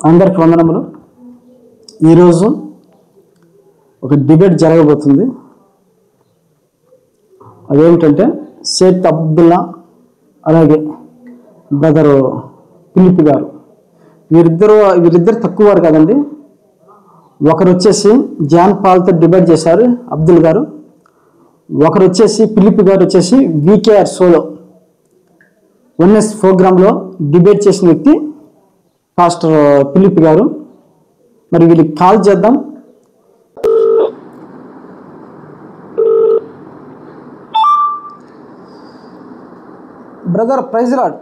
అందరికి వందనములు. ఈరోజు ఒక డిబేట్ జరగబోతుంది. అదేమిటంటే షేక్ అబ్దుల్లా అలాగే బ్రదర్ ఫిలిప్ గారు, వీరిద్దరు తక్కువ వారు కాదండి. ఒకరు వచ్చేసి జాన్ పాల్తో డిబేట్ చేశారు అబ్దుల్ గారు, ఒకరు వచ్చేసి ఫిలిప్ గారు వచ్చేసి వీకేఆర్ షోలో వన్ఎస్ ప్రోగ్రాంలో డిబేట్ చేసిన వ్యక్తి పాస్టర్ ఫిలిప్ గారు. మరి వీళ్ళకి కాల్ చేద్దాం. Brother praise Lord.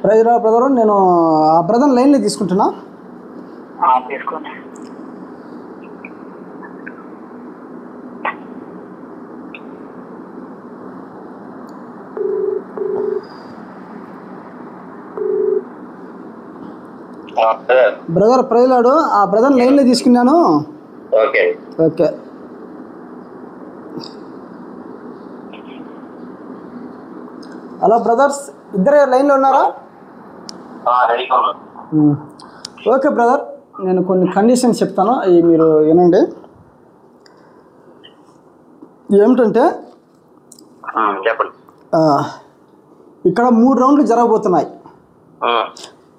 Praise Lord brother. నేను ఆ బ్రదర్ లైన్లో తీసుకుంటున్నా. Brother praise Lord. ఆ బ్రదర్ లైన్లో తీసుకున్నాను. ఓకే. హలో బ్రదర్స్, ఇద్దరే లైన్లో ఉన్నారా? ఓకే బ్రదర్, నేను కొన్ని కండిషన్స్ చెప్తాను, అవి మీరు వినండి. ఏమిటంటే ఇక్కడ 3 రౌండ్లు జరగబోతున్నాయి.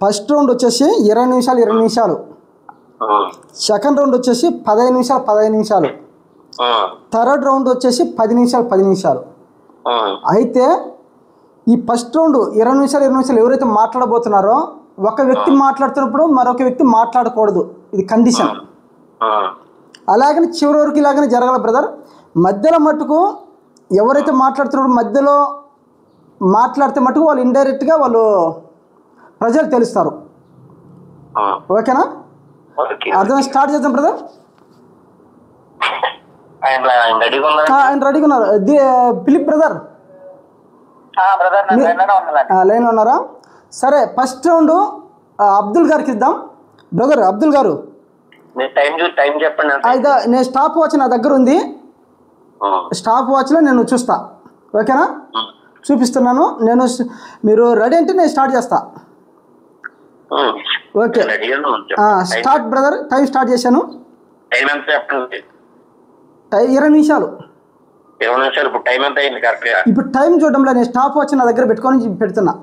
ఫస్ట్ రౌండ్ వచ్చేసి 20 నిమిషాలు, సెకండ్ రౌండ్ వచ్చేసి 15 నిమిషాలు, థర్డ్ రౌండ్ వచ్చేసి 10 నిమిషాలు. అయితే ఈ ఫస్ట్ రౌండ్ 20 నిమిషాలు ఎవరైతే మాట్లాడబోతున్నారో ఒక వ్యక్తి మాట్లాడుతున్నప్పుడు మరొక వ్యక్తి మాట్లాడకూడదు, ఇది కండిషన్. అలాగని చివరి వరకు ఇలాగనే జరగాలి బ్రదర్. మధ్యలో మట్టుకు ఎవరైతే మాట్లాడుతున్నారో మధ్యలో మాట్లాడితే మటుకు వాళ్ళు ఇండైరెక్ట్గా వాళ్ళు ప్రజలు తెలుస్తారు. ఓకేనా? అర్థం. స్టార్ట్ చేద్దాం బ్రదర్. ఆయన రెడీగా ఉన్నారు. ఫిలిప్ బ్రదర్ లైన్లో ఉన్నారా? సరే, ఫస్ట్ రౌండ్ అబ్దుల్ గారికి ఇద్దాం. బ్రదర్ అబ్దుల్ గారు, నేను స్టాప్ వాచ్ నా దగ్గర ఉంది, స్టాప్ వాచ్లో నేను చూస్తా. ఓకేనా? చూపిస్తున్నాను నేను. మీరు రెడీ అంటే నేను స్టార్ట్ చేస్తా. Okay, start brother. Time start చేశాను. 20 నిమిషాలు. ఇప్పుడు టైం చూడడంలో నేను స్టాప్ వాచ్ నా దగ్గర పెట్టుకొని పెడుతున్నా.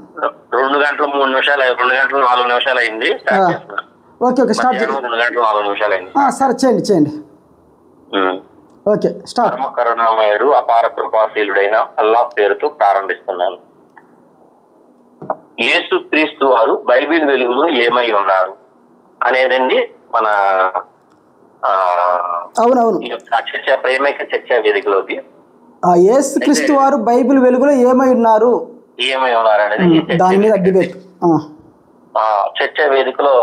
2 గంటలు 3 నిమిషాలు, 2 గంటలు 4 నిమిషాలు అయింది. Okay start. 2 గంటలు 4 నిమిషాలు అయింది. సరే చేయండి. Okay start. కరుణామయుడు అపార కృపాశీలుడైన అల్లాహ్ పేరుతో ప్రారంభిస్తున్నాను. యేసు క్రీస్తు వారు బైబిల్ వెలుగులో ఏమై ఉన్నారు అనేదండి మన అవునవును ప్రేమైక చర్చా వేదికలోకి యేసు క్రీస్తు వారు బైబిల్ వెలుగులో ఏమై ఉన్నారు అనేది దాని మీద డిబేట్. చర్చా వేదికలో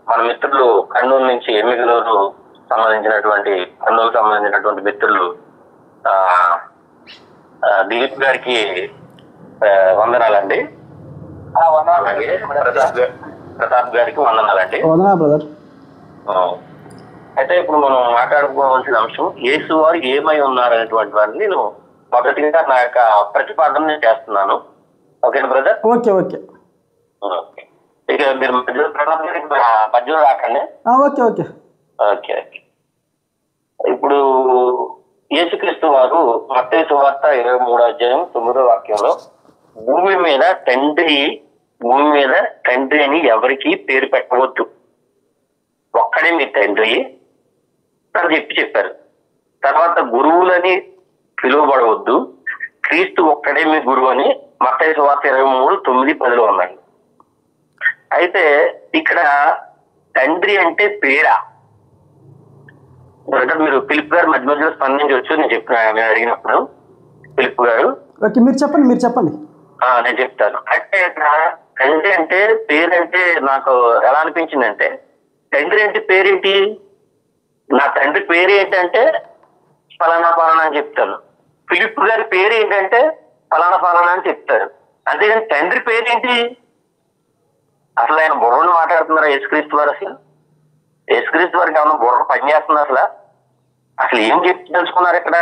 మన మిత్రులు కర్నూలు నుంచి ఎమ్మిగనూరు సంబంధించినటువంటి మిత్రులు దిలీప్ గారికి వందనాలండి. ప్రతాప్ గారికి వందనాలండి. అయితే ఇప్పుడు మనం మాట్లాడుకోవాల్సిన అంశం యేసు వారు ఏమై ఉన్నారు అనేటువంటి వారిని నేను మొదటిగా నా యొక్క ప్రతిపాదన చేస్తున్నాను. ఓకేనా బ్రదర్? ఓకే. ఇక మీరు మధ్యలో రాకండి. ఓకే. ఇప్పుడు యేసుక్రీస్తు వారు మత్తయి సువార్త 23:9 భూమి మీద తండ్రి అని ఎవరికి పేరు పెట్టవద్దు, ఒక్కడే మీ తండ్రి అని చెప్పారు. తర్వాత గురువులని పిలువబడవద్దు, క్రీస్తు ఒక్కడే మీ గురువు అని మత్తయి సువార్త 23:9-10 ఉందండి. అయితే ఇక్కడ తండ్రి అంటే పేరా? మీరు ఫిలిప్ గారు మధ్యలో స్పందించవచ్చు. నేను అడిగినప్పుడు ఫిలిప్ గారు మీరు చెప్పండి. నేను చెప్తాను. అంటే ఇక్కడ తండ్రి అంటే పేరంటే నాకు ఎలా అనిపించిందంటే, తండ్రి అంటే పేరేంటి? నా తండ్రి పేరు ఏంటంటే ఫలానా అని చెప్తాను. ఫిలిప్ గారి పేరు ఏంటంటే ఫలానా అని చెప్తారు. అంతేగాని తండ్రి పేరేంటి? అసలు ఆయన బుర్రను మాట్లాడుతున్నారా యేసుక్రీస్తు వారు? యేసుక్రీస్తు వారికి ఏమన్నా బుర్ర పనిచేస్తున్నారు? అసలు ఏం తెలుసుకున్నారు ఇక్కడ?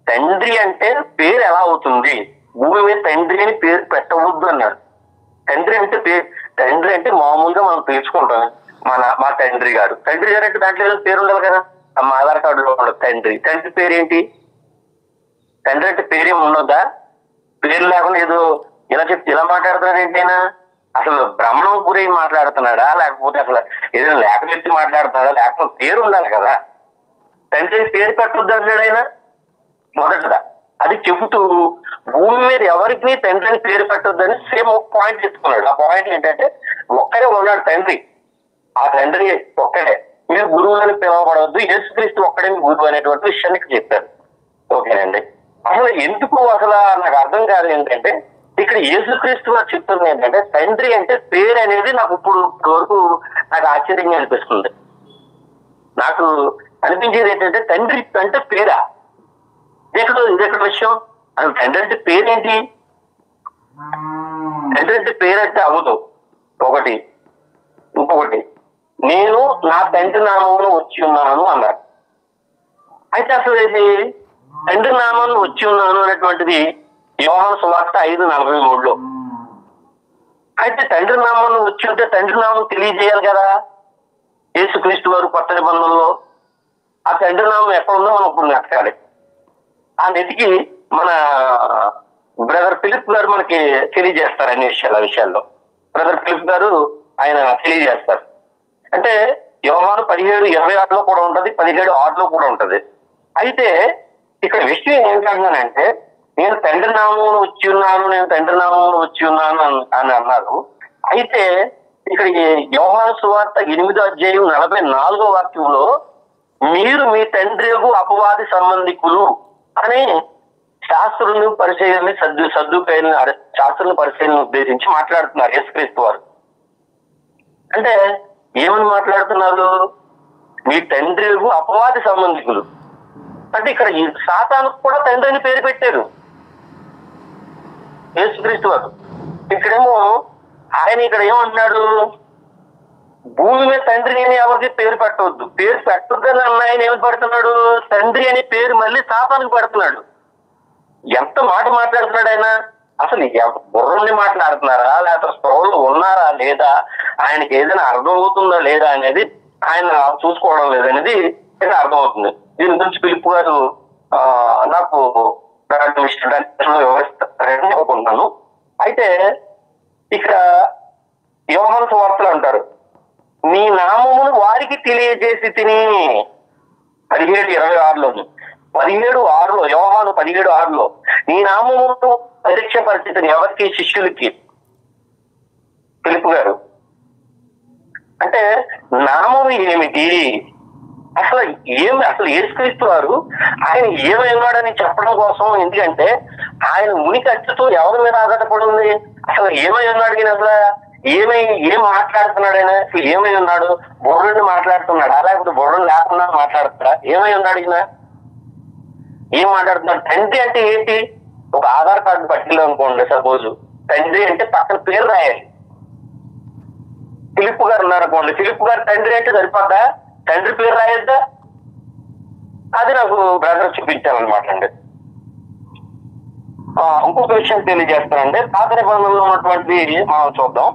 తండ్రి అంటే పేరు ఎలా అవుతుంది? భూమి మీద తండ్రి అని పేరు పెట్టవద్దు అన్నాడు. తండ్రి అంటే తండ్రి అంటే మామూలుగా మనం పిలుచుకుంటాం, మా తండ్రి గారు అంటే దాంట్లో ఏదో పేరు ఉండాలి కదా. మా ఆధార్ కార్డులో ఉండదు తండ్రి పేరేంటి? తండ్రి అంటే పేరేం ఉండొద్దా? పేరు లేకుండా ఏదో ఇలా మాట్లాడుతున్నాడు ఏంటైనా? అసలు భ్రమణం గురి మాట్లాడుతున్నాడా, లేకపోతే అసలు ఏదైనా లేఖ వ్యక్తి మాట్లాడుతున్నాడా? లేకపోతే పేరు ఉండాలి కదా. తండ్రి పేరు పెట్టొద్దు అన్నాడు ఆయన మొదటగా. అది చెబుతూ భూమి మీద ఎవరికి తండ్రిని పేరు పెట్టొద్దని సేమ్ ఒక పాయింట్ చెప్పుకున్నాడు. ఆ పాయింట్ ఏంటంటే ఒక్కడే ఉన్నాడు తండ్రి, ఆ తండ్రి ఒక్కడే, మీరు గురువులని పిలవబడవద్దు, యేసుక్రీస్తు ఒక్కడే మీ గురువు అనేటువంటి విషయానికి చెప్పారు. ఓకేనండి. అసలు ఎందుకు అసలు నాకు అర్థం కాదు ఏంటంటే, ఇక్కడ యేసుక్రీస్తు వారు చెప్తుంది ఏంటంటే తండ్రి అంటే పేరు అనేది నాకు ఇప్పుడు వరకు నాకు ఆశ్చర్యంగా అనిపిస్తుంది. నాకు అనిపించేది ఏంటంటే తండ్రి అంటే పేరా? ఇదెక్కడ విషయం? అసలు తండ్రి అంటే పేరేంటి? తండ్రి అంటే పేరంటే అవ్వదు ఒకటి. ఇంకొకటి, నేను నా తండ్రి నామంలో వచ్చి ఉన్నాను అన్నారు. అయితే అసలు ఇది తండ్రి నామంలో వచ్చి ఉన్నాను అనేటువంటిది యోహాను సువార్త 5:43. అయితే తండ్రి నామంలో వచ్చి ఉంటే తండ్రి నామం తెలియజేయాలి కదా యేసుక్రీస్తు వారు కొత్త నిబంధనలో. ఆ తండ్రి నామం ఎక్కడ ఉందో మనం ఇప్పుడు నెతకాలి. ఆ నెతికి మన బ్రదర్ ఫిలిప్ గారు మనకి తెలియజేస్తారు అన్ని విషయాల్లో. బ్రదర్ ఫిలిప్ గారు ఆయన తెలియజేస్తారు. అంటే యోహాను 17:26 కూడా ఉంటది, 17:6 కూడా ఉంటది. అయితే ఇక్కడ విషయం ఏంటంటే నేను తండ్రి నామంలో వచ్చి ఉన్నాను, నేను తండ్రి నామంలో వచ్చి ఉన్నాను అని అన్నారు. అయితే ఇక్కడ యోహాను సువార్త 8:44 మీరు మీ తండ్రికి అపవాది సంబంధికులు అని శాస్త్రులను పరిచయాన్ని సద్దుకైన శాస్త్రులను పరిచయాన్ని ఉద్దేశించి మాట్లాడుతున్నారు యేసుక్రీస్తు వారు. అంటే ఏమని మాట్లాడుతున్నారు? మీ తండ్రికి అపవాది సంబంధికులు అంటే ఇక్కడ సాతానుకు కూడా తండ్రి అని పేరు పెట్టారు యేసుక్రీస్తు వారు. ఇక్కడేమో ఆయన ఇక్కడ ఏమంటున్నాడు, భూమి మీద తండ్రి అని ఎవరికి పేరు పెట్టవద్దు, పేరు పెట్టొద్దని అన్న ఆయన ఏమి పెడుతున్నాడు? తండ్రి అనే పేరు మళ్ళీ సాతానుకు పెడుతున్నాడు. ఎంత మాట మాట్లాడుతున్నాడు ఆయన! అసలు బుర్రని మాట్లాడుతున్నారా, లేకపోతే స్పృహలు ఉన్నారా లేదా, ఆయనకి ఏదైనా అర్థం అవుతుందా లేదా అనేది ఆయన చూసుకోవడం లేదనేది అర్థమవుతుంది. దీని గురించి పిలుపు గారు నాకు వివరిస్తారని అనుకుంటున్నాను. అయితే ఇక్కడ యోహాను సువార్తలు అంటారు, నీ నామమును వారికి తెలియజేసి తిని 17:26 17:6 యోహాను 17:6 నీ నామమును పరీక్ష పరిస్థితిని ఎవరికి? శిష్యులకి. పిలుపు గారు అంటే నామం ఏమిటి? అసలు యేసుక్రీస్తు వారు ఆయన ఏమైనాడని చెప్పడం కోసం, ఎందుకంటే ఆయన ఉనికి అచ్చుతూ ఎవరి మీద ఆధారపడి ఉంది? అసలు ఏమై ఉన్నాడు ఈయన? అసలు ఏం మాట్లాడుతున్నాడు ఆయన? అసలు ఏమై ఉన్నాడు? బుర్రని మాట్లాడుతున్నాడా, లేకపోతే బుర్రని లేకుండా మాట్లాడుతాడా? ఏమై ఉన్నాడు ఈయన? ఏం మాట్లాడుతున్నాడు? తండ్రి అంటే ఏంటి? ఒక ఆధార్ కార్డు పట్టిలో అనుకోండి, సపోజ్ తండ్రి అంటే పక్కన పేరు రాయాలి. ఫిలిప్ గారు ఉన్నారు అనుకోండి, ఫిలిప్ గారు తండ్రి అంటే సరిపోద్దా? తండ్రి పేరు రాయొద్దా? అది నాకు బ్రదర్ చూపించాలన్నమాట అండి. ఇంకొక విషయం తెలియజేస్తానండి. పాత నిబంధనలో ఉన్నటువంటి మనం చూద్దాం.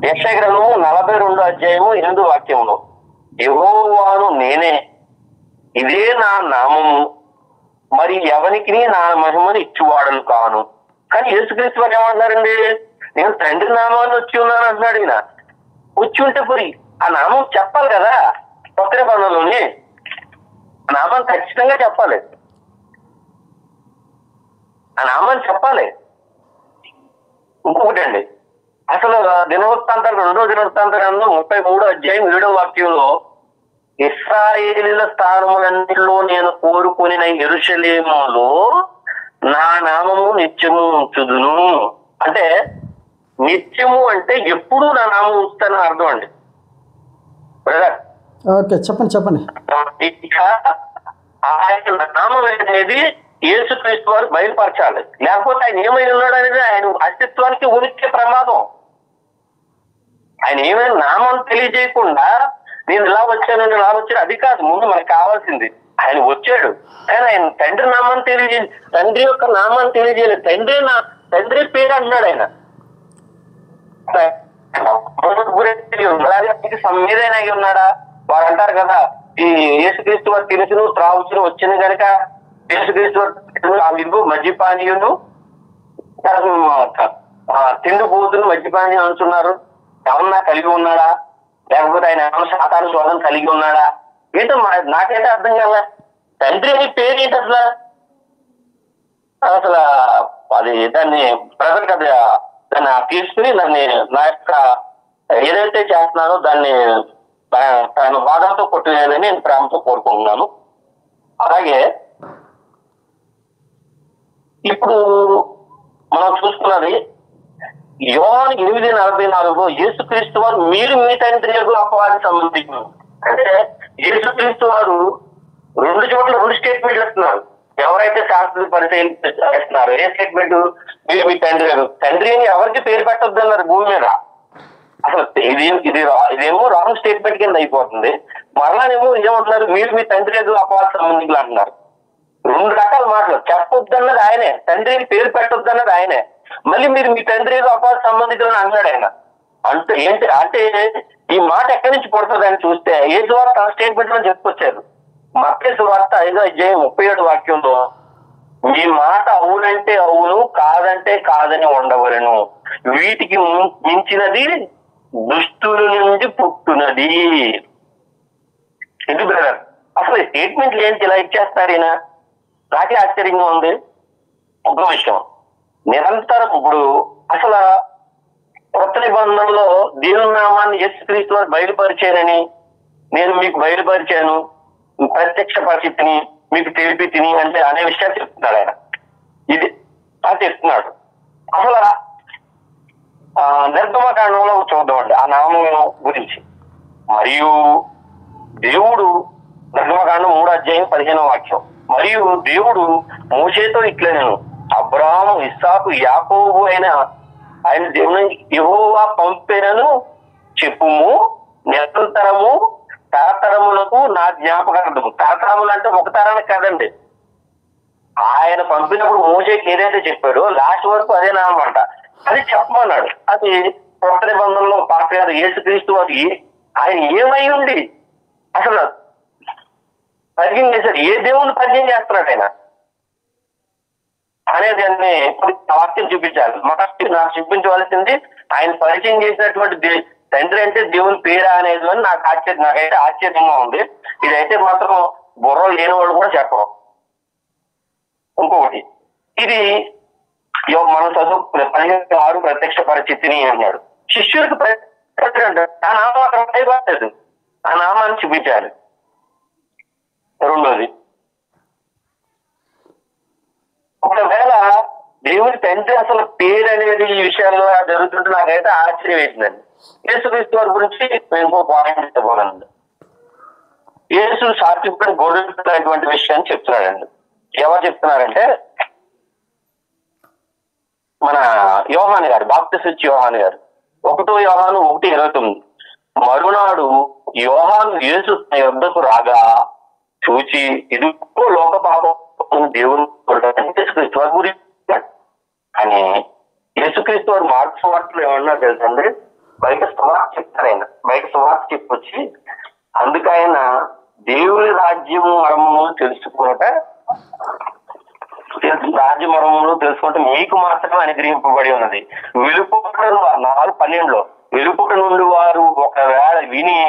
యెషయా గ్రంథము 42:8 యెహోవాను నేనే, ఇదే నా నామము, మరి ఎవరికి నా మహిమను ఇచ్చివాడను కాను. కానీ యేసుక్రీస్తు వారు ఏమంటున్నారండి? నేను తండ్రి నామాన్ని వచ్చి ఉన్నాను అంటున్నాడు. ఈయన వచ్చి ఉంటే పోయి ఆ నామం చెప్పాలి కదా. కొత్త నిబంధనలోని ఆ నామం ఖచ్చితంగా చెప్పాలి, ఆ నామాన్ని చెప్పాలి. ఇంకొకటి అండి, అసలు దినవృత్తాంతాలు 2వ దినవృత్తాంతం 33:7 ఇశ్రాయేలీయుల స్థానములన్నిటిలో నేను కోరుకొనిన యెరూషలేములో నా నామము నిత్యము ఉంచుదును. అంటే నిత్యము అంటే ఎప్పుడు నా నామం ఉంచుతానని అర్థం అండి. ఓకే, చెప్పండి. ఇక ఆయన నామం అనేది యేసుక్రీస్తు వారు బయలుపరచాలి, లేకపోతే ఆయన ఏమై ఉన్నాడు అనేది ఆయన అస్తిత్వానికి ఉనికి ప్రమాదం. ఆయన ఏమైనా నామం తెలియజేయకుండా నేను ఇలా వచ్చాను అది కాదు ముందు మనకు కావాల్సింది. ఆయన వచ్చాడు, కానీ ఆయన తండ్రి నామాన్ని తెలియజేయాలి, తండ్రి యొక్క నామాన్ని తెలియజేయలేదు. తండ్రి పేరు అంటున్నాడు ఆయన. మీదైనా ఉన్నాడా? వారు అంటారు కదా, ఈ యేసుక్రీస్తు వారు తెలుసును త్రాగుచును వచ్చింది కనుక యేసుక్రీస్తు వారు మద్యపానీయును తిండిపోతును మద్యపానీయం అంటున్నారు. ఏమన్నా కలిగి ఉన్నాడా? లేకపోతే ఆయన ఏమన్నా శాతాను శోధన కలిగి ఉన్నాడా? ఏంటో నాకైతే అర్థం కదా. తండ్రి అని పేరు ఏంటి అసలు? అసలు అది దాన్ని ప్రజలకు అది దాన్ని తీసుకుని దాన్ని నా యొక్క ఏదైతే చేస్తున్నానో దాన్ని తన బాధలతో కొట్టులేదని నేను ప్రేమతో కోరుకుంటున్నాను. అలాగే ఇప్పుడు మనం చూసుకున్నది యోహాను 8:44 యేసుక్రీస్తు వారు మీరు మీ తండ్రి అపవాదికి సంబంధించిన, అంటే యేసుక్రీస్తు వారు 2 చోట్ల 2 స్టేట్మెంట్లు ఇస్తున్నారు. ఎవరైతే శాస్త్ర పరిచయం చేస్తున్నారు, ఏ స్టేట్మెంట్? మీరు మీ తండ్రి తండ్రి అని ఎవరికి పేరు పెట్టొద్దు అన్నారు భూమి మీద. అసలు ఇదేమో రాంగ్ స్టేట్మెంట్ కింద అయిపోతుంది. మరలానేమో ఏమంటున్నారు, మీరు మీ తండ్రి అపవాద సంబంధికులు అంటున్నారు. 2 రకాల మాటలు. చెప్పొద్దన్నది ఆయనే, తండ్రి పేరు పెట్టొద్దన్నది ఆయనే. మళ్ళీ మీరు మీ తండ్రి అపవాద సంబంధికులు అన్నాడు ఆయన. అంటే ఏంటి అంటే ఈ మాట ఎక్కడి నుంచి పడుతుంది అని చూస్తే యేసు వారు తన స్టేట్మెంట్ లో చెప్పుకొచ్చారు. మత్తయి సువార్త 5:37 వాక్యంలో మీ మాట అవునంటే అవును, కాదంటే కాదని ఉండవలను, వీటికి మించినది దుష్టుల నుండి పుట్టునది. ఇది బ్రదర్, అసలు స్టేట్మెంట్లు ఏంటి ఇలా ఇచ్చేస్తారు ఈయన? నాకే ఆశ్చర్యంగా ఉంది. ఒక విషయం, నిరంతరం ఇప్పుడు అసలు కొత్త నిబంధనలో దేవుని నామాన్ని యేసుక్రీస్తు వారు బయలుపరిచారని, నేను మీకు బయలుపరిచాను, ప్రత్యక్ష పరిస్థితిని మీకు తెలిపి తిని అంటే అనే విషయాలు చెప్తున్నాడు ఆయన. ఇది అని చెప్తున్నాడు. అసలు నిర్గమకాండంలో చూద్దామండి ఆ నామం గురించి. మరియు దేవుడు నిర్గమకాండం 3:15 వాక్యం, మరియు దేవుడు మోషేతో ఇట్లనెను, అబ్రాహాము ఇస్సాకు యాకోబు అయిన ఆయన దేవుని యెహోవా పంపెనను చెప్పుము, నిరంతరము తరతరములకు నా జ్ఞాపకార్థము. తరతరములు అంటే ఒక తరానికి కాదండి. ఆయన పంపినప్పుడు మోషేకి ఏదైతే చెప్పాడో లాస్ట్ వరకు అదే నామం అంట, అది చెప్పమన్నాడు. అది కొత్త నిబంధనలో పాత్ర గారు యేసుక్రీస్తు వారికి ఆయన ఏమై ఉండి అసలు పరిచయం చేశాడు, ఏ దేవుణ్ణి పరిచయం చేస్తున్నాడు ఆయన అనేది అన్ని వాక్యం చూపించాలి. నాకు చూపించవలసింది ఆయన పరిచయం చేసినటువంటి తండ్రి అంటే దేవుని పేరా అనేది అని నాకైతే ఆశ్చర్యంగా ఉంది. ఇదైతే మాత్రం బుర్ర లేని వాళ్ళు కూడా చెప్పరు. ఇంకొకటి, ఇది మనం చదువు 15:6 ప్రత్యక్ష పరిస్థితిని అన్నాడు. శిష్యుడికి అంటే ఆ నామం అక్కడ అయిపోతుంది, ఆ నామాన్ని చూపించాలి. రెండోది, ఒకవేళ దేవుని తండ్రి అసలు పేరు అనేది ఈ విషయాల్లో జరుగుతుంటే నాకైతే ఆశ్చర్యం వేసిందండి. యేసుక్రీస్తు వారి గురించి ఇంకో పాయింట్ చెప్పగలండి. యేసు సాత్వికుడు గొర్రెటువంటి విషయాన్ని చెప్తున్నాడండి. ఎవరు చెప్తున్నారంటే మన యోహాను గారు, బాప్తిస్మ యోహాను గారు 1 యోహాను 1:29 మరునాడు యోహాను యేసు యొద్దకు రాగా చూచి ఇదిగో లోక పాపం దేవుని యేసుక్రీస్తు వారి గురించి అని. యేసుక్రీస్తు వారు మార్క్స్ వార్తలు ఏమన్నా తెలుసండి, బయట సువార్త చెప్తారు ఆయన, బయట సువార్త చెప్పొచ్చి అందుకు ఆయన దేవుని రాజ్యము మర్మము తెలుసుకున్నట, రాజ్య మర్మములు తెలుసుకుంటే మీకు మాత్రమే అనుగ్రహింపబడి ఉన్నది. వెలుపుట 4:12 వెలుపుట నుండి వారు ఒకవేళ విని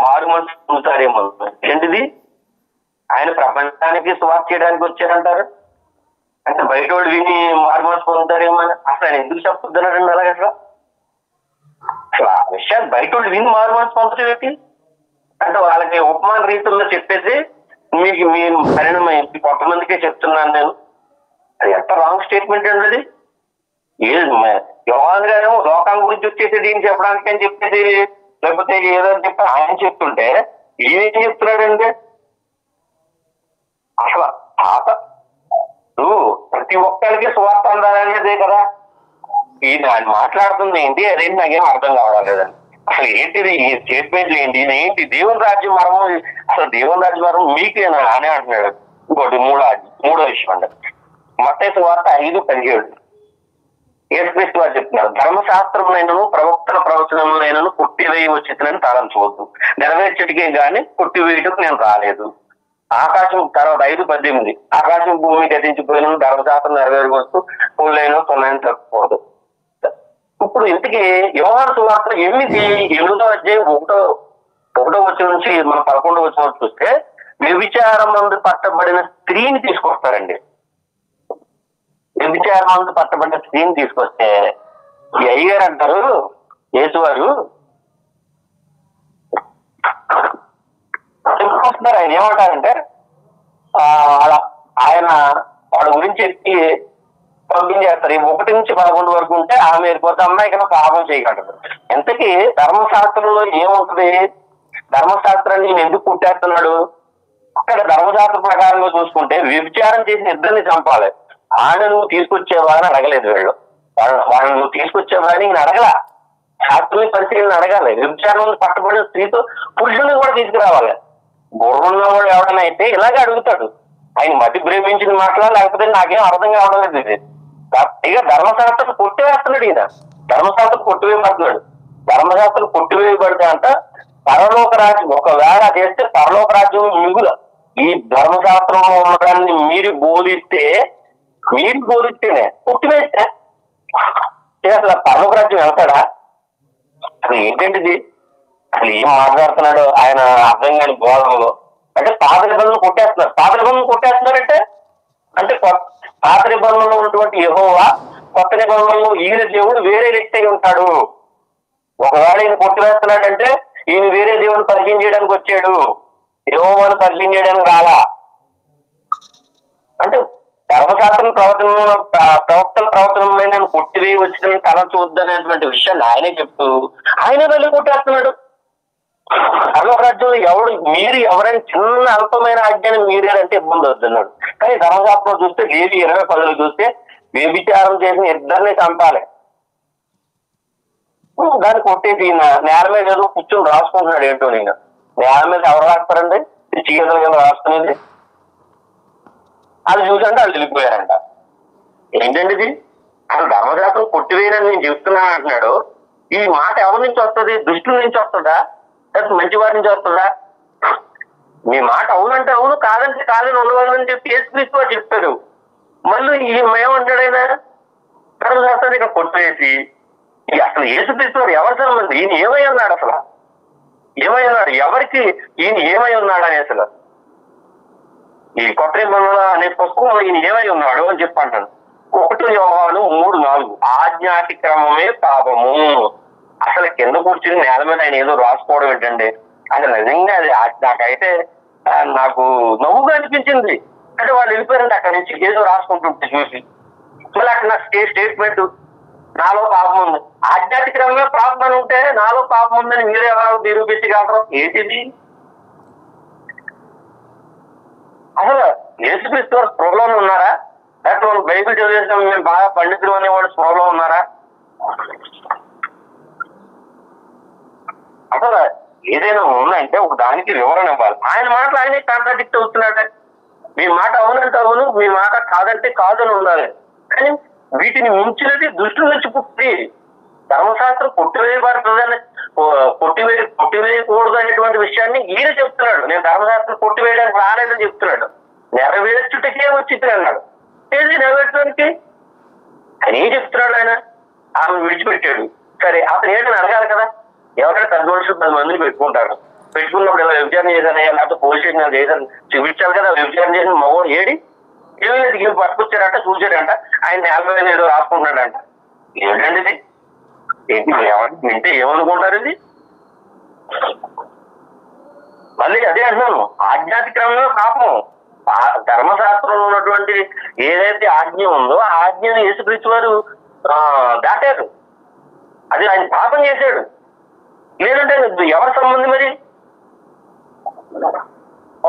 మారు మనసు పొందుతారేమో. ఏంటిది? ఆయన ప్రపంచానికి సువార్త చేయడానికి వచ్చారంటారు అంటే బయట వాళ్ళు విని మారు మనసు పొందుతారేమో అని అసలు ఆయన ఎందుకు చెప్తున్నారండి అలాగే? అసలు ఆ విషయాలు బయట వాళ్ళు విని మారు మనసు పొందడం ఏంటి అంటే వాళ్ళకి ఉపమాన రీతుల్లో చెప్పేసి మీకు నేను పరిణామం కొంతమందికే చెప్తున్నాను నేను. అది ఎంత రాంగ్ స్టేట్మెంట్ అండి అది. యోహాను గారేమో లోకం గురించి వచ్చేసి దీన్ని చెప్పడానికి అని చెప్పేసి లేకపోతే ఏదో చెప్పి ఆయన చెప్తుంటే ఈయనేం చెప్తున్నాడండి? అసలు తాత ప్రతి ఒక్కరికి సువార్త అందాలనేదే కదా ఈయన ఆయన మాట్లాడుతుంది ఏంటి, అదేంటి నాకేం అర్థం కావడం లేదండి. అసలు ఏంటిది ఈ స్టేట్మెంట్లు ఏంటి? ఏంటి దేవుని రాజ్యం మరము? అసలు దేవుని రాజ్యం మరము మీకేనా అని అంటున్నాడు. ఇంకోటి మూడో విషయం అండి, మత్తయి సువార్త 5:17 యేసుక్రీస్తు వారు చెప్తున్నారు, ధర్మశాస్త్రమునైనను ప్రవక్తల ప్రవచనములైనను కొట్టివేయి వచ్చిందని తలంచవద్దు, నెరవేర్చటికే గాని కొట్టివేయటకు నేను రాలేదు. ఆకాశం తర్వాత 5:18 ఆకాశం భూమి గతించిపోయిన ధర్మశాస్త్రం నెరవేరుకొస్తూ పుల్లైన తొలైన తప్పకూడదు. ఇప్పుడు ఇంతకీ యోహాను సువార్త 8:8 అధ్యాయం 1 వచ్చిన నుంచి మనం 11 వచ్చిన చూస్తే వ్యభిచారం మందు పట్టబడిన స్త్రీని తీసుకొస్తారండి. వ్యభిచారం మందు పట్టబడిన స్త్రీని తీసుకొస్తే ఈ అయ్యగారు అంటారు, యేసువారు చెప్పుకొస్తున్నారు. ఆయన ఏమంటారంటే ఆయన వాడి గురించి చెప్పి పంపించేస్తారు. 1 నుంచి 11 వరకు ఉంటే ఆమె వెళ్ళిపోతే అమ్మాయి కన్నా పాపం చేయగలరు. ఎంతకీ ధర్మశాస్త్రంలో ఏముంటది? ధర్మశాస్త్రాన్ని నేను ఎందుకు కుట్టేస్తున్నాడు? అక్కడ ధర్మశాస్త్ర ప్రకారంగా చూసుకుంటే వ్యభిచారం చేసిన ఇద్దరిని చంపాలి. ఆయన నువ్వు తీసుకొచ్చేవా అని అడగలేదు వీళ్ళు. వాళ్ళని నువ్వు తీసుకొచ్చేవా అని నేను అడగల. శాస్త్రం పరిశీలన అడగాలి. వ్యభిచారం పట్టబడిన స్త్రీతో పురుషుని కూడా తీసుకురావాలి. బుర్రున్న వాడు ఎవడైనా అయితే ఇలాగే అడుగుతాడు. ఆయన మతి ప్రేమించిన మాటలా లేకపోతే నాకేం అర్థం కావడం లేదు. ఇది ఇక ధర్మశాస్త్రం కొట్టివేస్తున్నాడు. ఈయన ధర్మశాస్త్రం కొట్టివేయబడుతున్నాడు. ధర్మశాస్త్రం కొట్టివేయబడితే అంట పరలోక రాజ్యం ఒకవేళ చేస్తే పరలోక రాజ్యం మిగుల. ఈ ధర్మశాస్త్రంలో ఉండడాన్ని మీరు బోధిస్తేనే కొట్టివేస్తే అసలు పరలోక రాజ్యం వెళ్తాడా? అసలు ఏంటంటిది? అసలు ఏం మాట్లాడుతున్నాడు ఆయన అర్థం కాని బోధనలో. అంటే పాత నిబంధనలు కొట్టేస్తున్నారంటే అంటే పాత నిబంధనలో ఉన్నటువంటి యెహోవా, కొత్త నిబంధనలో ఈయన దేవుడు వేరే వ్యక్తి అయి ఉంటాడు. ఒకవేళ ఈయన కొట్టివేస్తున్నాడంటే ఈయన వేరే దేవుడిని పరిచయం చేయడానికి వచ్చాడు, యెహోవాను పరిచయం చేయడానికి రాలా. అంటే ధర్మశాస్త్రం ప్రవక్తల ప్రవచనమైన కొట్టివేయి వచ్చిన తల చూద్దనేటువంటి విషయాన్ని ఆయనే చెప్తూ ఆయనే వెళ్ళి కొట్టేస్తున్నాడు. పరలోక రాజ్యంలో మీరు ఎవరైనా చిన్న అల్పమైన ఆజ్ఞాన్ని మీరేనంటే ఇబ్బంది అవుతున్నాడు. కానీ ధర్మశాస్త్రం చూస్తే లేవి 20:10 చూస్తే వ్యభిచారం చేసిన ఇద్దరిని చంపాలి. దాన్ని కొట్టేసి ఈయన నేల మీద ఏదో కూర్చొని రాసుకుంటున్నాడు. ఏంటో నేను నేల మీద ఎవరు రాస్తారండి? చీకటి కింద రాసుకునేది. అది చూసంటే వాళ్ళు వెళ్ళిపోయారంట. ఏంటండి ఇది? అసలు ధర్మశాస్త్రం కొట్టివేయనని నేను చెప్తున్నాను అంటున్నాడు. ఈ మాట ఎవరి నుంచి వస్తుంది? దుష్టుల నుంచి వస్తుందా లేకపోతే మంచి వారి నుంచి వస్తుందా? మీ మాట అవునంటే అవును, కాదంటే కాదని ఉండవాలని చెప్పి యేసుక్రీస్తు చెప్పారు. మళ్ళీ ఏమంటాడైనా ధర్మశాస్త్రాన్ని ఇక్కడ కొట్టివేసి అసలు యేసుక్రీస్తు ఎవరి సంబంధం? ఈయన ఏమై ఉన్నాడు? అసలు ఏమై ఉన్నాడు? ఎవరికి ఈయన ఏమై ఉన్నాడు అని అసలు ఈ కొత్త నిబంధన అనే పుస్తకంలో ఈయన ఏమై ఉన్నాడు అని చెప్పంటాను. 1 యోహాను 3:4 ఆజ్ఞాతిక్రమమే పాపము. అసలు కింద కూర్చుని నేల మీద ఆయన ఏదో రాసుకోవడం ఏంటండి? అసలు నిజంగా అది నాకైతే నాకు నవ్వుగా అనిపించింది. అంటే వాళ్ళు వెళ్ళిపోయారంటే అక్కడి నుంచి ఏదో రాసుకుంటుంటే చూసి మళ్ళీ అక్కడ నాకు స్టేట్మెంట్ నాలో పాపం ఉంది. ఆధ్యాత్మికంగా పాపం అని ఉంటే నాలో పాపం ఉందని మీరే ఎవరు నిరూపించగలరు? ఏంటిది? అసలు యేసుక్రీస్తు వారు స్పృహలో ఉన్నారా? లేకపోతే వాళ్ళు బైబిల్ చదివేసాం మేము బాగా పండితులు అనేవాళ్ళు స్పృహలో ఉన్నారా? అసలు ఏదైనా ఉందంటే ఒక దానికి వివరణ ఇవ్వాలి. ఆయన మాటలు ఆయనే కాంట్రాడిక్ట్ అవుతున్నాడు. మీ మాట అవునంటే అవును, మీ మాట కాదంటే కాదు అని ఉండాలి. కానీ వీటిని మించినది దృష్టి నుంచి పుట్టి ధర్మశాస్త్రం కొట్టివేయబడుతుందని కొట్టివేయకూడదు అనేటువంటి విషయాన్ని ఈయన చెప్తున్నాడు. నేను ధర్మశాస్త్రం కొట్టివేయడానికి రాలేదని చెప్తున్నాడు. నెరవేర్చుటకే వచ్చింది అన్నాడు. ఏది నెరవేర్చడానికి ఆయన ఏం చెప్తున్నాడు? ఆయన ఆమె విడిచిపెట్టాడు. సరే అతను ఏంటని అడగాలి కదా. ఎవరైనా పెద్ద మనుషులు 10 మందిని పెట్టుకున్నప్పుడు ఇలా వ్యభిచారం చేశానయ్యా లేకపోతే పోలీస్ స్టేషన్ చేశాను చూపించాలి కదా. వ్యభిచారం చేసిన మగవాడు ఏమి లేదు పట్టుకొచ్చారంట, చూసాడంట, ఆయన నేల మీద ఏదో రాసుకుంటున్నాడంట. ఏంటండి ఇది? ఏంటి వింటే ఏమనుకుంటారు ఇది? మళ్ళీ అదే అంటున్నాను, ఆజ్ఞాతిక్రమమే పాపం. ధర్మశాస్త్రంలో ఉన్నటువంటి ఏదైతే ఆజ్ఞ ఉందో ఆ ఆజ్ఞని యేసుక్రీస్తు వారు దాటారు. అది ఆయన పాపం చేశాడు. లేదంటే ఎవరి సంబంధం మరి?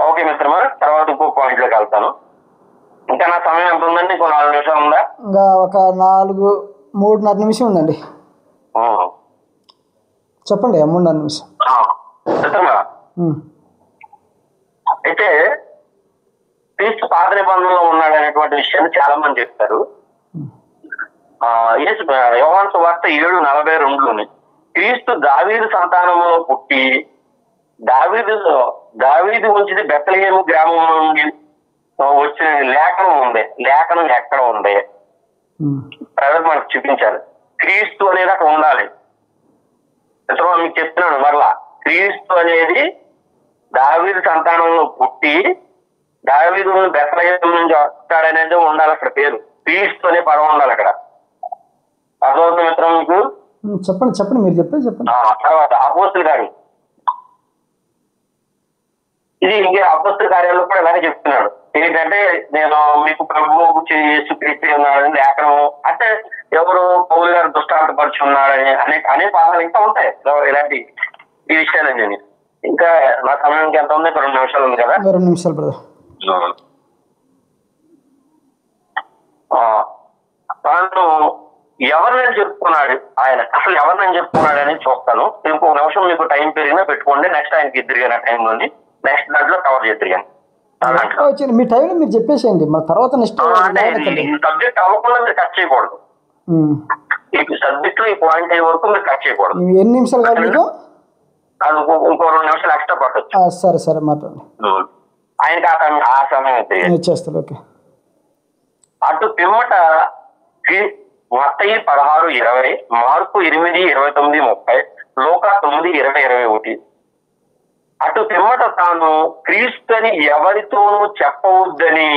ఓకే మిత్రమా, తర్వాత ఇంకో పాయింట్ లోకి వెళ్తాను. ఇంకా నా సమయం ఎంత ఉందండి? ఇంకో 4 నిమిషాలు ఉందా? ఇంకా ఒక 3.5 నిమిషం ఉందండి. చెప్పండి. 3.5 నిమిషం మిత్రమా, అయితే క్రీస్తు పాత నిబంధనలో ఉన్నాడు అనేటువంటి విషయాన్ని చాలా మంది చెప్తారు. యోహాను సువార్త 7:42 క్రీస్తు దావీదు సంతానంలో పుట్టి దావీదు ఉంచిది బెత్లెహేము గ్రామం నుండి వచ్చిన లేఖనం ఎక్కడ ఉంది ప్రజలు మనకు చూపించాలి. క్రీస్తు అనేది అక్కడ ఉండాలి. మీకు చెప్తున్నాను మరలా, క్రీస్తు అనేది దావీదు సంతానంలో పుట్టి దావీదు బెత్లెహేము నుంచి వస్తాడనేది ఉండాలి అక్కడ పేరు. క్రీస్తు అనే పదం ఉండాలి అక్కడ. అర్థమవుతుంది మిత్రం మీకు? చెప్పండి మీరు చెప్పండి. తర్వాత అపోస్తుల కార్యం, ఇది ఇంకే అపోస్తుల కార్యాల్లో కూడా ఇలాగే చెప్తున్నాడు. ఏంటంటే నేను మీకు ప్రభువు యేసుక్రీస్తు ఉన్నాడని లేఖనం అంటే ఎవరు పౌలు గారు దుష్టాంతపరిచి ఉన్నాడని అనే పాదాలు ఇంకా ఉంటాయి ఇలాంటి ఈ విషయాలని. ఇంకా నా సమయానికి ఎంత ఉంది? 2 నిమిషాలు ఉంది కదా. 2 నిమిషాలు బ్రదర్. తాను ఎవరినని చెప్పుకున్నాడు, ఆయన అసలు ఎవరినని చెప్పుకున్నాడు అని చూస్తాను. ఇంకొక నిమిషం మీకు టైం పెరిగినా పెట్టుకోండి. నెక్స్ట్ ఆయనకి ఇద్దరు టైం ఉంది. నెక్స్ట్ దాంట్లో కవర్ చేద్దరు. మీ టైంలో మీరు చెప్పేసేయండి, మన తర్వాత నెక్స్ట్ సబ్జెక్ట్ అవ్వకుండా మీరు కట్ చేయకూడదు. ఈ సబ్జెక్ట్ లో ఈ పాయింట్ అయ్యే వరకు మీరు కట్ చేయకూడదు. ఎన్ని నిమిషాలు కాదు మీకు? అది ఇంకో 2 నిమిషాలు ఎక్స్ట్రా పట్టచ్చు. సరే మాట్లాడండి. ఆయనకి ఆ సమయం అయితే చేస్తాడు. ఓకే. అటు పిమ్మట మత్తయి 16:20, మార్కు 8:29-30, లూకా 9:20-21. అటు పిమ్మట తాను క్రీస్తు అని ఎవరితోనూ చెప్పవద్దని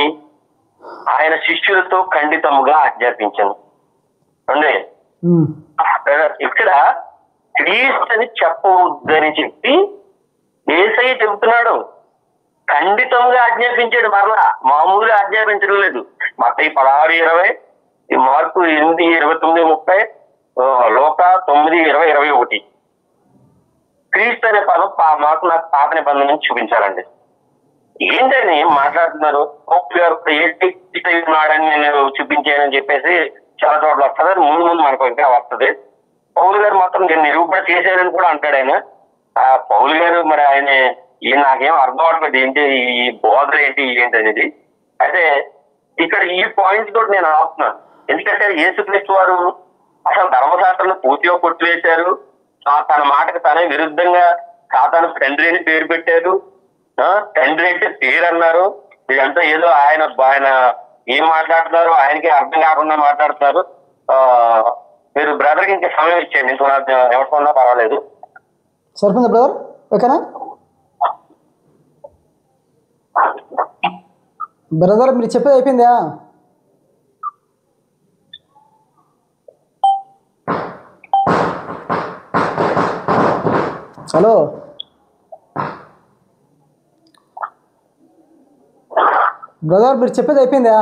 ఆయన శిష్యులతో ఖండితముగా ఆజ్ఞాపించను. అంటే ఇక్కడ క్రీస్తు అని చెప్పవద్దని చెప్పి యేసయ్య చెబుతున్నాడు. ఖండితంగా ఆజ్ఞాపించాడు. మరలా మామూలుగా ఆజ్ఞాపించడం లేదు. మత్తయి 16:20, మార్కు 8:29-30, లూకా 9:20-21. క్రీస్తు అనే పదం నాకు పాత నిబంధన నుంచి చూపించాలండి. ఏంటని మాట్లాడుతున్నారు? పౌలు గారు ఉన్నాడని నేను చూపించానని చెప్పేసి చాలా చోట్ల వస్తుంది. ముందు మనకు ఇంకా వస్తుంది. పౌలు గారు మాత్రం నేను నిరూపణ చేశానని కూడా అంటాడు ఆయన. ఆ పౌలు గారు మరి ఆయన నాకేం అర్థం అవట్లేదు ఏంటి ఈ బోధన ఏంటి అనేది. అయితే ఇక్కడ ఈ పాయింట్ తోటి నేను ఆపుతున్నాను. ఎందుకంటే యేసుక్రీస్తు వారు అసలు ధర్మశాస్త్రాన్ని పూర్తిగా కొట్టివేశారు. తన మాటకు తనే విరుద్ధంగా సాతాను తండ్రి అని పేరు పెట్టారు. తండ్రి అంటే పేరు అన్నారు. ఇదంతా ఏదో ఆయన ఏం మాట్లాడుతున్నారు ఆయనకి అర్థం కాకుండా మాట్లాడుతున్నారు. మీరు బ్రదర్కి ఇంకా సమయం ఇచ్చేయండి. ఇంకో ఎవరికొన్నా పర్వాలేదు. సరిపోయిందా బ్రదర్? ఓకేనా బ్రదర్? మీరు చెప్పేది అయిపోయిందా? హలో బ్రదర్, మీరు చెప్పేది అయిపోయిందా?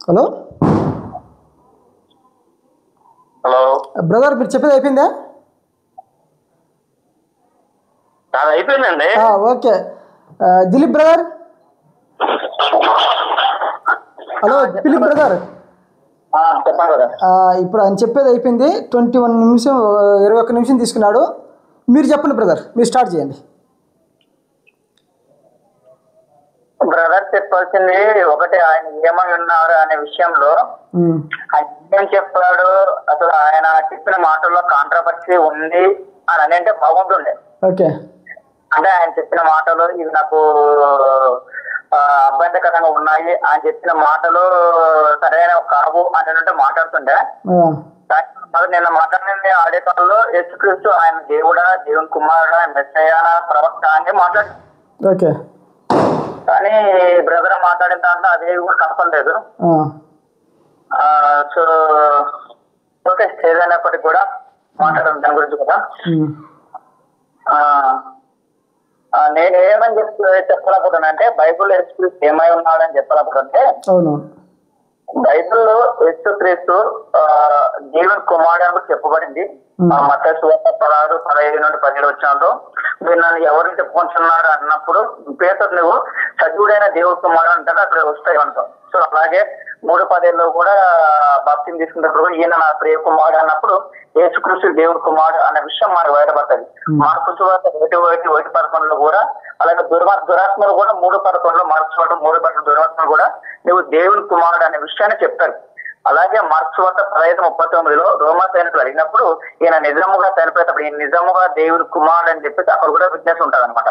హలో బ్రదర్, మీరు చెప్పేది అయిపోయిందా? అయిపోయిందండి. Okay. Dilip brother. Hello Dilip brother, ఇప్పుడు ఆయన చెప్పేది అయిపోయింది. 21 నిమిషం తీసుకున్నాడు. మీరు చెప్పండి బ్రదర్, మీరు స్టార్ట్ చేయండి. బ్రదర్ చెప్పాల్సింది ఒకటి, ఆయన ఏమై ఉన్నారు అనే విషయంలో ఆయన ఏం చెప్పాడు, అసలు ఆయన చెప్పిన మాటల్లో కాంట్రవర్సీ ఉంది అని అంటే బాగుంటుండే. ఓకే. అంటే ఆయన చెప్పిన మాటలు ఇవి నాకు అభ్యంతకరంగా ఉన్నాయి, ఆయన చెప్పిన మాటలు సరైన కావు అని అంటే మాట్లాడుతుండే. నిన్న మాట్లాడిన ఆడే కాలంలో యేసుక్రీస్తు ఆయన దేవుడా, దేవుని కుమారుడా, మెస్సయ్య, ప్రవక్త అని మాట్లాడు. ఓకే. కానీ బ్రదర్ మాట్లాడిన దాంట్లో అదేవి కూడా కనపడలేదు. సో ఓకే, ఏదైనప్పటికీ కూడా మాట్లాడడం దాని గురించి కూడా నేను ఏమని చెప్పాలనుకుంటానంటే, బైబుల్ యేసుక్రీస్తు ఏమై ఉన్నాడని చెప్పాలనుకుంటే, బైబుల్లో యేసుక్రీస్తు దేవుని కుమారుడు అని చెప్పబడింది. మత్తయి సువార్త 16:15-17 మీరు నన్ను ఎవరిని చెప్పుకుంటున్నారు అన్నప్పుడు పేతురు నువ్వు సజీవుడైన దేవుడి కుమారుడు అంటే అక్కడ వస్తాయి అంటాం. సో అలా అలాగే 3:10 కూడా బాప్తిజం తీసుకున్నప్పుడు కూడా ఈయన నా ప్రియ కుమారుడు అన్నప్పుడు యేసుక్రీస్తు దేవుని కుమారుడు అనే విషయం మనకు బయటపడుతుంది. మార్కు సువార్త 1:11 కూడా అలాగే దురాత్మలు కూడా 3:11 మార్కు సువార్త 3:11 దురాత్మలు కూడా నువ్వు దేవుని కుమారుడు అనే విషయాన్ని చెప్తారు. అలాగే మార్కు సువార్త 15:39 రోమా సైనికులు అడిగినప్పుడు ఈయన నిజముగా చనిపోయేటప్పుడు ఈయన నిజముగా దేవుని కుమారుడు అని చెప్పేసి అక్కడ కూడా విజ్ఞాసం ఉంటుంది అనమాట.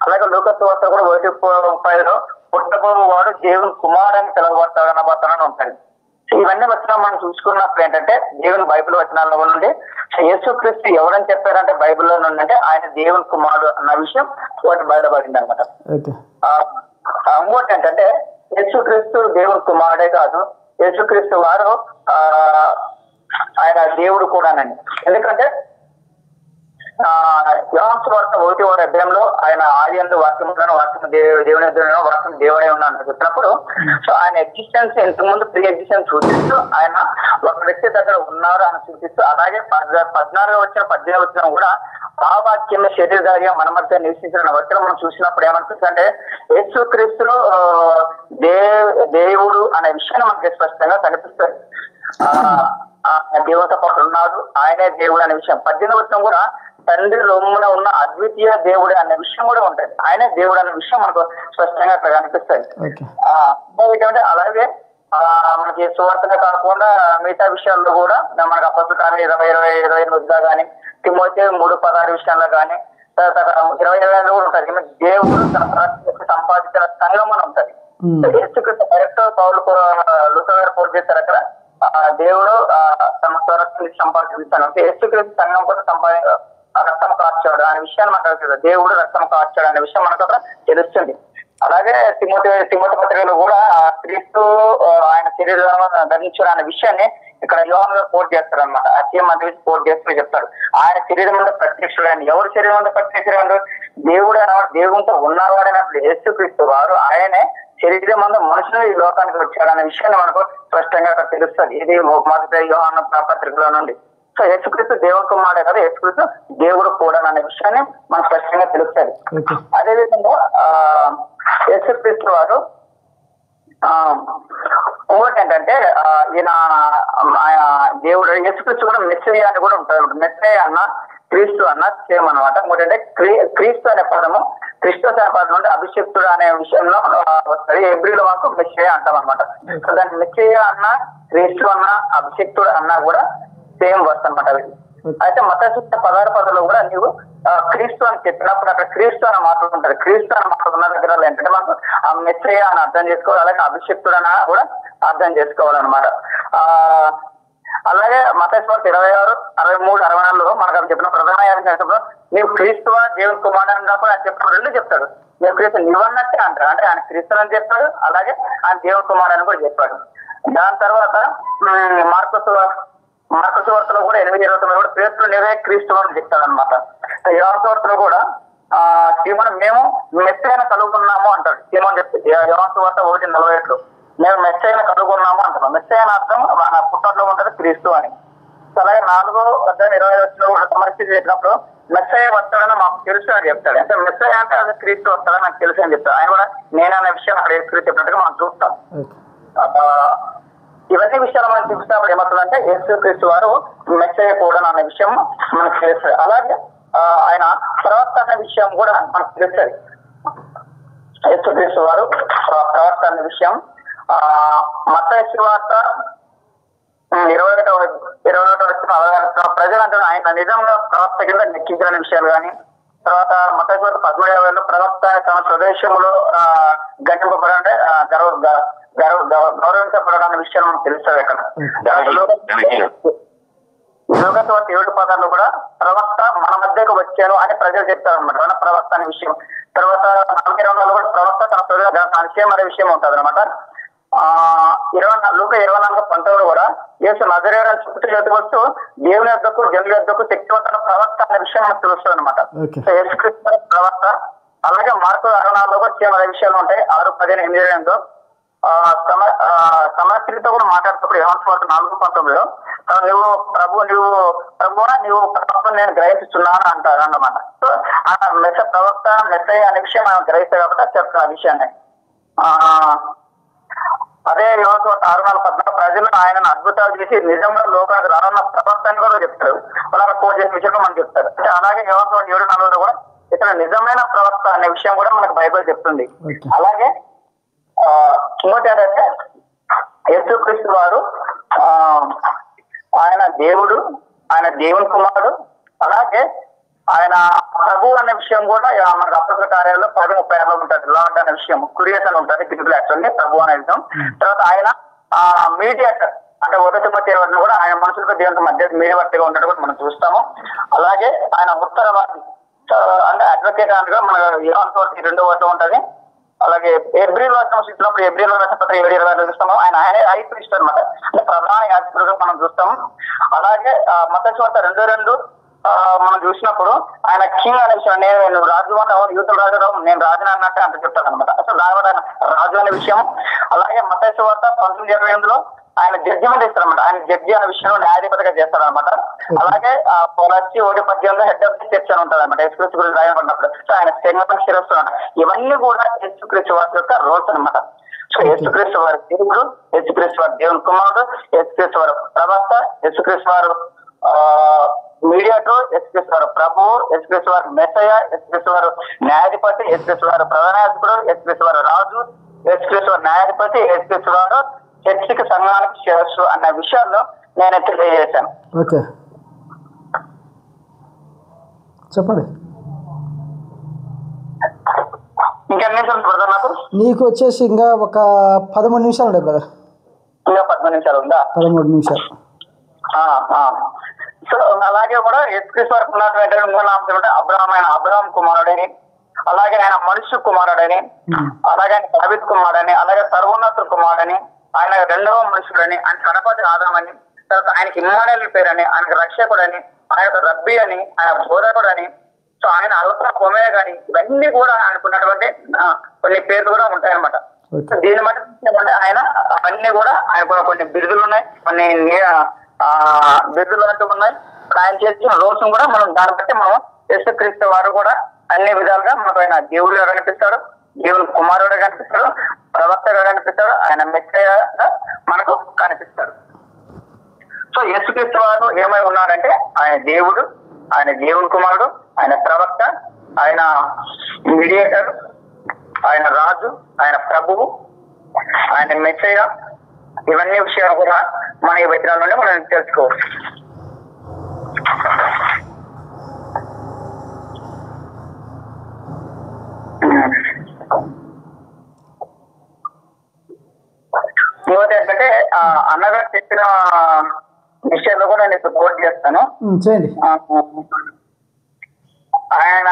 అలాగే లూకా సువార్త కూడా 1:30 పుట్టబోవు వాడు దేవుని కుమారుడు అని పిలువబడతాడు అనబడతానని ఉంటుంది. ఇవన్నీ వచనాలు మనం చూసుకున్నప్పుడు ఏంటంటే దేవుని బైబిల్ వచనాల నుండి యేసుక్రీస్తు ఎవరని చెప్పారంటే బైబిల్లో నుండి అంటే ఆయన దేవుని కుమారుడు అన్న విషయం ఒకటి బయటపడింది అనమాట. ఇంకోటి ఏంటంటే యేసుక్రీస్తు దేవుని కుమారుడే కాదు, యేసుక్రీస్తు వారు ఆయన దేవుడు కూడానండి. ఎందుకంటే యోహాను సువార్త 1వ అధ్యాయంలో ఆయన ఆదియందు వాక్యము దేవుని వాక్యం దేవుడే ఉన్నాను చెప్పినప్పుడు సో ఆయన ఎగ్జిస్టెన్స్ ఇంతకుముందు ప్రీ ఎగ్జిస్టెన్స్ సూచిస్తూ ఆయన ఒక వ్యక్తి దగ్గర ఉన్నారు అని సూచిస్తూ అలాగే 14 వచ్చిన 18 వచ్చిన కూడా ఆ వాక్యం శరీరధారిగా మన మధ్య నివసించిన వ్యక్తులు మనం చూసినప్పుడు ఏమనిపిస్తుంది అంటే యేసుక్రీస్తులో దేవుడు అనే విషయాన్ని మనకి స్పష్టంగా కనిపిస్తుంది. దేవునితో పాటు ఉన్నాడు, ఆయనే దేవుడు అనే విషయం 18 వచ్చిన కూడా తండ్రి రొమ్మున ఉన్న అద్వితీయ దేవుడు అనే విషయం కూడా ఉంటుంది. ఆయనే దేవుడు అనే విషయం మనకు స్పష్టంగా అక్కడ కనిపిస్తుంది. ఏంటంటే అలాగే మనకి సువార్తగా కాకుండా మిగతా విషయాల్లో కూడా మనకు అపొస్తలుల 20:28 కానీ తిమోతి 3:16 విషయాల్లో కానీ 20:20 కూడా ఉంటుంది. దేవుడు తన సంపాదించిన సంఘం అని ఉంటుంది. డైరెక్ట్ పౌలు లూకా గారు పోటీ చేస్తారు అక్కడ దేవుడు తన స్వరక్తిని సంపాదించాను అంటే యేసుక్రీస్తు సంఘం కూడా రక్తం కార్చాడు అనే విషయాన్ని మనకు దేవుడు రక్తం కార్చాడు అనే విషయం మనకు అక్కడ తెలుస్తుంది. అలాగే తిమోతి పత్రికలో కూడా క్రీస్తు ఆయన శరీరం ధరించాడు అనే విషయాన్ని ఇక్కడ యోహాను గారు పోటీ చేస్తారు అనమాట. అత్యం మంది పోటీ చేస్తూ చెప్తాడు ఆయన శరీరం మీద ప్రత్యక్షుడు అని. ఎవరు శరీరం మీద ప్రత్యక్షుడు? దేవుడు అన్నవాడు దేవునితో ఉన్నవాడైనప్పుడు యేసుక్రీస్తు వారు ఆయనే శరీరం అంతా మనుషులు ఈ లోకానికి వచ్చాడు అనే విషయాన్ని మనకు స్పష్టంగా అక్కడ తెలుస్తుంది. ఇది మొదటి యోహాను పత్రికలో నుండి. సో యేసుక్రీస్తు దేవుని కుమారుడే కదా, యేసుక్రీస్తు దేవుడు కూడా అనే విషయాన్ని మనకు స్పష్టంగా తెలుస్తుంది. అదేవిధంగా యేసుక్రీస్తు వారు ఇంకోటి ఏంటంటే ఈయన దేవుడు యేసుక్రీస్తు కూడా మెస్సయ్య అని కూడా ఉంటుంది. మెస్సయ్య అన్న క్రీస్తు అన్న సేమ్ అనమాట. ఇంకోటి అంటే క్రీస్తు అనే పదము క్రిస్టోస్ అనే పదం అంటే అభిషక్తుడు అనే విషయంలో వస్తుంది. ఎబ్రిలో మాకు మెస్సయ్య అంటాం అనమాట. సో దాన్ని మెస్సయ్య అన్న క్రీస్తు అన్న అభిషక్తుడు అన్నా కూడా సేమ్ వర్స్ అనమాట. అయితే మత్తయి 16:10 కూడా నీవు క్రీస్తు అని చెప్పినప్పుడు అక్కడ క్రీస్తు అని మాట్లాడుతుంటారు. క్రీస్తు అని మాట్లాడుతున్న దగ్గర ఏంటంటే మనకు ఆ మెస్సయ్య అని అర్థం చేసుకోవాలి, అలాగే అభిషక్తుడు అని కూడా అర్థం చేసుకోవాలన్నమాట. అలాగే మత్తయి 26, 63, 64 మనకు అది చెప్పిన ప్రధాన యాజకుడు నీవు క్రీస్తువా దేవుని కుమారుడు అన్నప్పుడు ఆయన చెప్పిన రెండు చెప్తాడు. నీవు క్రీస్తు నువ్వన్నట్టే అంటారు, అంటే ఆయన క్రీస్తు అని చెప్పాడు, అలాగే ఆయన దేవుని కుమారుడు అని కూడా చెప్పాడు. దాని తర్వాత మార్కు సువార్తలో కూడా 8:29 కూడా పేతురు నీవే క్రీస్తు అని చెప్తాడు అనమాట. యోహాను సువార్తలో కూడా సీమోను మేము మెస్సయ్యను కలుగుకున్నాము అంటాడు. సీమోను చెప్తే యోహాను సువార్త 1:48 మేము మెస్సయ్యను కలుగుకున్నాము అంటాం. మెస్సయ్య అని అర్థం మన పుట్టట్లో ఉంటుంది క్రీస్తు అని. అలాగే 4:25 కూడా సమర్పించి చెప్పినప్పుడు మెస్సయ్య వస్తాడని మాకు తెలుసు అని చెప్తాడు. అంటే మెస్సయ్య అంటే అది క్రీస్తు వస్తాడని నాకు తెలుసు అని చెప్తాడు. ఆయన కూడా నేననే విషయం అక్కడ యేసుక్రీస్తు చెప్పినట్టుగా మనం చూస్తాం. ఇవన్నీ విషయాలు మనం చూసినప్పుడు ఏమవుతుందంటే యేసుక్రీస్తు వారు మెస్సయ్య కూడా అనే విషయం మనకు తెలుస్తుంది. అలాగే ఆయన ప్రవక్త అనే విషయం కూడా మనకు తెలుస్తుంది. యేసుక్రీస్తు వారు ప్రవక్త అనే విషయం మత్తయి సువార్త 21 వచ్చిన ప్రజలంటే ఆయన నిజంగా ప్రవక్త కింద లెక్కించిన విషయాలు కానీ, తర్వాత మత్తయి సువార్త 13:50 ప్రవక్త తన స్వదేశంలో గణింపబడంటే గౌరవించబడడం విషయాలు మనకు తెలుస్తుంది. అక్కడ యోగస్వార్త 7:10 కూడా ప్రవక్త మన మధ్యకు వచ్చారు అని ప్రజలు చెప్తారు అనమాట. మన ప్రవక్త అనే విషయం. తర్వాత 4:20 కూడా ప్రవక్త తన స్వదేశ నిశ్చయం అనే విషయం ఉంటుంది అనమాట. లూకా 24:19 కూడా యేసు నజరేయుడని చుట్టూ చేతుకొస్తూ దేవుని యొద్దకు జనుల యొద్దకు శక్తివంతుల ప్రవక్త అనే విషయం మనకు తెలుస్తుంది అనమాట. యేసుక్రీస్తు ప్రవక్త. అలాగే మార్కు 6:4 కూడా సేమ్ అనే విషయాలు ఉంటాయి. 6:15-8 సమస్యలతో కూడా మాట్లాడుతున్నప్పుడు యోహాను సువార్త 4:19 నువ్వు ప్రవక్త నేను గ్రహిస్తున్నాను అంటారు అన్నమాట. సో ఆ ప్రవక్త మెస్సయ్య అనే విషయం మనం గ్రహిస్తాం కాబట్టి చెప్తాను ఆ విషయాన్ని. అదే యోహాను 6:14 ప్రజలను ఆయన అద్భుతాలు చేసి నిజంగా లోకానికి రానున్న ప్రపంచాన్ని కూడా చెప్తారు. వాళ్ళ ఫోన్ చేసిన విషయంలో మనకు చెప్తారు. అంటే అలాగే యోహాను 7:4 కూడా ఇతను నిజమైన ప్రవక్త అనే విషయం కూడా మనకు బైబిల్ చెప్తుంది. అలాగే ఇంకోటి ఏంటంటే యేసుక్రీస్తు వారు ఆయన దేవుడు, ఆయన దేవుని కుమారుడు, అలాగే ఆయన ప్రభు అనే విషయం కూడా మనకు అప్పటిక కార్యాలలో 10:36 ఉంటుంది. లార్డ్ అనే విషయం కురియస్ అని ఉంటుంది గ్రీకులో యాక్చువల్లీ ప్రభు అనే విషయం. తర్వాత ఆయన మీడియేటర్ అంటే 1 తిమోతి 2 కూడా ఆయన మనుషులకు దేవునికి మధ్య మీడియేటర్గా ఉన్నట్టు కూడా మనం చూస్తాము. అలాగే ఆయన ఉత్తరవాది అంటే అడ్వకేట్ అనగా మన యోహాను 2:1 ఉంటుంది. అలాగే ఏప్రిల్ వర్షం చూసినప్పుడు ఏప్రిల్ వర్షం పత్రం 7:20 చూస్తాము. ఆయన హై ప్రీస్ట్ అనమాట, అంటే ప్రధాన యాజకుడుగా మనం చూస్తాము. అలాగే మత్తయి సువార్త 2:2 మనం చూసినప్పుడు ఆయన కింగ్ అనే విషయం, నేను రాజు అని యూతుల రాజు నేను రాజుని అన్నట్టు అంత చెప్తాను అనమాట. అసలు రాజు అనే విషయం. అలాగే మత్తయి సువార్త 19:28 ఆయన జడ్జిమెంట్ ఇస్తారనమాట. ఆయన జడ్జి అనే విషయంలో న్యాయాధిపతిగా చేస్తారనమాట. అలాగే 1:18 హెడ్ ఆఫ్ ది చర్చ్ అని ఉంటుంది అనమాట. యేసుక్రీస్తు గురించి రాయబడినప్పుడు సో ఆయన శరీరం శిరస్సు అనమాట. ఇవన్నీ కూడా యేసుక్రీస్తు వారి యొక్క రోల్స్ అనమాట. సో యేసుక్రీస్తు వారి దేవుడు, యేసుక్రీస్తు వారి దేవుని కుమారుడు, యేసుక్రీస్తు వారు ప్రవక్త, యేసుక్రీస్తు వారు మీడియాటర్, యేసుక్రీస్తు వారు ప్రభువు, యేసుక్రీస్తు వారు మెస్సయ్య, యేసుక్రీస్తు వారు న్యాయాధిపతి, యేసుక్రీస్తు వారు ప్రధాన యాజకుడు, యేసుక్రీస్తు వారు రాజు, యేసుక్రీస్తు వారు న్యాయాధిపతి, యేసుక్రీస్తు వారు చర్చికి సంఘానికి శిరస్సు అన్న విషయాల్లో నేను తెలియజేశాను. ఓకే చెప్పండి. ఇంకెన్ని నిమిషాలు బ్రదర్ నాకు? నీకు వచ్చేసి ఇంకా ఒక 13 నిమిషాలు ఉంటాయి బ్రదర్. ఇంకా 13 నిమిషాలు ఉందా? 13 నిమిషాలు. సో అలాగే కూడా యేసుక్రీస్తు వారికి ఉన్నటువంటి ఇంకో నామం అంటే అబ్రహాం కుమారుడని, అలాగే ఆయన మనుష్య కుమారుడని, అలాగే ఆయన దావీదు కుమారుడని, అలాగే సర్వోన్నతుల కుమారుడని, ఆయన 2వ మనుషుడని, ఆయన గణపతి ఆదామని, తర్వాత ఆయనకి ఇమ్మానుయేలు పేరని, ఆయనకు రక్షకుడని, ఆయన రబ్బీ అని, ఆయన బోధకుడని, సో ఆయన అల్ఫా ఒమేగా అని, ఇవన్నీ కూడా ఆయనకున్నటువంటి కొన్ని పేర్లు కూడా ఉంటాయన్నమాట. దీన్ని బట్టి ఆయన అవన్నీ కూడా ఆయనకు కొన్ని బిరుదులు ఉన్నాయి, కొన్ని బిరుదులు అంటూ ఉన్నాయి. ఆయన చేసిన రోల్స్ కూడా మనం దాన్ని బట్టి మనం యేసుక్రీస్తు వారు కూడా అన్ని విధాలుగా మనకు ఆయన దేవుడుగా కనిపిస్తాడు, దేవుని కుమారుడుగా కనిపిస్తాడు, ప్రవక్తగా కనిపిస్తాడు, ఆయన మెస్సయ్యగా మనకు కనిపిస్తాడు. సో యేసుక్రీస్తు వారు ఏమై ఉన్నాడంటే ఆయన దేవుడు, ఆయన దేవుని కుమారుడు, ఆయన ప్రవక్త, ఆయన మీడియేటర్, ఆయన రాజు, ఆయన ప్రభువు, ఆయన మెస్సయ్య. ఇవన్నీ విషయాలు కూడా మన ఈ వచనాల నుండి మనం తెలుసుకోవచ్చు. ఇంకోటి ఏంటంటే అన్నగారు చెప్పిన విషయాల్లో కూడా నేను సపోర్ట్ చేస్తాను. ఆయన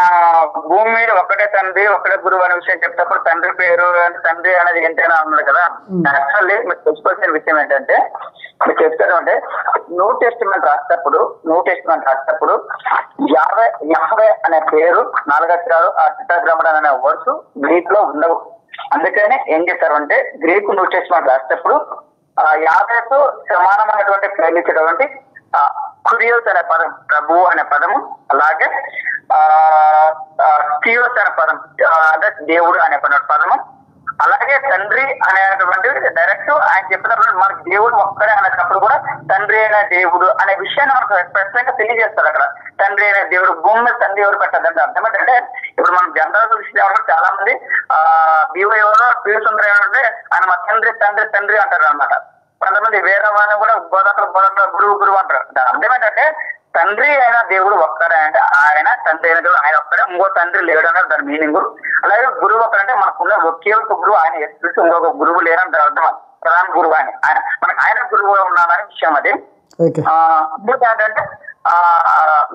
భూమి మీద ఒక్కటే తండ్రి ఒక్కటే గురువు అనే విషయం చెప్తేప్పుడు తండ్రి పేరు తండ్రి అనేది ఏంటైనా అన్నాడు కదా. యాక్చువల్లీ మీరు తెలుసుకోవాల్సిన విషయం ఏంటంటే మీరు చెప్తారు అంటే న్యూ టెస్టిమెంట్ రాసేటప్పుడు యాహవే అనే పేరు 4 అక్షరాలు ఆ టెట్రాగ్రామన్ అనే వర్డ్స్ గ్రీక్ లో ఉండవు. అందుకని ఏం చేశారు అంటే గ్రీకు న్యూ టెస్టిమెంట్ రాసేటప్పుడు యాహవేతో సమానమైనటువంటి పేర్లు ఇచ్చేటువంటి కురియోస్ అనే పదం, ప్రభు అనే పదము, అలాగే థియోస్ అనే పదం అంటే దేవుడు అనే పదము, అలాగే తండ్రి అనేటువంటి డైరెక్ట్ ఆయన చెప్పినప్పుడు మనకు దేవుడు ఒక్కడే అనేటప్పుడు కూడా తండ్రి అయిన దేవుడు అనే విషయాన్ని మనకు స్పష్టంగా తెలియజేస్తారు. అక్కడ తండ్రి అయిన దేవుడు భూమి మీద తండ్రి ఎవరు పెట్టద్దంటే అర్థం ఏంటంటే ఇప్పుడు మనం జనరల్ విషయం చాలా మంది బీవైలో పీసుందర ఏమంటే ఆయన మా తండ్రి తండ్రి తండ్రి అంటారు అనమాట. కొంతమంది వేరే వాళ్ళని కూడా బోధకులు గురువు అంటారు. అర్థం ఏంటంటే తండ్రి అయిన దేవుడు ఒక్కడే అంటే ఆయన తండ్రి అయిన దేవుడు ఆయన ఒక్కడే, ఇంకో తండ్రి లేడు అన్నారు దాని మీనింగ్. అలాగే గురువు ఒక్కడంటే మనకున్న ఒకే ఒక గురువు ఆయన ఎస్పీసీ, ఇంకొక గురువు లేరని అర్థం. ప్రధాన గురువు ఆయన మనకు ఆయన గురువు ఉన్నాడని విషయం అది. ఇంకోటి ఏంటంటే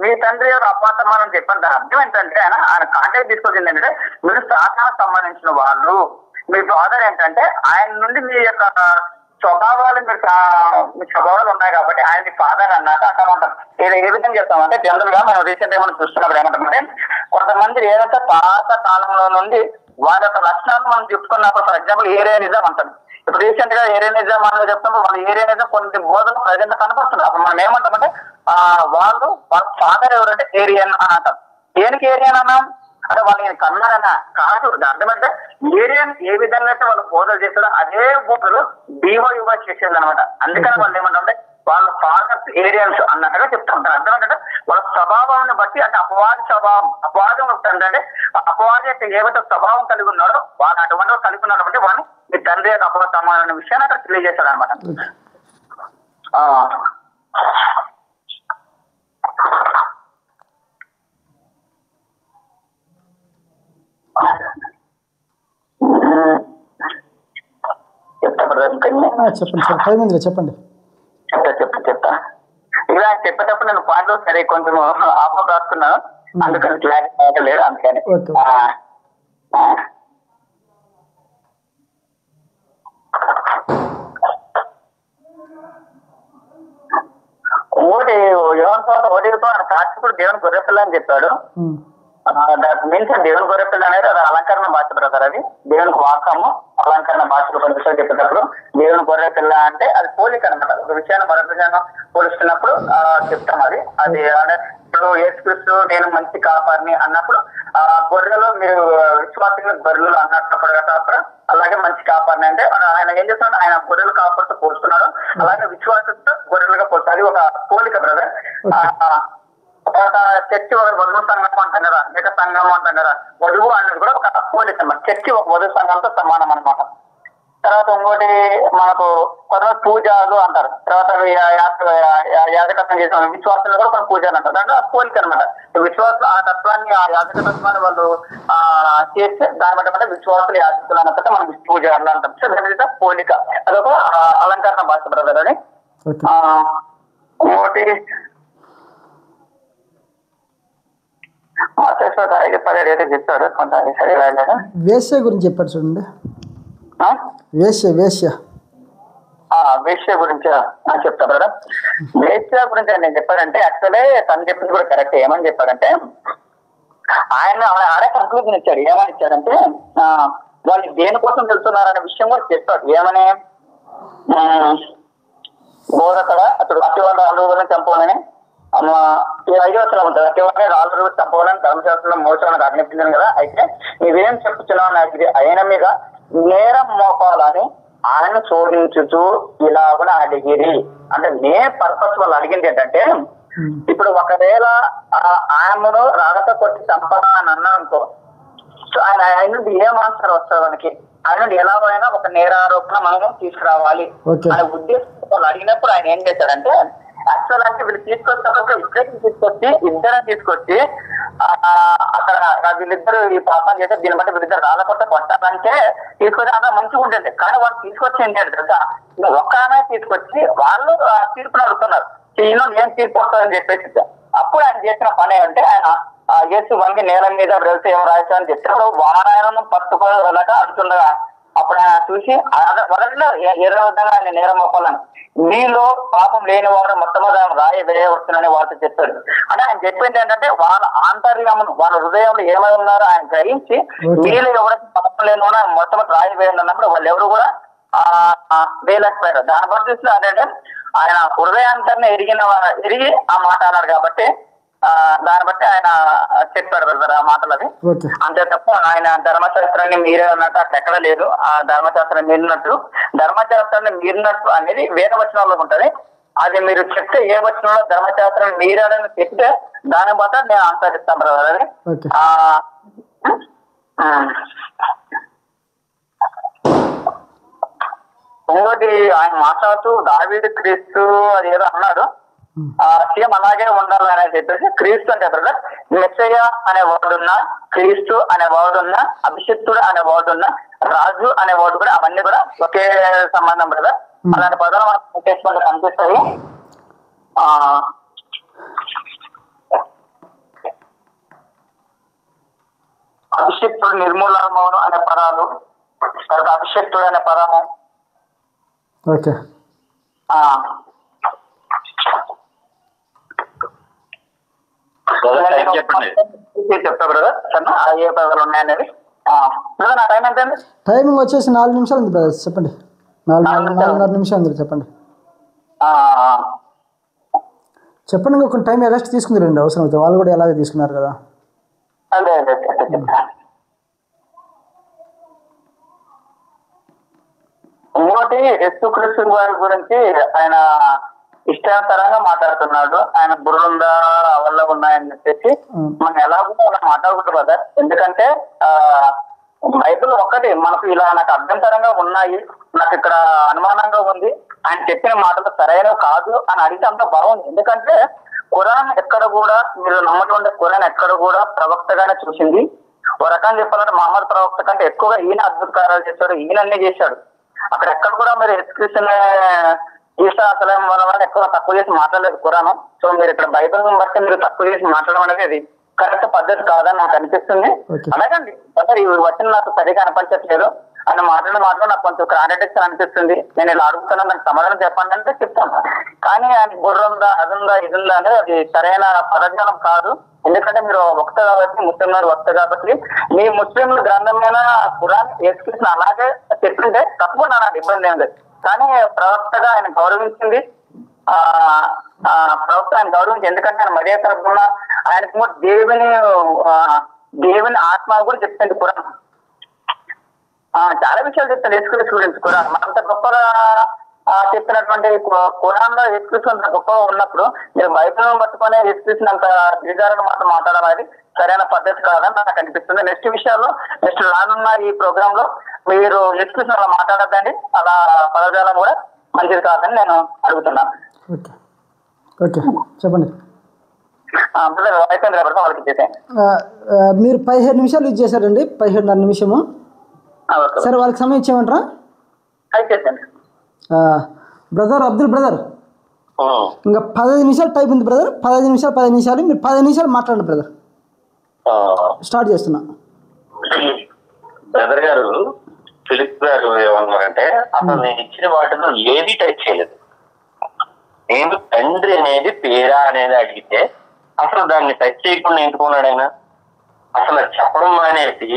మీ తండ్రి ఎవరు అపాతమానం చెప్పండి. దాని అర్థం ఏంటంటే ఆయన కాంటాక్ట్ తీసుకొచ్చింది ఏంటంటే మీరు సాతానికి సంబంధించిన వాళ్ళు, మీ ఫాదర్ ఏంటంటే ఆయన నుండి మీ యొక్క స్వభావాలు మీ స్వభావాలు ఉన్నాయి కాబట్టి ఆయన ఫాదర్ అన్నాక అంటామంటారు. ఏ విధంగా చెప్తామంటే జనరల్ గా మనం రీసెంట్ గా మనం చూస్తున్నప్పుడు ఏమంటామంటే కొంతమంది ఏదైతే పాత కాలంలో నుండి వాళ్ళ యొక్క లక్షణాలు మనం చెప్పుకున్నప్పుడు ఫర్ ఎగ్జాంపుల్ ఏరియనిజం అంటాం. ఇప్పుడు రీసెంట్ గా ఏరియనిజం అనేది చెప్తాము. వాళ్ళు ఏరియనిజం కొన్ని బోధనలు ప్రజెంట్ కనపడుతున్నారు. అప్పుడు మనం ఏమంటామంటే వాళ్ళ ఫాదర్ ఎవరంటే ఏరియన్ అని అంటాం. దేనికి ఏరియన్ అన్నాం అంటే వాళ్ళని కన్నారన్న కాదు. అర్థమంటే ఏరియన్ ఏ విధంగా అయితే వాళ్ళు బోధలు చేస్తారో అదే బోధలు డివైవై చేసేది అనమాట. అందుకని వాళ్ళు ఏమంటే వాళ్ళ ఫాదర్స్ ఏరియన్స్ అన్నట్టుగా చెప్తా ఉంటారు. అర్థమంటే వాళ్ళ స్వభావాన్ని బట్టి, అంటే అపవాది స్వభావం, అపవాదం అంటే అపవాది అయితే ఏవైతే స్వభావం కలిగి ఉన్నాడో వాళ్ళు అటువంటి కలిగి ఉన్నారు కాబట్టి వాళ్ళని మీ తండ్రి యొక్క అపవాద సమానం అనే విషయాన్ని అక్కడ తెలియజేశాడు అనమాట. చెప్పండి చెప్పండి. చెప్తా ఇలా చెప్పేటప్పుడు నేను పాటలు సరే కొంచెం ఆఫ్ రాస్తున్నాను, అందుకని క్లారిటీ లేదు. అందుకని ఓడితో ఆయన సాక్షికుడు దేవుని గొర్రెపిల్ల అని చెప్పాడు. మీన్స్ దేవుని గొర్రెపిల్ల అనేది అది అలంకరణ భాష బ్రదర్. అది దేవునికి వాకము అలంకరణ భాషలో కొన్ని విషయాలు చెప్పేటప్పుడు దేవుని గొర్రెపిల్ల అంటే అది పోలిక అనమాట. ఒక విషయాన్ని మరొక విషయాన్ని పోలిస్తున్నప్పుడు చెప్తాం. అది ఇప్పుడు యేసుక్రీస్తు నేను మంచి కాపారిని అన్నప్పుడు గొర్రెలు మీరు విశ్వాసంగా గొర్రెలు అన్నప్పుడు అలాగే మంచి కాపారిని అంటే ఆయన ఏం చేస్తున్నాడు, ఆయన గొర్రెలు కాపాడుతూ పోస్తున్నాడు, అలాగే విశ్వాసంతో గొర్రెలుగా పోతుంది. అది ఒక పోలిక బ్రదర్. ఒక చర్చి ఒక వధువు సంఘం అంటాం కదా, లేక సంఘం అంటాం కదా, వధువు అనేది కూడా ఒక పోలిక అన్నమాట. చర్చి ఒక వధువు సంఘంతో సమానం అనమాట. తర్వాత ఇంకోటి మనకు కొంతమంది పూజలు అంటారు. తర్వాత యాజకత్వం చేసిన విశ్వాసంలో కూడా కొన్ని పూజలు అంటారు. దాంట్లో పోలిక అనమాట. విశ్వాసం ఆ తత్వాన్ని ఆ యాజకత్వాన్ని వాళ్ళు చేస్తే దాన్ని బట్టి విశ్వాసులు యాజకులు అన్నట్టు మనం పూజ అంటాం. సో దాని పోలిక అదొక అలంకరణ భాష బ్రదర్. అని ఇంకోటి చెప్పాడు కొంత సరే రాయలేదు. వేశ్య గురించి చెప్పాడు చూడండి. వేశ్య గురించి చెప్తా బ్రదర్. వేశ్య గురించి నేను చెప్పాడంటే యాక్చువల్లీ తను చెప్పింది కూడా కరెక్ట్. ఏమని చెప్పాడంటే ఆయన ఆడే కంక్లూజన్ ఇచ్చాడు. ఏమని ఇచ్చాడంటే వాళ్ళు దేనికోసం వెళ్తున్నారనే విషయం కూడా చెప్పాడు. ఏమని బోధకడ అతడు అతివాళ్ళ అలుగులను చంపాలని 5వ వచనం ఉంటుంది. అతివాళ్ళ రాళ్ళు చంపాలని ధర్మశాస్త్రంలో మోసానికి ఆజ్ఞాపించాను కదా. అయితే నీవేం చెప్పుతున్నావు నాకు ఆయన మీద నేరం మోపాలని ఆయన శోధించుతూ ఇలాగ అడిగిరి. అంటే మెయిన్ పర్పస్ వాళ్ళు అడిగింది ఏంటంటే ఇప్పుడు ఒకవేళ ఆయనను రాగత కొట్టి చంపాలని అన్నా అనుకో, సో ఆయన నుండి ఏం ఆన్సర్ వస్తుంది మనకి, ఆయన నుండి ఎలాగైనా ఒక నేరారోపణ మనం తీసుకురావాలి అనే ఉద్దేశం వాళ్ళు అడిగినప్పుడు ఆయన ఏం చేశాడంటే యాక్చువల్ అంటే వీళ్ళు తీసుకొచ్చినప్పుడు ఇద్దరిని తీసుకొచ్చి అక్కడ వీళ్ళిద్దరు ఈ పాపం చేస్తే దీన్ని బట్టి వీళ్ళిద్దరు రాళ్ళకొట్ట కొట్టాలంటే తీసుకొచ్చి అంతా మంచిగా ఉంటుంది. కానీ వాళ్ళు తీసుకొచ్చి ఏంటంటే తెలుసా, ఒక్క ఆమె తీసుకొచ్చి వాళ్ళు తీర్పుని అడుగుతున్నారు, ఈయన ఏం తీర్పు వస్తుందని చెప్పేసి. అప్పుడు ఆయన చేసిన పని అంటే ఆయన యేసు వంగి నేల మీద వెళ్తే ఏం రాయచ్చు అని చెప్తే వారాయణం పట్టుకోలేక అడుగుతుండగా అప్పుడు ఆయన చూసి మొదట్లో ఏదో విధంగా ఆయన నేరం ఒప్పాలని మీలో పాపం లేని వాడు మొట్టమొదటి రాయి వేయవచ్చునని వాళ్ళతో చెప్పాడు. అంటే ఆయన చెప్పింది ఏంటంటే వాళ్ళ ఆంతర్యమును వాళ్ళ హృదయంలో ఏమై ఉన్నారో ఆయన గ్రహించి మీలో ఎవరైతే పాపం లేని వాడు మొట్టమొదటి రాయి వేయండి అన్నప్పుడు వాళ్ళు ఎవరు కూడా వేయలేకపోయారు. దాని పరిస్థితిలో అంటే ఆయన హృదయాంతర్ని ఎరిగి ఆ మాట అన్నాడు కాబట్టి దాన్ని బట్టి ఆయన చెప్పాడు బ్రదర్ ఆ మాటలు. అది అంతే తప్ప ఆయన ధర్మశాస్త్రాన్ని మీరే అన్నట్టు అక్కడ ఎక్కడ లేదు. ఆ ధర్మశాస్త్రాన్ని మీరినట్టు ధర్మశాస్త్రాన్ని మీరినట్టు అనేది వేరే వచనాల్లో ఉంటది. అది మీరు చెప్తే ఏ వచనంలో ధర్మశాస్త్రాన్ని మీరాడని చెప్తే దాన్ని బట్టి నేను ఆన్సర్ ఇస్తాను బ్రదర్. అది ఇంకోటి ఆయన మాట్లాడుతూ దావీదు క్రీస్తు అది ఏదో అన్నాడు, సేమ్ అలాగే ఉండాలి అని చెప్పేసి క్రీస్తు అంటే బ్రదర్ మెస్సయ్య అనే వర్డ్ ఉన్నా, క్రీస్తు అనే వర్డ్ ఉన్నా, అభిషిక్తుడు అనే వర్డ్ ఉన్నా, రాజు అనే వర్డ్ కూడా అవన్నీ కూడా ఒకే సంబంధం బ్రదర్. అలాంటి పదాలు మనకు కనిపిస్తాయి. అభిషిక్తుడు నిర్మూలనము అనే పదాలు, తర్వాత అభిషిక్తుడు అనే పదము. ఓకే చెప్తా బ్రదర్ ఏ పదాలు ఉన్నాయనేది. నా టైం ఎంత? టైమింగ్ వచ్చేసి 4 నిమిషాలు ఉంది బ్రదర్. చెప్పండి. 4 నిమిషాలు ఉంది చెప్పండి. చెప్పండి. ఇంకా కొన్ని టైం రెస్ట్ తీసుకుంది రండి అవసరం అయితే. వాళ్ళు కూడా ఎలాగే తీసుకున్నారు కదా. అదే అదే చెప్తాను. ఇంకోటి యేసుక్రీస్తు వారి గురించి ఆయన ఇష్టానుసారంగా మాట్లాడుతున్నాడు. ఆయన బుర్రుందా వల్ల ఉన్నాయని చెప్పేసి మనం ఎలాగో అలా మాట్లాడకూడదు కదా. ఎందుకంటే బైబిల్ ఒక్కటి మనకు ఇలా నాకు అభ్యంతరంగా ఉన్నాయి, నాకు ఇక్కడ అనుమానంగా ఉంది, ఆయన చెప్పిన మాటలు సరైనవి కాదు అని అడిగితే అంత బాగుంది. ఎందుకంటే ఖురాన్ ఎక్కడ కూడా, మీరు నమ్మటువంటి ఖురాన్ ఎక్కడ కూడా ప్రవక్తగానే చూసింది. ఓ రకంగా చెప్పాలంటే మహమ్మద్ ప్రవక్త కంటే ఎక్కువగా ఈయన అద్భుత కార్యాలు చేశాడు, ఈయన అన్ని చేశాడు. అక్కడ ఎక్కడ కూడా మీరు యేసుక్రీస్తుని ఈసా అసలేం వల్ల ఎక్కువ తక్కువ చేసి మాట్లాడలేదు ఖురాన్. సో మీరు ఇక్కడ బైబిల్ బట్టి మీరు తక్కువ చేసి మాట్లాడడం అనేది అది కరెక్ట్ పద్ధతి కాదని నాకు అనిపిస్తుంది. అలాగండి సార్, ఈ వచ్చిన నాకు సరిగా అనిపించట్లేదు అని మాట్లాడి నాకు కొంచెం కాంట్రడిక్షన్ అనిపిస్తుంది. నేను ఇలా అడుగుతున్నాను, నాకు సమాధానం చెప్పండి అంటే చెప్తాను. కానీ ఆయన బుర్ర ఉందా, అది ఉందా, ఇది ఉందా అనేది అది సరైన పదజ్ఞానం కాదు. ఎందుకంటే మీరు వక్త కాబట్టి, ముస్లింలు వక్త కాబట్టి, మీ ముస్లింల గ్రంథమైన ఖురాన్ యేసుక్రీస్తుని అలాగే చెప్తుంటే తప్పకుండా నాకు ఇబ్బంది ఏం లేదు. కానీ ప్రవక్తగా ఆయన గౌరవించింది, ప్రవక్త ఆయన గౌరవించి, ఎందుకంటే ఆయన మర్యాద తరపున ఆయనకు దేవుని ఆత్మ కూడా చెప్తుంది ఖురాన్. చాలా విషయాలు చెప్తాను యేసుక్రీస్తు గురించి ఖురాన్. మనంత గొప్పగా చెప్పినటువంటి ఖురాన్ లో యేసుక్రీస్తు అంత గొప్పగా ఉన్నప్పుడు మీరు బైబిల్ పట్టుకునే యేసుక్రీస్తుని అంత దిగారని మాత్రం మాట్లాడాలి సరైన పద్ధతి కాదని నాకు అనిపిస్తుంది. నెక్స్ట్ విషయాల్లో నెక్స్ట్ రానున్న ఈ ప్రోగ్రామ్ లో మీరు యేసుక్రీస్తుని అలా మాట్లాడద్దండి, అలా పదజాలం కూడా మంచిది కాదని నేను అడుగుతున్నాను. ఓకే చెప్పండి. అయిపోయింది కాబట్టి వాళ్ళకి ఇచ్చేసాను. మీరు 15 నిమిషాలు యూజ్ చేశారండి, 15 నిమిషము. సరే వాళ్ళకి సమయం ఇచ్చేయమంటారా? అయిపోయింది బ్రదర్ అబ్దుల్ బ్రదర్, ఇంకా 15 నిమిషాలు టైం ఉంది బ్రదర్. 15 నిమిషాలు మీరు 15 నిమిషాలు మాట్లాడండి బ్రదర్. స్టార్ట్ చేస్తున్నా. బ్రదర్ గారు ఫిలిప్ గారు ఏమన్నారంటే అసలు నేను ఇచ్చిన వాటిలో ఏది టచ్ చేయలేదు. నేను తండ్రి అనేది పేరా అనేది అడిగితే అసలు దాన్ని టచ్ చేయకుండా ఎంచుకున్నాడు ఆయన. అసలు చెప్పడం అనేది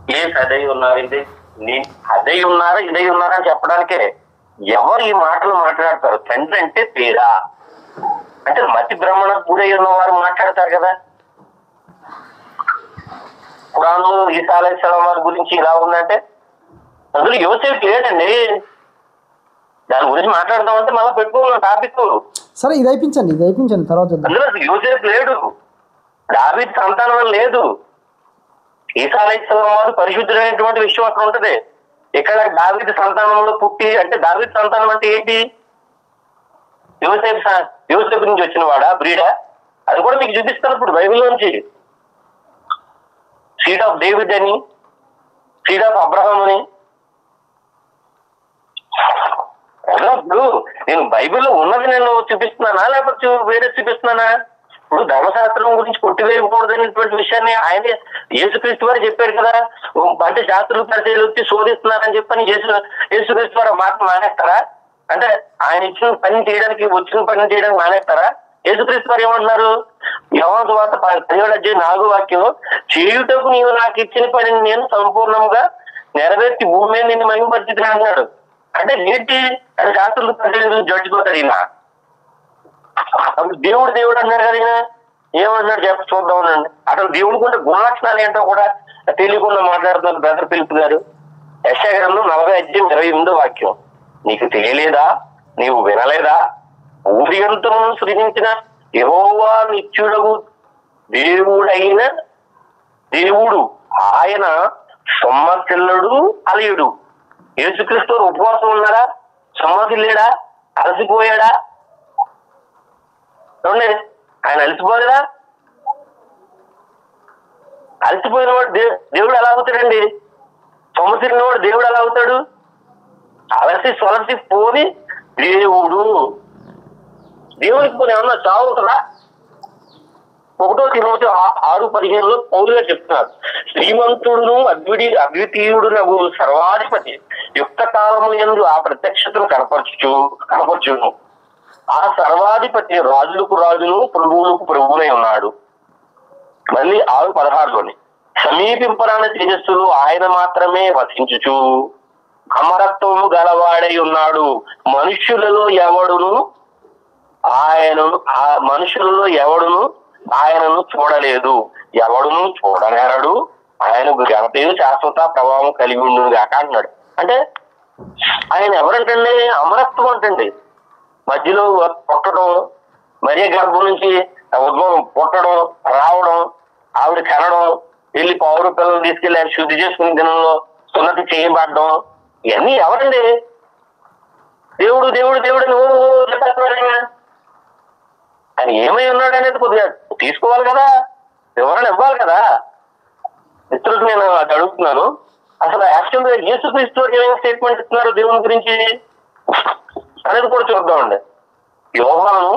ప్లేస్ అదై ఉన్నారు, ఇది అదై ఉన్నారా ఇదై ఉన్నారా అని చెప్పడానికే ఎవరు ఈ మాటలు మాట్లాడతారు. తండ్రి అంటే పేరా అంటే మతి బ్రహ్మణ గురై ఉన్న వారు మాట్లాడతారు కదా. ఖురాను ఈసా అలైహిస్సలాం వారి గురించి ఇలా ఉందంటే అందులో యోసేపు లేదండి. దాని గురించి మాట్లాడదామంటే మళ్ళీ పెట్టుకోవాలి టాపిక్. సరే ఇది అయిపించండి తర్వాత అందులో యోసేపు లేడు, దావీదు సంతానం లేదు. ఈసా అలైహిస్సలాం వారు పరిశుద్ధులైనటువంటి విషయం అక్కడ ఉంటది. ఇక్కడ దావీదు సంతానంలో పుట్టి అంటే దావీదు సంతానం అంటే ఏంటి? యోసేపు నుంచి వచ్చిన వాడా, బ్రీడా? అది కూడా మీకు చూపిస్తారు ఇప్పుడు బైబిల్ నుంచి. సీడ్ ఆఫ్ డేవిడ్ అని, సీడ్ ఆఫ్ అబ్రహాం అని. ఇప్పుడు నేను బైబిల్లో ఉన్నది నేను చూపిస్తున్నానా లేకపోతే వేరే చూపిస్తున్నానా? ఇప్పుడు ధర్మశాస్త్రం గురించి కొట్టివేయకూడదనేటువంటి విషయాన్ని ఆయన యేసుక్రీస్తు వారు చెప్పారు కదా. అంటే శాస్త్రులు పరిచయాలు వచ్చి శోధిస్తున్నారని చెప్పని యేసుక్రీస్తు వారు మాట మానేస్తారా? అంటే ఆయన ఇచ్చిన పని చేయడానికి, వచ్చిన పని చేయడానికి మానేస్తారా? యేసుక్రీస్తు వారు ఏమంటున్నారు? యోహాను సువార్త 17:4 వాక్యం, చేయుటకు నీవు నాకు ఇచ్చిన పనిని నేను సంపూర్ణంగా నెరవేర్చి భూమి మీద నిన్ను మహిమపరిచితిని అన్నాడు. అంటే ఏంటి? అది శాస్త్రులు పరిచయాలు జడ్జిపోతారు ఈయన. అప్పుడు దేవుడు అన్నారు కదా, ఈయన ఏమన్నాడు చూద్దామనండి. అసలు దేవుడికి ఉంటే గుణలక్షణాలు ఏంటో కూడా తెలియకుండా మాట్లాడుతున్నారు బ్రదర్ ఫిలిప్ గారు. యెషయా గ్రంథం 40:28 వాక్యం, నీకు తెలియలేదా, నీవు వినలేదా? ఊరియంతమును సృజించిన యెహోవా నిత్యుడగు దేవుడైన దేవుడు ఆయన సొమ్మసిల్లడు అలయుడు. యేసుక్రీస్తు ఉపవాసం ఉన్నాడా? సొమ్మసిల్లేడా? అలసిపోయాడా? చూడండి, ఆయన అలసిపోలేదా? అలసిపోయిన వాడు దేవుడు ఎలా అవుతాడండి? సొమ్మసిల్లిన వాడు దేవుడు ఎలా అవుతాడు? అలసి సొలసి పోని దేవుడు. దేవుడికి పోనీ ఏమన్నా చావు ఉంటుందా? 1 తిమోతి 6:15 పౌలు గారు చెప్తున్నారు, శ్రీమంతుడును అద్వితీయుడునగు సర్వాధిపతి యుక్త కాలము యందు ఆ ప్రత్యక్షతను కనపరచును. ఆ సర్వాధిపతి రాజులకు రాజును ప్రభువులకు ప్రభువునై ఉన్నాడు. మళ్ళీ 6:16 సమీపింపరాని తేజస్సులు ఆయన మాత్రమే వసించుచు అమరత్వము గలవాడై ఉన్నాడు. మనుష్యులలో ఎవడును ఆయనను చూడలేదు, ఎవడును చూడనేరడు, ఆయనకు ఘనతయు శాశ్వత ప్రభావం కలిగి ఉండును గాక అంటున్నాడు. అంటే ఆయన ఎవరంటండి? అమరత్వం అంటండి. మధ్యలో పుట్టడం, మరీ గర్భం నుంచి ఉద్భవం పుట్టడం, రావడం, ఆవిడ కనడం, వెళ్ళి పౌరు పిల్లలు తీసుకెళ్ళి ఆయన శుద్ధి చేసుకునే దినంలో సున్నతి చేయబడడం, ఇవన్నీ ఎవరండి? దేవుడు దేవుడు దేవుడు నువ్వు ఆయన ఏమై ఉన్నాడు అనేది కొద్దిగా తీసుకోవాలి కదా, వివరణ ఇవ్వాలి కదా. మిత్రులకు నేను అది అడుగుతున్నాను. అసలు యాక్చువల్ గా యేసుక్రీస్తు ఏమైనా స్టేట్మెంట్ ఇస్తున్నారు దేవుని గురించి అనేది కూడా చూద్దామండి. యోహాను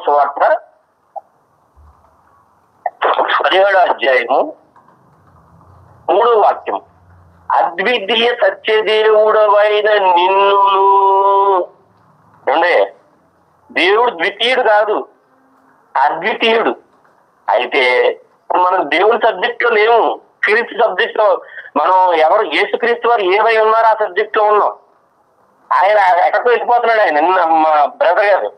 సువార్త 17వ అధ్యాయము 3వ వాక్యం. అద్వితీయ సత్యదేవుడవైన నిన్ను. ఉండే దేవుడు ద్వితీయుడు కాదు, అద్వితీయుడు. అయితే మనం దేవుని సబ్జెక్ట్ లో లేము, క్రీస్తు సబ్జెక్ట్ లో మనం ఎవరు యేసుక్రీస్తు వారు ఏమై ఉన్నారో ఆ సబ్జెక్ట్ లో ఉన్నాం. ఆయన ఎక్కడికో వెళ్ళిపోతున్నాడు. ఆయన నిన్న మా బ్రదర్ గారు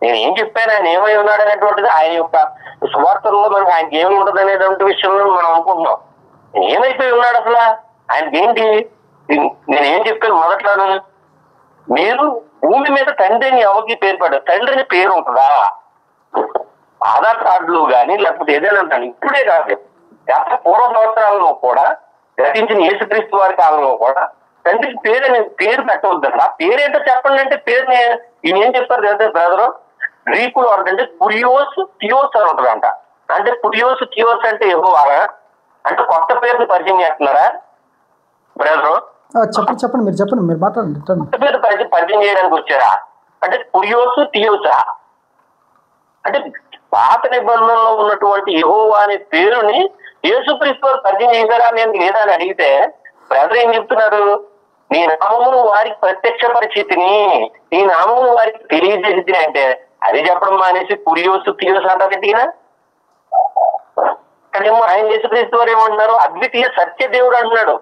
నేను ఏం చెప్పాను, ఆయన ఏమై ఉన్నాడు అనేటువంటిది ఆయన యొక్క స్వార్థంలో మనకి ఆయనకి ఏమి ఉంటుంది అనేటువంటి విషయంలో మనం అనుకుంటున్నాం. ఏమైపోయి ఉన్నాడు అసలు? ఆయనకి ఏంటి? నేను ఏం చెప్పాను మొదట్లోను, మీరు భూమి మీద తండ్రిని ఎవరికి పేరు పడ్డారు? తండ్రిని పేరు ఉంటుందా? ఆధార్ కార్డులు కానీ లేకపోతే ఏదైనా అంటాను. ఇప్పుడే కాదు, గత పూర్వ సంవత్సరాలలో కూడా, గతించిన యేసుక్రీస్తు వారి కాలంలో కూడా తండ్రికి పేరు పెట్టవద్దండి. ఆ పేరేంటో చెప్పండి అంటే పేరుని ఈయన ఏం చెప్తారు కదా బ్రదరు, గ్రీకులు అంటే పురియోస్ థియోస్ అని ఉంటుందంట. అంటే పురియోస్ థియోస్ అంటే యెహోవా అంటే కొత్త పేరుని పరిచయం చేస్తున్నారా బ్రదరు? చెప్పండి మీరు చెప్పండి, మీరు మాట్లాడండి. కొత్త పేరు పరిచయం చేయడానికి వచ్చారా? అంటే పురియోస్ థియోసా అంటే పాత నిబంధనలో ఉన్నటువంటి యెహోవా అనే పేరుని యేసుక్రీస్తు వారు పరిచయం చేశారా నేను లేదా అని అడిగితే బ్రదర్ ఏం చెప్తున్నారు? నీ నామమును వారికి ప్రత్యక్ష పరిస్థితిని, నీ నామమును వారికి తెలియజేసి అంటే అది చెప్పడం మానేసి పురియోసు థియోస్ అంటారు. ఇక్కడేమో ఆయన యేసుక్రీస్తు వారు ఏమంటున్నారు? అద్వితీయ సత్య దేవుడు అంటున్నాడు.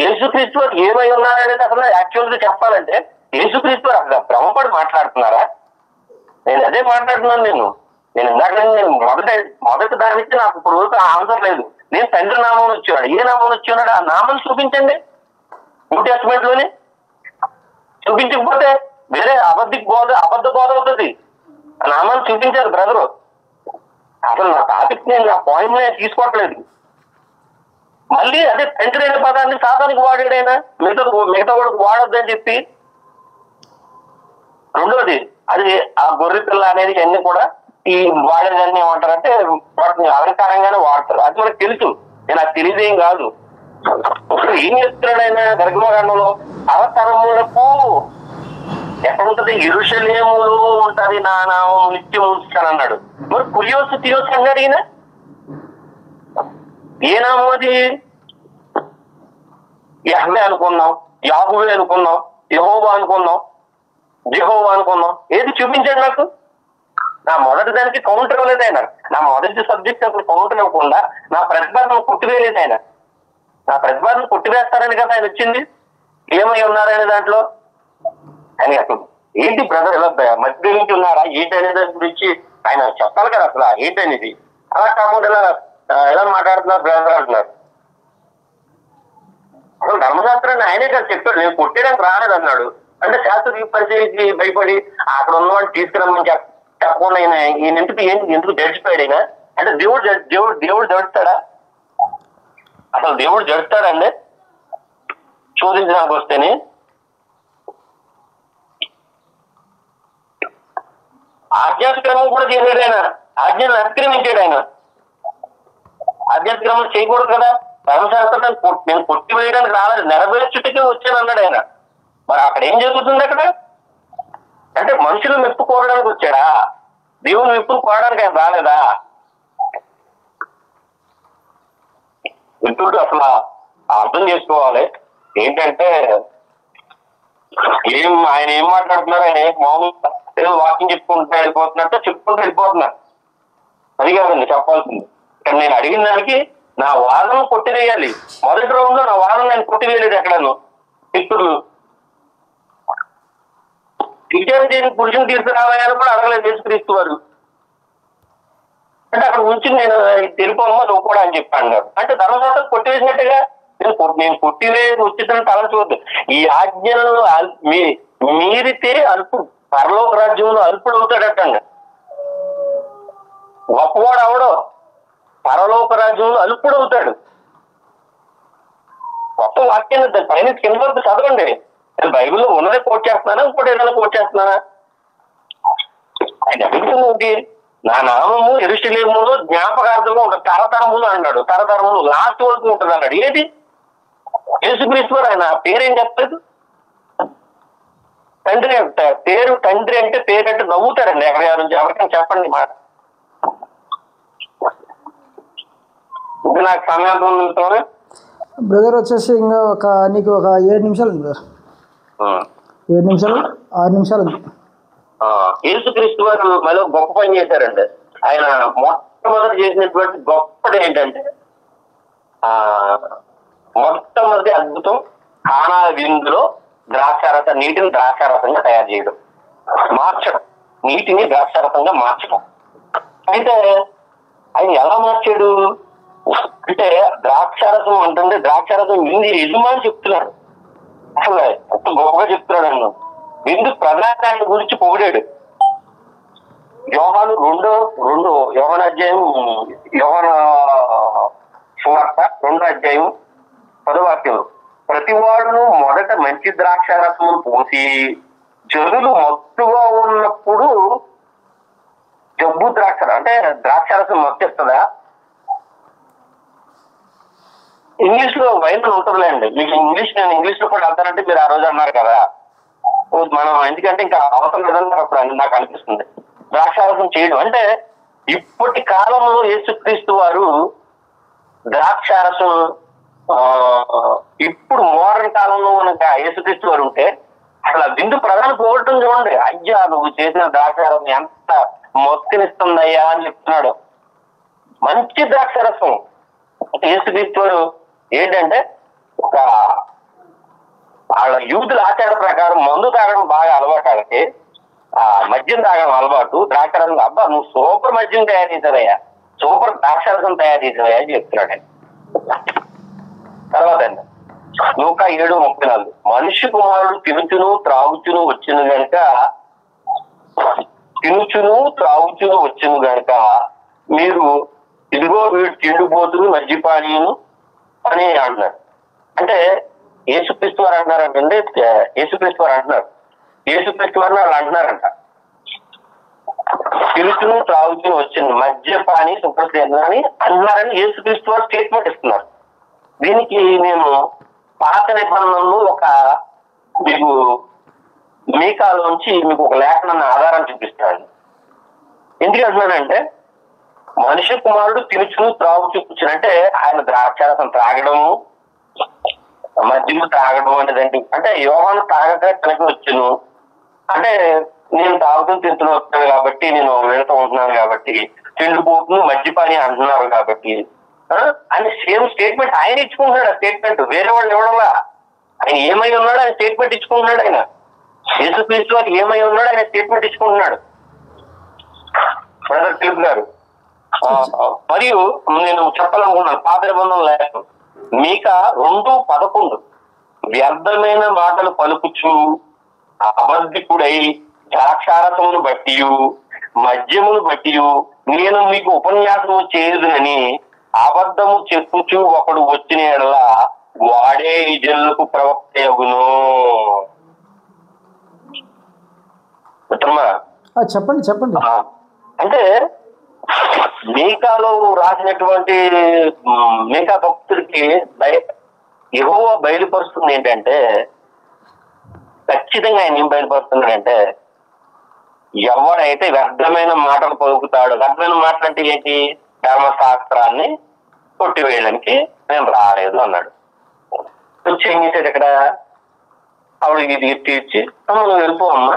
యేసుక్రీస్తు వారు ఏమై ఉన్నారనేది అసలు యాక్చువల్ గా చెప్పాలంటే యేసుక్రీస్తు వారు అసలు భ్రమపడి మాట్లాడుతున్నారా? నేను అదే మాట్లాడుతున్నాను. నేను ఇందాక మొదటి దానికి నాకు ఇప్పుడు వరకు ఆన్సర్ లేదు. నేను తండ్రి నామం వచ్చాడు. ఏ నామం వచ్చి ఉన్నాడు? ఆ నామం చూపించండి న్యూ టెస్టిమెంట్ లోని. చూపించకపోతే వేరే అబద్ధ బోధ అవుతుంది. ఆ నామాన్ని చూపించారు బ్రదరు. అసలు నా టాపిక్ నేను ఆ పాయింట్ నేను తీసుకోవట్లేదు. మళ్ళీ అదే తండ్రి అనే పదాన్ని సాతానికి వాడాడైనా మిగతా వాడికి వాడొద్దని చెప్పి. రెండోది అది ఆ గొర్రె పిల్ల అనేది అన్ని కూడా ఈ వాడేదాన్ని ఏమంటారంటే వాటిని అలంకారంగానే వాడతారు. అది మనకు తెలుసు, నేను అది తెలియదేం కాదు. ఇప్పుడు ఏం చెప్తున్నాడు ఆయన గర్గమకాండంలో? అవతరములకు ఎక్కడ ఉంటది? యెరూషలేములో ఉంటది నా నామం నిత్యం ఉంచుతాను అన్నాడు. మరి పురియోసు థియోస్ అన్నాడు ఈయన. ఏ నామం అది? యెహోవా అనుకున్నాం, యాహోవే అనుకున్నాం, యెహోవా అనుకున్నాం, జెహోవా అనుకున్నాం. ఏది చూపించాడు నాకు? నా మొదటి దానికి కౌంటర్ ఇవ్వలేదు ఆయన. నా మొదటి సబ్జెక్ట్ అసలు కౌంటర్ ఇవ్వకుండా నా ప్రతిపాదన కొట్టివేయలేదు ఆయన. నా ప్రతిపాదన కొట్టివేస్తారని కదా ఆయన వచ్చింది. ఏమై ఉన్నారనే దాంట్లో అని అసలు ఏంటి బ్రదర్ ఇలా మధ్య నుంచి ఉన్నారా ఏంటి అనే దాని గురించి ఆయన చెప్పాలి కదా అసలు ఏంటి అనేది. అలా కాకుండా ఎలా మాట్లాడుతున్నారు బ్రదర్ అంటున్నారు. అసలు ధర్మశాస్త్రాన్ని ఆయనే కదా చెప్పాడు, నేను కొట్టేయడానికి రాలేదు అన్నాడు. అంటే శాస్త్ర పరిచయకి భయపడి అక్కడ ఉన్నవాడిని తీసుకురమ్మని చెప్పకుండా ఈయన ఎందుకు జడ్జిపోయాడు ఆయన? అంటే దేవుడు జడుస్తాడా? అసలు దేవుడు జడుస్తాడండి శోధించడానికి వస్తేనే? ఆధ్యాత్మికం కూడా చేయలేడు ఆయన, ఆజ్ఞను అతిక్రమించాడు ఆయన. ఆధ్యాత్మికం చేయకూడదు కదా. ధర్మశాస్త్రాన్ని నేను కొట్టివేయడానికి రాలేదు, నెరవేర్చుటకే వచ్చాను అన్నాడు ఆయన. మరి అక్కడ ఏం జరుగుతుంది? అక్కడ అంటే మనుషులు మెప్పు కోరడానికి వచ్చాడా? దేవుని మెప్పు కోరడానికి ఆయన రాలేదా? మిత్రుడు అసలు అర్థం చేసుకోవాలి. ఏంటంటే ఆయన ఏం మాట్లాడుతున్నారు? ఆయన మామూలుగా ఏదో వాకింగ్ చెప్పుకుంటూ వెళ్ళిపోతున్నట్టు చెప్పుకుంటూ వెళ్ళిపోతున్నారు. అది కాదండి చెప్పాల్సింది. ఇక్కడ నేను అడిగిన దానికి నా వాదన కొట్టివేయాలి. మొదటి రౌండ్ లో నా వాదన నేను కొట్టివేయలేదు ఎక్కడను. మిత్రులు విచారణ చేయని పురుషుని తీసుకురావాలని కూడా అడగలేదు యేసుక్రీస్తు వారు. అంటే అక్కడ ఉంచి నేను తెలుపమ్మ నువ్వు కూడా అని చెప్పి అన్నారు. అంటే ధర్మశాస్త్రం కొట్టివేసినట్టుగా. నేను కొట్టివేసి వచ్చిందని తలచవద్దు. ఈ ఆజ్ఞలను మీరితే అల్పుడు, పరలోక రాజ్యంలో అల్పుడు అవుతాడటండి. గొప్పవాడు అవడో పరలోక రాజ్యంలో అల్పుడు అవుతాడు. గొప్ప వాక్యాన్ని దాని పైన కింద వరకు చదవండి. నేను బైబిల్లో ఉన్నదే కోట్ చేస్తున్నానా, ఇంకోటి ఏదైనా కోట్ చేస్తున్నానా? ఆయన అడుగుతుంది, నా నామము యెరూషలేములో జ్ఞాపకార్థంగా ఉంటుంది, తరతరములు అన్నాడు. తరతరములు లాస్ట్ వరకు ఉంటుంది అన్నాడు. ఏది యేసుక్రీస్తు వారు ఆయన పేరేం చెప్పలేదు. తండ్రి పేరు, తండ్రి అంటే పేరు అంటే నవ్వుతారండి ఎక్కడ నుంచి. ఎవరికైనా చెప్పండి మాట. ఇది నాకు సమయంతో బ్రదర్ వచ్చేసి ఇంకా నీకు ఒక 7 నిమిషాలు ఉంది బ్రదర్. 7 నిమిషాలు 6 నిమిషాలు ఉంది. యేసుక్రీస్తు వారు మళ్ళీ గొప్ప పని చేశారండి. ఆయన మొట్టమొదటి చేసినటువంటి గొప్పది ఏంటంటే మొట్టమొదటి అద్భుతం కానా విందులో ద్రాక్షారస నీటిని ద్రాక్షారసంగా తయారు చేయడం, మార్చడం, నీటిని ద్రాక్షారసంగా మార్చడం. అయితే ఆయన ఎలా మార్చాడు అంటే ద్రాక్షారసం అంటుంటే ద్రాక్షారసం విందు యజమాని చెప్తున్నాడు. అసలు ఎంత గొప్పగా చెప్తున్నాడు అన్న. విందు ప్రధానాన్ని గురించి పొగిడాడు. యోహాను యోహాను అధ్యాయం, యోహాను సువార్త 2వ అధ్యాయం 10వ వాక్యం, ప్రతివాడును మొదట మంచి ద్రాక్షారసమును పోసి జనులు మత్తుగా ఉన్నప్పుడు జబ్బు ద్రాక్ష అంటే ద్రాక్షారసం మత్తిస్తుందా? ఇంగ్లీష్ లో వైన్ ఉంటుందిలేండి. మీకు నేను ఇంగ్లీష్ లో కూడా వెళ్తానంటే మీరు ఆ రోజు అన్నారు కదా, మనం ఎందుకంటే ఇంకా అవసరం లేదని అప్పుడు నాకు అనిపిస్తుంది. ద్రాక్షారసం చేయడం అంటే ఇప్పటి కాలంలో యేసుక్రీస్తు వారు ద్రాక్షారసం, ఇప్పుడు మోడర్న్ కాలంలో మనకు యేసుక్రీస్తు వారు ఉంటే అసలు విందు ప్రధాన పోవటం చూడండి. అయ్యా నువ్వు చేసిన ద్రాక్షారసం ఎంత మొత్తినిస్తుందయ్యా అని చెప్తున్నాడు. మంచి ద్రాక్షారసం. యేసుక్రీస్తు వారు ఏంటంటే ఒక వాళ్ళ యూదుల ఆచార ప్రకారం మందు తాగడం బాగా అలవాటు. వాళ్ళకి మద్యం తాగడం అలవాటు. ద్రాక్షారసం అబ్బా నువ్వు సూపర్ మద్యం తయారు చేసావయ్యా, సూపర్ ద్రాక్షారసం తయారు చేసావయ్యా అని చెప్తున్నాడు ఆయన. తర్వాత అండి లూకా 7:34, మనిషి కుమారుడు తినుచును త్రాగుచును వచ్చును గనుక మీరు ఇదిగో వీడు తిండిపోతును మద్యపానీయును అని అంటున్నారు. అంటే యేసుక్రీస్తు వారు అంటున్నారంటే యేసుక్రీస్తు వారు వాళ్ళు అంటున్నారంట, తినుచును త్రాగుచును వచ్చింది మద్యపాని సుప్రసిద్ధి అని అన్నారని యేసుక్రీస్తు వారు స్టేట్మెంట్ ఇస్తున్నారు. దీనికి నేను పాత నిబంధనలు మీకు మీకాలోంచి మీకు ఒక లేఖనాన్ని ఆధారం చూపిస్తాను. ఎందుకు అంటున్నానంటే మనిషి కుమారుడు తినుచును త్రాగుచు కూర్చునంటే ఆయన ద్రాక్షారసం త్రాగడము, మద్యము త్రాగడం అనేదండి. అంటే యోహాను తాగక తనకి వచ్చును అంటే నేను తాగుతూ తింటున్నాను కాబట్టి, నేను వెళుతూ ఉంటున్నాను కాబట్టి, తిండిపోతును మద్యపాని అంటున్నారు కాబట్టి అని సేమ్ స్టేట్మెంట్ ఆయన ఇచ్చుకుంటున్నాడు. ఆ స్టేట్మెంట్ వేరే వాళ్ళు ఇవ్వడంలా. ఆయన ఏమై ఉన్నాడు ఆయన స్టేట్మెంట్ ఇచ్చుకుంటున్నాడు. ఆయన యేసుక్రీస్తు వారు ఏమై ఉన్నాడు ఆయన స్టేట్మెంట్ ఇచ్చుకుంటున్నాడు. బ్రదర్ తెలుగు గారు మరియు నేను చెప్పాలనుకున్నాను పాత నిబంధనలు లేఖనం మీకా 2:11, వ్యర్థమైన మాటలు పలుకుచు అబద్ధికుడై ద్రాక్షారసమును బట్టి మద్యమును బట్టి నేను మీకు ఉపన్యాసము చేయదునని అబద్ధము చెప్పుచు ఒకడు వచ్చిన యెడల వాడే ఈ జనులకు ప్రవక్త యగును. చెప్పండి. అంటే మీకాలో రాసినటువంటి మీకా భక్తుడికి యెహోవా బయలుపరుస్తుంది ఏంటంటే, ఖచ్చితంగా ఆయన ఏం బయలుపరుస్తున్నాడంటే ఎవడైతే వ్యర్థమైన మాటలు పలుకుతాడో, వ్యర్థమైన మాటలు అంటే ఏంటి, ధర్మశాస్త్రాన్ని కొట్టివేయడానికి నేను రాలేదు అన్నాడు. వచ్చి ఏం చేశాడు ఇక్కడ, ఆవిడ ఇది తీర్చి నువ్వు వెళ్ళిపోమ్మా,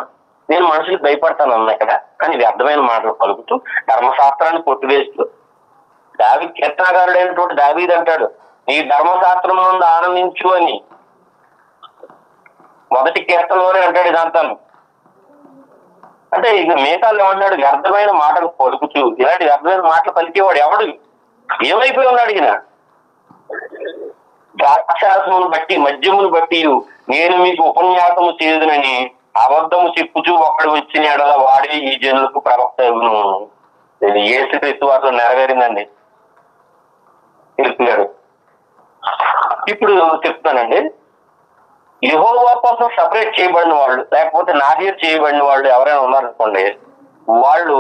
నేను మనుషులకు భయపడతాను అన్నా ఇక్కడ, కానీ వ్యర్థమైన మాటలు పలుకుతూ ధర్మశాస్త్రాన్ని కొట్టివేస్తూ కీర్తనకారుడైనటువంటి దావీదు అంటాడు నీ ధర్మశాస్త్రం నుండి ఆనందించు అని. మొదటి కీర్తనలోనే అంటాడు ఇదంతాను. అంటే ఇక మేఘాలు ఏమన్నాడు, వ్యర్థమైన మాటలు పలుకుచు, ఇలాంటి వ్యర్థమైన మాటలు పలికేవాడు ఎవడు? ఏమైపోయి ఉన్నాడు ఈయన? ద్రాక్షారసమును బట్టి మద్యమును బట్టి నేను మీకు ఉపన్యాసము చేయదునని అబద్ధము చెప్పుచూ ఒక్కడు వచ్చిన ఎడల వాడే ఈ జనులకు ప్రవక్త అగును. యేసుక్రీస్తు వారిలో నెరవేరిందండి తెలుపుతాడు. ఇప్పుడు చెప్తానండి, యెహోవా కోసం సపరేట్ చేయబడిన వాళ్ళు, లేకపోతే నాజీర్ చేయబడిన వాళ్ళు ఎవరైనా ఉన్నారనుకోండి, వాళ్ళు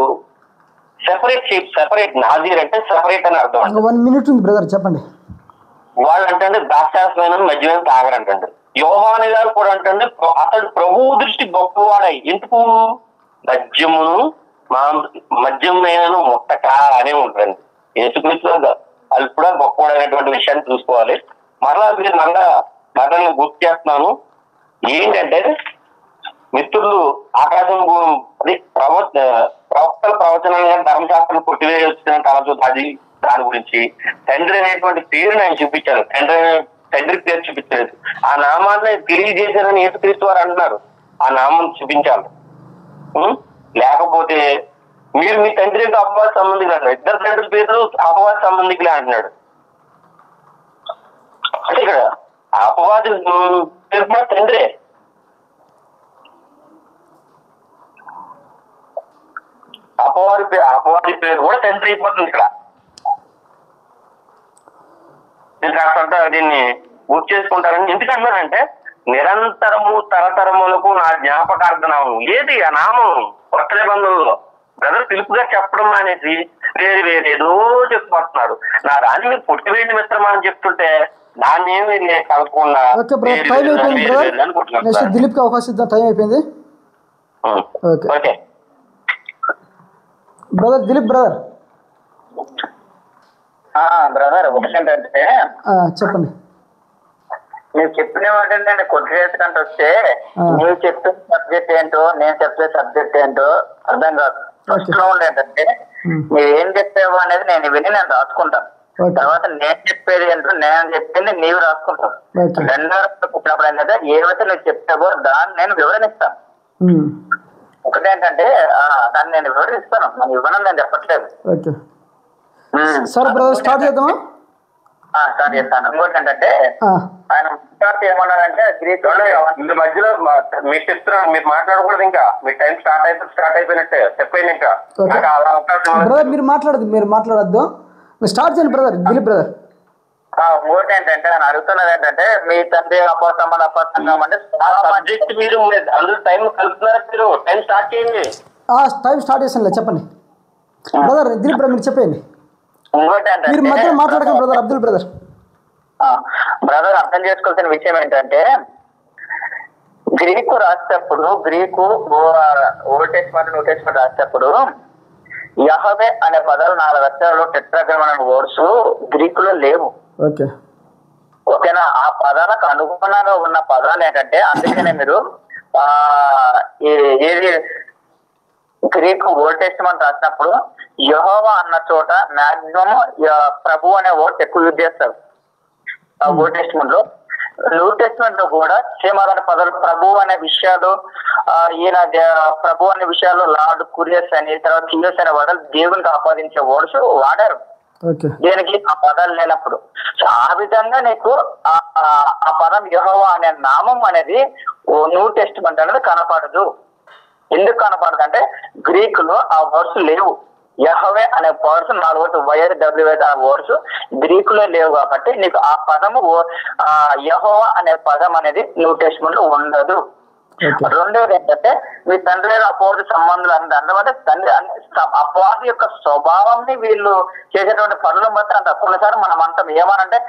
సెపరేట్ నాజీర్ అంటే సెపరేట్ అని అర్థం అండి. 1 minute ఉంది బ్రదర్, చెప్పండి. వాళ్ళు అంటే ద్రాక్షారసమైన మద్యమైన తాగరంటండి. యోహాను గారు కూడా అంటే అతడు ప్రభువు దృష్టి గొప్పవాడై, ఎందుకు మద్యమైనను ముట్టక అనే ఉంటుంది. యేసుక్రీస్తు వాళ్ళు కూడా గొప్పవాడైనటువంటి విషయాన్ని చూసుకోవాలి. మరలా గుర్తు చేస్తున్నాను ఏంటంటే, మిత్రులు ఆకాశం అది ప్రవక్తల ప్రవచనాలు ధర్మశాస్త్రం కొట్టివేసిన తరచు అది దాని గురించి తండ్రి అనేటువంటి పేరుని ఆయన చూపించారు. తండ్రి పేరు చూపించలేదు, ఆ నామాన్ని తెలియజేశారని యేసుక్రీస్తు వారు అంటున్నారు. ఆ నామం చూపించాలి. లేకపోతే మీరు మీ తండ్రి యొక్క అపవాద సంబంధికులు అంటారు, ఇద్దరు తండ్రుల పేర్లు అపవాద సంబంధికులే అంటున్నాడు. అంటే ఇక్కడ అపవాది పేరు కూడా తండ్రే. అపవాది పేరు కూడా తండ్రి అయిపోతుంది ఇక్కడ. కాస్తంతా దీన్ని గుర్తు చేసుకుంటారని ఎందుకంటున్నానంటే, నిరంతరము తరతరములకు నా జ్ఞాపకార్థనామం ఏది ఆ నామం. కొత్త నిబంధనలో బ్రదర్ పిలుపు గారు చెప్పడం అనేది వేరేదో చెప్పుకొస్తున్నారు. నా దాన్ని మీరు పొట్టివేయండి మిత్రమా అని చెప్తుంటే దాన్ని ఏమి కలపకుండా దిలీప్ కి అవకాశం ఇద్దాం. టైం అయిపోయింది. Okay brother Dilip brother brother ఒకటేంటంటే చెప్పండి. మీరు చెప్పిన ఏంటంటే కొద్ది చేసుకుంటూ వస్తే మీరు చెప్పిన సబ్జెక్ట్ ఏంటో నేను చెప్పే సబ్జెక్ట్ ఏంటో అర్థం కాదు. ఫస్ట్ లో ఏంటంటే మీరు ఏం చెప్పావు అనేది నేను విని నేను రాసుకుంటాను. తర్వాత నేను చెప్పేది ఏంటో నేను చెప్పింది నీవు రాసుకుంటాను. రెండోప్పుడు ఏంటంటే ఏవైతే నువ్వు చెప్పావో దాన్ని నేను వివరణిస్తాను. ఒకటేంటంటే దాన్ని నేను వివరిస్తాను, మనం ఇవ్వనని నేను చెప్పట్లేదు. స్టార్ట్ చేద్దామా? స్టార్ట్ చేస్తాను. ఇంకోటి ఏంటంటే ఆయన ఏమన్నారంటే గ్రీక్ ఇంత మధ్యలో మీకు చెప్తున్నాను, మీరు మాట్లాడకూడదు. ఇంకా మీ టైం స్టార్ట్ అయిపోయినట్టే చెప్పండి. ఇంకా మీరు మాట్లాడద్దు, స్టార్ట్ చేయండి బ్రదర్ దిలీప్ బ్రదర్. ఇంకోటి ఏంటంటే ఆయన అడుగుతున్నది ఏంటంటే మీ తండ్రి అపసంగం అంటే సబ్జెక్ట్ మీరు అందరూ టైం కలుపుతున్నారు, మీరు టైం స్టార్ట్ చేయండి. టైం స్టార్ట్ చేసాను, చెప్పండి బ్రదర్ దిలీప్ బ్రదర్ మీరు చెప్పండి. ఇంకోటి మీరు మధ్యలో మాట్లాడకండి బ్రదర్ అబ్దుల్ బ్రదర్. బ్రదర్ అర్థం చేసుకోవాల్సిన విషయం ఏంటంటే గ్రీకు రాసేటప్పుడు ఓల్డ్ టెస్ట్మెంట్ న్యూ టెస్ట్మెంట్ రాసేటప్పుడు యెహోవా అనే పదాలు 4 అక్షరాలు టెట్రాగ్రామ్ అనే వర్డ్స్ గ్రీకులో లేవు. ఓకేనా? ఆ పదాలకు అనుగుణంగా ఉన్న పదాలు ఏంటంటే, అందుకనే మీరు ఏది గ్రీకు ఓల్డ్ టెస్ట్మెంట్ రాసినప్పుడు యెహోవా అన్న చోట మాక్సిమం ప్రభు అనే వర్డ్ ఎక్కువ యూజ్ చేస్తారు ఓల్డ్ టెస్ట్మెంట్ లో. న్యూ టెస్ట్మెంట్ లో కూడా క్షేమాధార పదాలు ప్రభు అనే విషయాలు, ఈయన ప్రభు అనే విషయాలు లార్డ్ కురియస్ అని, తర్వాత కియస్ అనే పదాలు దేవునికి ఆపాదించే వర్డ్స్ వాడారు దేనికి ఆ పదాలు లేనప్పుడు. సో ఆ విధంగా నీకు ఆ పదం యెహోవా అనే నామం అనేది న్యూ టెస్ట్మెంట్ అనేది కనపడదు. ఎందుకు కనపడదు అంటే గ్రీకులో ఆ వర్డ్స్ లేవు. యెహోవా అనే వర్డ్స్ 4 వర్డ్స్ YHWH ఆ వర్డ్స్ గ్రీకులో లేవు కాబట్టి నీకు ఆ పదము యెహోవా అనే పదం అనేది న్యూ టెస్ట్మెంట్ లో ఉండదు. రెండవది ఏంటంటే మీ తండ్రి అపవాది సంబంధాలు అంటే తండ్రి అపవాది యొక్క స్వభావాన్ని వీళ్ళు చేసేటువంటి పనులు బట్టి అంట. కొన్నిసార్లు మనం అంటాం ఏమనంటే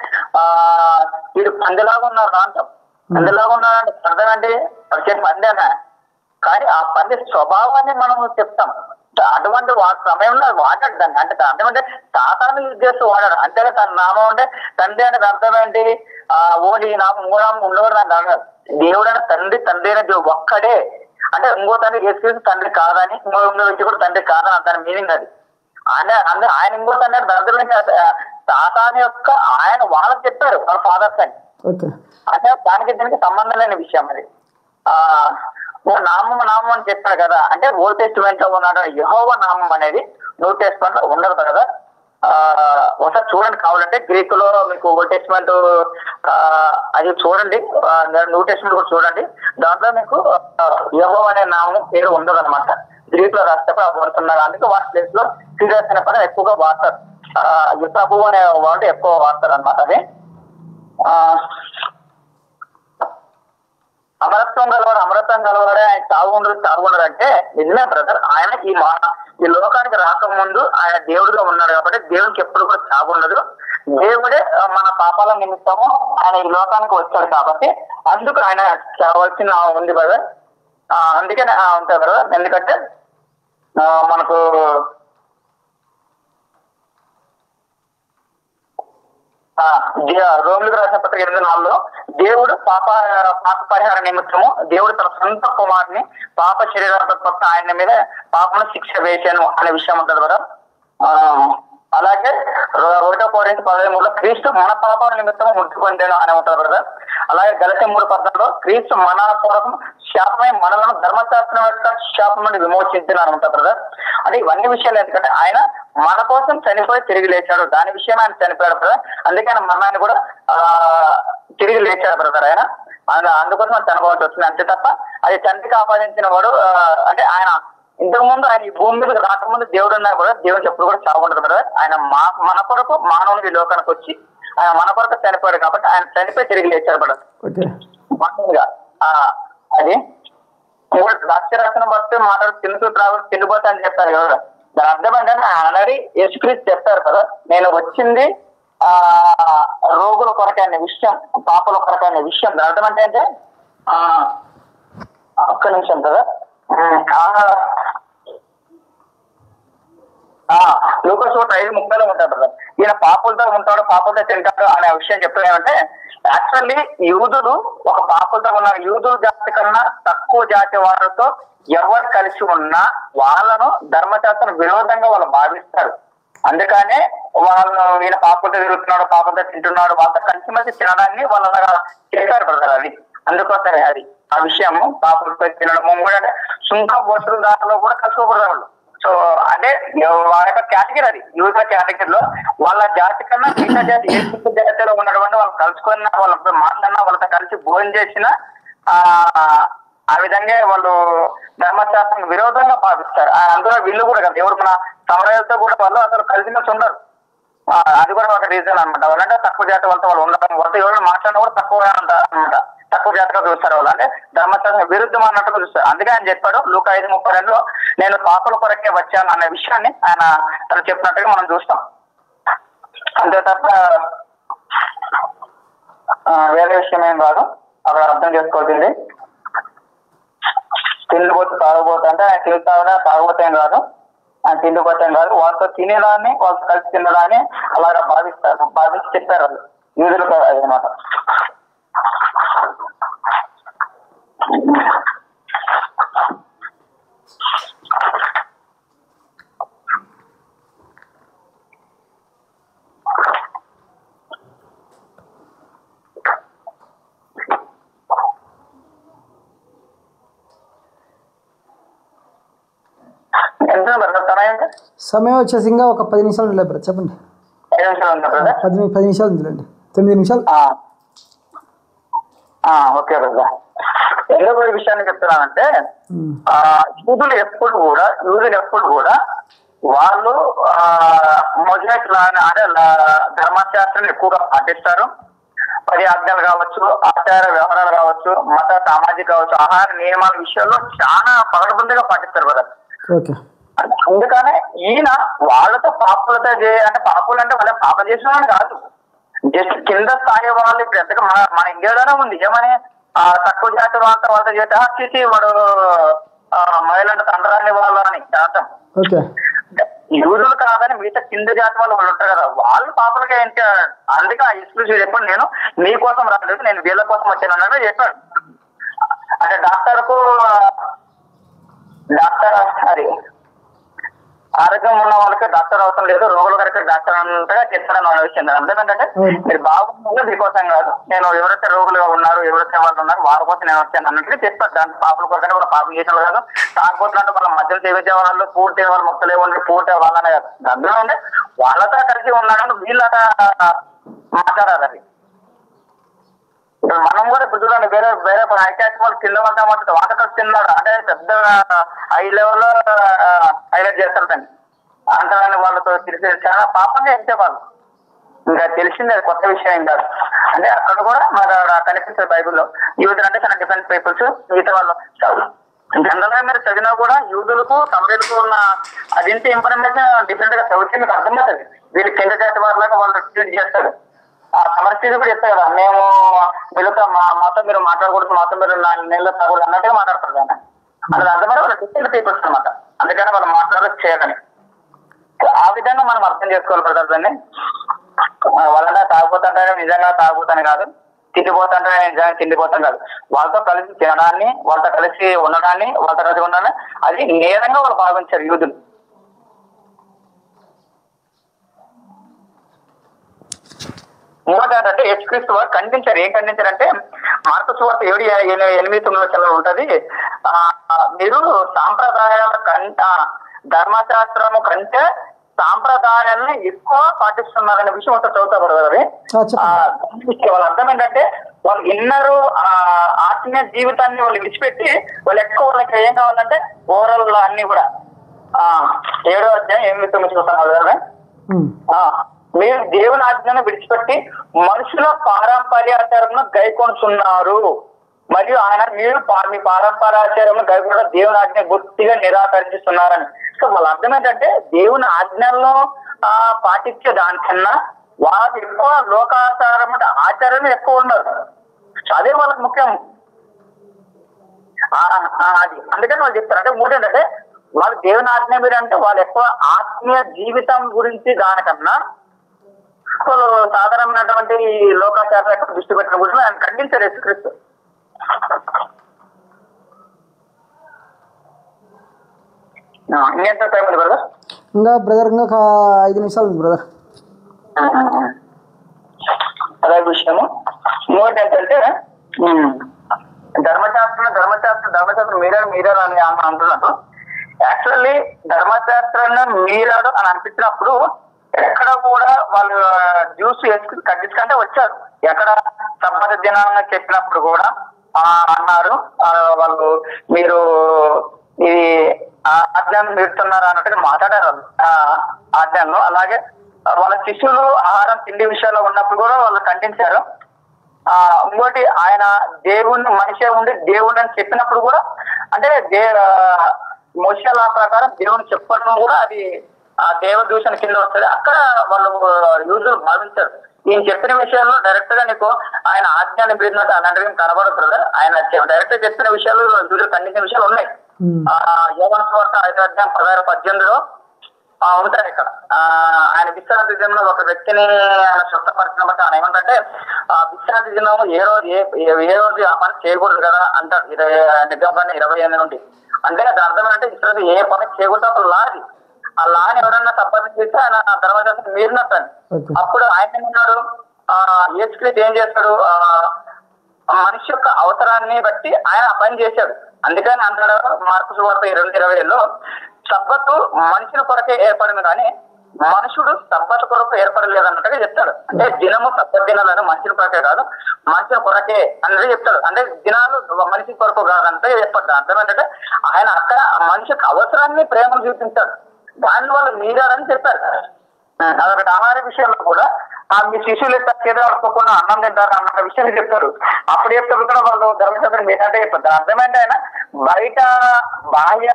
వీడు పందిలాగా ఉన్నారు అంటాం. పందిలాగా ఉన్నారంటే అర్థం ఏంటి? వచ్చే పందేనా, కానీ ఆ పంది స్వభావాన్ని మనం చెప్తాం. అటువంటి సమయంలో వాడాడు దాన్ని. అంటే తాతాను యూజ్ చేస్తూ వాడాడు. అంతేగా తన నామం అంటే తండ్రి అనేది అర్థం ఏంటి? ఓడి నామం ఇంకో నామం ఉండేవాడు దాన్ని అన్నారు. దేవుడు అంటే తండ్రి అనేది ఒక్కడే. అంటే ఇంకో తండ్రి యేసుక్రీస్తు తండ్రి కాదని, ఇంకో వ్యక్తి కూడా తండ్రి కాదని దాని మీనింగ్ అది. ఆయన ఇంకో తండ్రి అర్థం తాతాని యొక్క ఆయన వాళ్ళకి చెప్పారు వాళ్ళ ఫాదర్స్ అని. అంటే దానికి దీనికి సంబంధం లేని విషయం అది. నామం నామం అని చెప్పాడు కదా, అంటే ఓల్డ్ టెస్టిమెంట్ లో ఉన్న యెహోవా నామం అనేది న్యూ టెస్టిమెంట్ లో ఉండదు కదా. ఒకసారి చూడండి కావాలంటే, గ్రీక్ లో మీకు ఓల్డ్ టెస్టిమెంట్ అది చూడండి, న్యూ టెస్టిమెంట్ కూడా చూడండి. దాంట్లో మీకు యెహోవా అనే నామం పేరు ఉండదు అనమాట. గ్రీక్ లో రాసేటప్పుడు అది పడుతున్నారు. అందుకే వాటి ప్లేస్ లో సీరియస్ అనే పని ఎక్కువగా వాడతారు. ప్రభు అనే వర్డ్ ఎక్కువ వాడతారు అనమాట. అది అమరత్వం గలవాడే ఆయన తాగుండడు అంటే నిజమే బ్రదర్. ఆయన ఈ లోకానికి రాకముందు ఆయన దేవుడిగా ఉన్నాడు కాబట్టి దేవుడికి ఎప్పుడు కూడా చావుండదు. దేవుడే మన పాపాల నిమిత్తము ఆయన ఈ లోకానికి వచ్చాడు కాబట్టి అందుకు ఆయన చావాల్సిన ఉంది బ్రదర్. అందుకే ఉంటాయి బ్రదర్. ఎందుకంటే మనకు రోమిలకు రాసిన పత్రిక 8:4 దేవుడు పాప పరిహార నిమిత్తము దేవుడు తన సొంత కుమారుని పాప శరీరాత్మక ఆయన మీద పాపను శిక్ష వేశాను అనే విషయం ఉంటుంది కదా. అలాగే 1 Corinthians 13:3 క్రీస్తు మన పాపాల నిమిత్తము మృతి పొందాను అని ఉంటారు కదా. అలాగే గలతీ 3:10 క్రీస్తు మన కొరకు శాపమై మనలను ధర్మశాస్త్రం యొక్క శాపం నుండి విమోచించిన అని ఉంటారు కదా. అంటే ఇవన్నీ విషయాలు ఎందుకంటే ఆయన మన కోసం చనిపోయి తిరిగి లేచాడు. దాని విషయం ఆయన చనిపోయాడు కదా. అందుకే ఆయన మరణాన్ని కూడా తిరిగి లేచాడు బ్రదర్. ఆయన అందుకోసం ఆయన చనిపోవాల్సి వచ్చింది. అంతే తప్ప అది తండ్రికి ఆపాదించిన వాడు అంటే ఆయన ఇంతకు ముందు ఆయన ఈ భూమి మీద రాకముందు దేవుడు ఉన్నా కూడా దేవుడికి ఎప్పుడు కూడా చావుకుంటారు బ్రదర్. ఆయన మన కొరకు మానవుని ఈ లోకానికి వచ్చి ఆయన మన కొరకు చనిపోయాడు కాబట్టి ఆయన చనిపోయి తిరిగి లేచాడు బ్రదర్. మామూలుగా అది ద్రాక్షరసను బట్టి మాట్లాడు తిండిపోతా అని చెప్పారు కదా. దాని అర్థం ఏంటంటే ఆల్రెడీ యేసుక్రీస్తు చెప్పారు కదా, నేను వచ్చింది రోగుల కొరకైన విషయం, పాపల కొరకైన విషయం. దాని అర్థం అంటే ఒక్క నిమిషం కదా. లూకాసు 5:30 ఉంటాడు బ్రదర్. ఈయన పాపులతో ఉంటాడు, పాపులతో తింటాడు అనే విషయం చెప్తాడు. ఏమంటే యాక్చువల్లీ యూదులు ఒక పాపులతో ఉన్నారు. యూదుల జాతి కన్నా తక్కువ జాతి వారితో ఎవరు కలిసి ఉన్నా వాళ్ళను ధర్మశాస్త్రం విరోధంగా వాళ్ళు భావిస్తారు. అందుకనే వాళ్ళు ఈయన పాపులతో తిరుగుతున్నాడు, పాపులతో తింటున్నాడు, వాళ్ళతో కలిసిమెలిసి తినడాన్ని వాళ్ళు అలాగా చేశారు బ్రదర్. అది అందుకోసమే అది ఆ విషయము పాపులతో తినడము కూడా సుంక బొట్టుల దాంట్లో కూడా కలుసుకోకూడదు వాళ్ళు. సో అంటే వాళ్ళ యొక్క కేటగిరీ అది యూజర్ కేటగిరీలో వాళ్ళ జాతి కన్నా మిగతా జాతి ఏ జాతిలో ఉన్నటువంటి వాళ్ళు కలుసుకున్న వాళ్ళతో మాట్లాడినా వాళ్ళతో కలిసి భోజనం చేసిన ఆ విధంగా వాళ్ళు ధర్మశాస్త్రం విరోధంగా భావిస్తారు. అందులో వీళ్ళు కూడా కదా ఎవరు మన సమరయులతో కూడా వాళ్ళు అసలు కలిసిమెలిసి ఉండరు. అది కూడా ఒక రీజన్ అనమాట. వాళ్ళంటే తక్కువ జాతి వాళ్ళతో వాళ్ళు ఉండడం, వాళ్ళతో ఎవరు మాట్లాడినా కూడా తక్కువగా ఉంటారు అనమాట. తక్కువ జాతిగా చూస్తారు వాళ్ళు, అంటే ధర్మశాస్త్రం విరుద్ధం అన్నట్టుగా చూస్తారు. అందుకే ఆయన చెప్పాడు లూకా 5:32 నేను పాపల కొరకే వచ్చాను అనే విషయాన్ని ఆయన తను చెప్పినట్టుగా మనం చూస్తాం. అంతే తప్ప వేరే విషయం ఏం కాదు. అక్కడ అర్థం చేసుకోవాల్సింది తిండిపోతే తాగబోతే అంటే ఆయన తిరుగుతాడా తాగబోతేం కాదు, ఆయన తిండిపోతేం కాదు, వాళ్ళతో తినేదాన్ని వాళ్ళతో కలిసి తినడాన్ని అలాగా భావించి చెప్పారు వాళ్ళు యూదులకు అదనమాట. సమయం వచ్చేసి ఇంకా ఒక 10 నిమిషాలు ఉండలేదు బ్రదర్. చెప్పండి. 10 నిమిషాలు ఉందిలేండి. 9 నిమిషాలు. Okay brother. రెండో విషయాన్ని చెప్తున్నానంటే యూదులు ఎప్పుడు కూడా వాళ్ళు మొజాయిక్ అంటే ధర్మశాస్త్రాన్ని ఎక్కువగా పాటిస్తారు. 10 ఆజ్ఞలు కావచ్చు, ఆచార వ్యవహారాలు కావచ్చు, మత సామాజిక కావచ్చు, ఆహార నియమాల విషయాల్లో చాలా పకడ్బందీగా పాటిస్తారు బ్రదర్. అందుకనే ఈయన వాళ్ళతో పాపులతో అంటే పాపులు అంటే వాళ్ళ పాపం చేసిన వాళ్ళు కాదు, జస్ట్ కింద స్థాయి వాళ్ళు. ఇప్పుడు ఎంతగా మన ఇండియాలోనే ఉంది ఏమని తక్కువ జాతి వాళ్ళతో చేసి వాడు మహిళంటే తండ్రాన్ని వాళ్ళు అని శాతం. యూదులు కాదని మిగతా కింద జాతి వాళ్ళు ఉంటారు కదా, వాళ్ళు పాపలుగా ఏంటి. అందుకే ఆ ఎక్స్క్లూసివ్ చెప్పండి, నేను మీకోసం రాలేదు, నేను వీళ్ళ కోసం వచ్చాను అన్నట్టు చెప్పాడు. అంటే డాక్టర్ అది ఆరోగ్యం ఉన్న వాళ్ళకి డాక్టర్ అవసరం లేదు, రోగుల గారికి డాక్టర్ అంతగా చెప్తారని వాళ్ళ విషయం. అర్థం ఏంటంటే మీరు బాగుంటుంది మీకోసం కాదు, నేను ఎవరైతే రోగులుగా ఉన్నారు ఎవరైతే వాళ్ళు ఉన్నారు వాళ్ళ కోసం నేను వచ్చాను అన్నట్టుగా చెప్తారు. దాని పాపల కొరకంటే వాళ్ళ పాపం చేసిన కాదు, తాగుపోతున్నట్టు వాళ్ళ మధ్యలో సేవించే వాళ్ళు పూర్తి వాళ్ళు మొక్కలే ఉండి పూర్తి వాళ్ళనే కాదు. అర్థం అంటే వాళ్ళతో కలిసి ఉన్నాడని వీళ్ళట మాట్లాడారు. అది మనం కూడా ఇప్పుడు చూడండి, వేరే వేరే హైకాస్ట్ వాళ్ళు కింద పడ్డామంటే వాటర్ కలిసి తిన్నాడు అంటే పెద్ద హై లెవెల్లో హైలైట్ చేస్తారు దాన్ని అంతగాని వాళ్ళతో తెలిసి చాలా పాపంగా ఇచ్చేవాళ్ళు. ఇంకా తెలిసింది అది కొత్త విషయం కాదు. అంటే అక్కడ కూడా మన కనిపిస్తుంది బైబిల్లో యూదులు అంటే చాలా డిఫరెంట్ పీపుల్స్, మిగతా వాళ్ళు జనరల్ గా మీరు చదివినా కూడా యూదులకు సమరులకు ఉన్న అదింత ఇన్ఫర్మేషన్ డిఫరెంట్ గా చదివితే మీకు అర్థమవుతుంది. వీళ్ళు కింద జాతి వాళ్ళగా వాళ్ళు ట్రీట్ చేస్తారు. ఆ సమస్య కూడా చెప్తారు కదా, మేము వీళ్ళతో మాతో మీరు మాట్లాడకూడదు, మాతో మీరు 4 నెలలు తాగకూడదు అన్నట్టుగా మాట్లాడతారు కదా. అది అర్థమైనా వాళ్ళు డిఫరెంట్ పీపుల్స్ అనమాట. అందుకని వాళ్ళు మాట్లాడదు చేయాలని ఆ విధంగా మనం అర్థం చేసుకోవాలి బ్రదర్. దాన్ని వాళ్ళంటే తాగిపోతుంటే నిజంగా తాగిపోతాను కాదు, తిండిపోతుంటే నిజంగా తిండిపోతాను కాదు, వాళ్ళతో కలిసి తినడాన్ని, వాళ్ళతో కలిసి ఉండడాన్ని, వాళ్ళతో కలిసి ఉండడాన్ని అది నేరంగా వాళ్ళు భావించారు యూదులు. ఇంకోటి ఏంటంటే యేసుక్రీస్తు వారు ఖండించారు. ఏం ఖండించారంటే మార్కు సువార్త 7:8-9 ఉంటది, మీరు సాంప్రదాయాల ధర్మశాస్త్రము కంటే సాంప్రదాయాన్ని ఎక్కువ పాటిస్తున్నారనే విషయం ఒకటి చదువుతారు కదా. వాళ్ళ అర్థం ఏంటంటే వాళ్ళు ఇన్నరు ఆత్మీయ జీవితాన్ని వాళ్ళు విడిచిపెట్టి వాళ్ళు ఎక్కువ వాళ్ళకి ఏం కావాలంటే ఓవరాల్ అన్ని కూడా 7:8-9 చూస్తున్నారు కదా. మీరు దేవుని ఆజ్ఞను విడిచిపెట్టి మనుషుల పారంపర్యాచారంను గైకొనుచున్నారు మరియు ఆయన మీరు మీ పారంపర్యాచారంను గైకొన దేవుని ఆజ్ఞ గుర్తిగా నిరాకరిస్తున్నారని. సో వాళ్ళ అర్థం ఏంటంటే దేవుని ఆజ్ఞలను పాటించే దానికన్నా వాళ్ళకి ఎక్కువ లోకాచారం అంటే ఆచారం ఎక్కువ ఉన్నారు. అదే వాళ్ళకి ముఖ్యం. అది అందుకని వాళ్ళు చెప్తారు. అంటే మూడు ఏంటంటే వాళ్ళు దేవుని ఆజ్ఞ మీద అంటే వాళ్ళు ఎక్కువ ఆత్మీయ జీవితం గురించి దానికన్నా సాధారణమైనటువంటి లోకాచారం ఎక్కువ దృష్టి పెట్టిన గురించి ఆయన ఖండించారు యేసుక్రీస్తు. ఇంకెంత టైం ఉంది బ్రదర్? ఇంకా బ్రదర్ ఇంకా 5 నిమిషాలు ఉంది బ్రదర్. అదే విషయము. ఇంకోటి ఏంటంటే ధర్మశాస్త్రం మీరాడు అని అంటున్నట్టు యాక్చువల్లీ ధర్మశాస్త్రాన్ని మీరాడు అని అనిపించినప్పుడు ఎక్కడ కూడా వాళ్ళు జ్యూస్ వేసుకుని కట్టించుకుంటే వచ్చారు. ఎక్కడ సబ్బత దినాన్ని చెప్పినప్పుడు కూడా అన్నారు వాళ్ళు మీరు ఈ ఆజ్ఞాన్ని మీరుతున్నారు అన్నట్టుగా మాట్లాడారు వాళ్ళు ఆజ్ఞాన్ని. అలాగే వాళ్ళ శిష్యులు ఆహారం తిండి విషయాల్లో ఉన్నప్పుడు కూడా వాళ్ళు ఖండించారు. ఇంకోటి ఆయన దేవుణ్ణి మనిషి ఉండి దేవుణ్ణి అని చెప్పినప్పుడు కూడా అంటే మోషే లా ప్రకారం దేవుని చెప్పడం కూడా అది ఆ దేవదూషణ కింద వస్తుంది. అక్కడ వాళ్ళు యూజులు భావించారు. ఈయన చెప్పిన విషయాల్లో డైరెక్ట్ గా నీకు ఆయన ఆజ్ఞాన్ని మీరినట్టు అలాంటివి కనబడదు. ఆయన డైరెక్ట్ గా చెప్పిన విషయాలు యూజులు ఖండించిన విషయాలు ఉన్నాయి. యోహాను సువార్త 5:16-18 ఉంటాయి. ఇక్కడ ఆయన విశ్రాంతి దినంలో ఒక వ్యక్తిని ఆయన స్వస్థపరిచిన బట్టి ఆయన ఏమంటే విశ్రాంతి దినం ఏ రోజు ఆ పని చేయకూడదు కదా అంటారు. 28 నుండి అంటే దాని అర్థం ఏంటంటే విశ్రాంతి ఏ పని చేయకూడదు ఒక లాది ఆ లాని ఎవరన్నా తప్పని చేస్తే ఆయన ధర్మశాస్త్రం మీరినట్టు. అప్పుడు ఆయన ఏమన్నాడు, యేసుక్రీస్తు ఏం చేస్తాడు, మనిషి యొక్క అవసరాన్ని బట్టి ఆయన ఆ పని చేశాడు. అందుకని అంటాడు మార్కు సువార్త 2:20 సబ్బతు మనుషుల కొరకే ఏర్పడింది కానీ మనుషుడు సబ్బతు కొరకు ఏర్పడలేదు అన్నట్టుగా చెప్తాడు. అంటే దినము సబ్బత్ దినాలను మనుషుల కొరకే కాదు మనుషుల కొరకే అన్నది చెప్తాడు. అంటే దినాలు మనిషి కొరకు కాదంటే చెప్పాడు. అర్థం ఏంటంటే ఆయన అక్కడ మనిషికి అవసరాన్ని ప్రేమను చూపించాడు. దాని వల్ల మీరారని చెప్పారు. అదొకటి. ఆహార విషయంలో కూడా మీ శిష్యులు చేదో అనుకోకుండా అన్నం తింటారు అన్న విషయాన్ని చెప్తారు. అప్పుడు చెప్తారు కూడా వాళ్ళు ధర్మశాస్త్రం మీరంటే చెప్పారు. అర్థమైంది ఆయన బయట బాహ్య